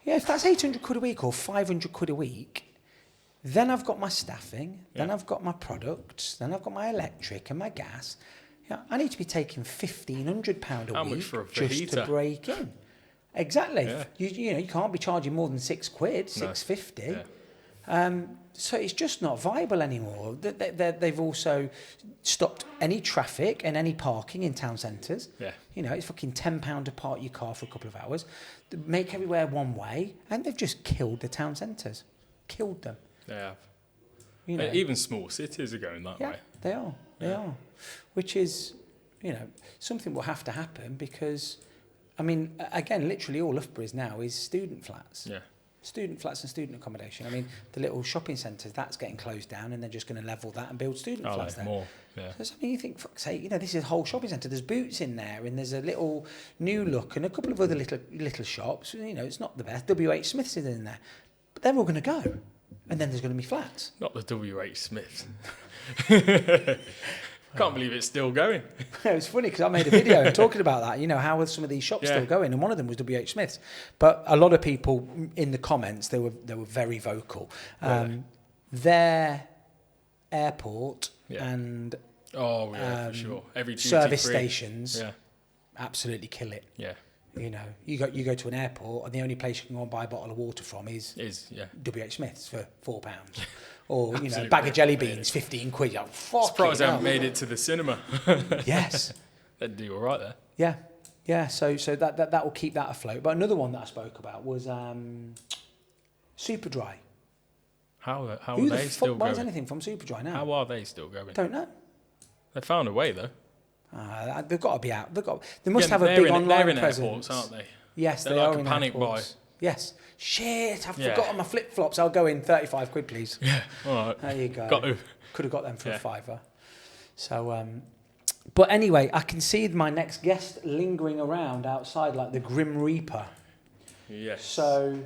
if that's 800 quid a week or 500 quid a week, then I've got my staffing, then I've got my products, then I've got my electric and my gas. I need to be taking £1,500 a week just to break in. Exactly. Yeah. You can't be charging more than 6 quid, £6.50. Yeah. So it's just not viable anymore. They've also stopped any traffic and any parking in town centres. Yeah. It's fucking £10 to park your car for a couple of hours. They make everywhere one way, and they've just killed the town centres. Killed them. They have. Even small cities are going that way. They are. They are. Which is, something will have to happen because, I mean, again, literally all Loughborough is now is student flats. Yeah. Student flats and student accommodation. I mean, the little shopping centres, that's getting closed down, and they're just going to level that and build student flats there. More. Yeah. So, you think, fuck's sake, this is a whole shopping centre. There's Boots in there, and there's a little New Look and a couple of other little shops. It's not the best. WH Smith's is in there. But they're all going to go. and then there's going to be flats. Not the WH Smiths. Can't believe it's still going. It was funny because I made a video talking about that. You know, how are some of these shops still going? And one of them was WH Smith's. But a lot of people in the comments, they were very vocal. Their airport and for sure. Every service duty-free stations absolutely kill it. Yeah. You know, you go to an airport and the only place you can go and buy a bottle of water from is WH Smith's for £4. Or, you know, a bag of jelly beans, 15 quid. Like, surprised I haven't made it to the cinema. Yes. They'd do all right there. Yeah. Yeah, so that will keep that afloat. But another one that I spoke about was Superdry. How are Who they the still fuck going? buys anything from Superdry now? How are they still going? Don't know. They found a way though. They've got to be out. They must have a big online presence. They're in airports, aren't they? Yes, they're they like are a in panic airports. buy. Yes. Shit, I've forgotten my flip-flops. I'll go in 35 quid, please. Yeah, all right. There you go. Got to. Could have got them for a fiver. So, but anyway, I can see my next guest lingering around outside like the Grim Reaper. Yes. So...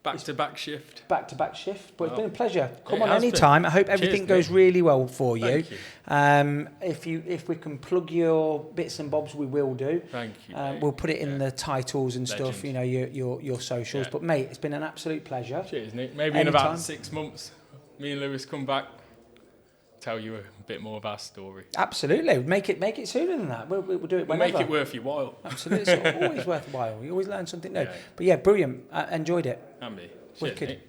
Back-to-back shift. Back-to-back shift. But it's been a pleasure. Come on has any been. time. I hope everything goes really well for you. Thank you. If we can plug your bits and bobs, we will do. Thank you. We'll put it in the titles and stuff, you know, your socials. But mate, it's been an absolute pleasure. Cheers, Nick. Maybe in about 6 months, me and Lewis come back, tell you a bit more of our story. Absolutely. Make it sooner than that. We'll do it whenever. We'll make it worth your while. Absolutely. It's always worthwhile. You always learn something new. Yeah. But yeah, brilliant. I enjoyed it. And me. Wicked.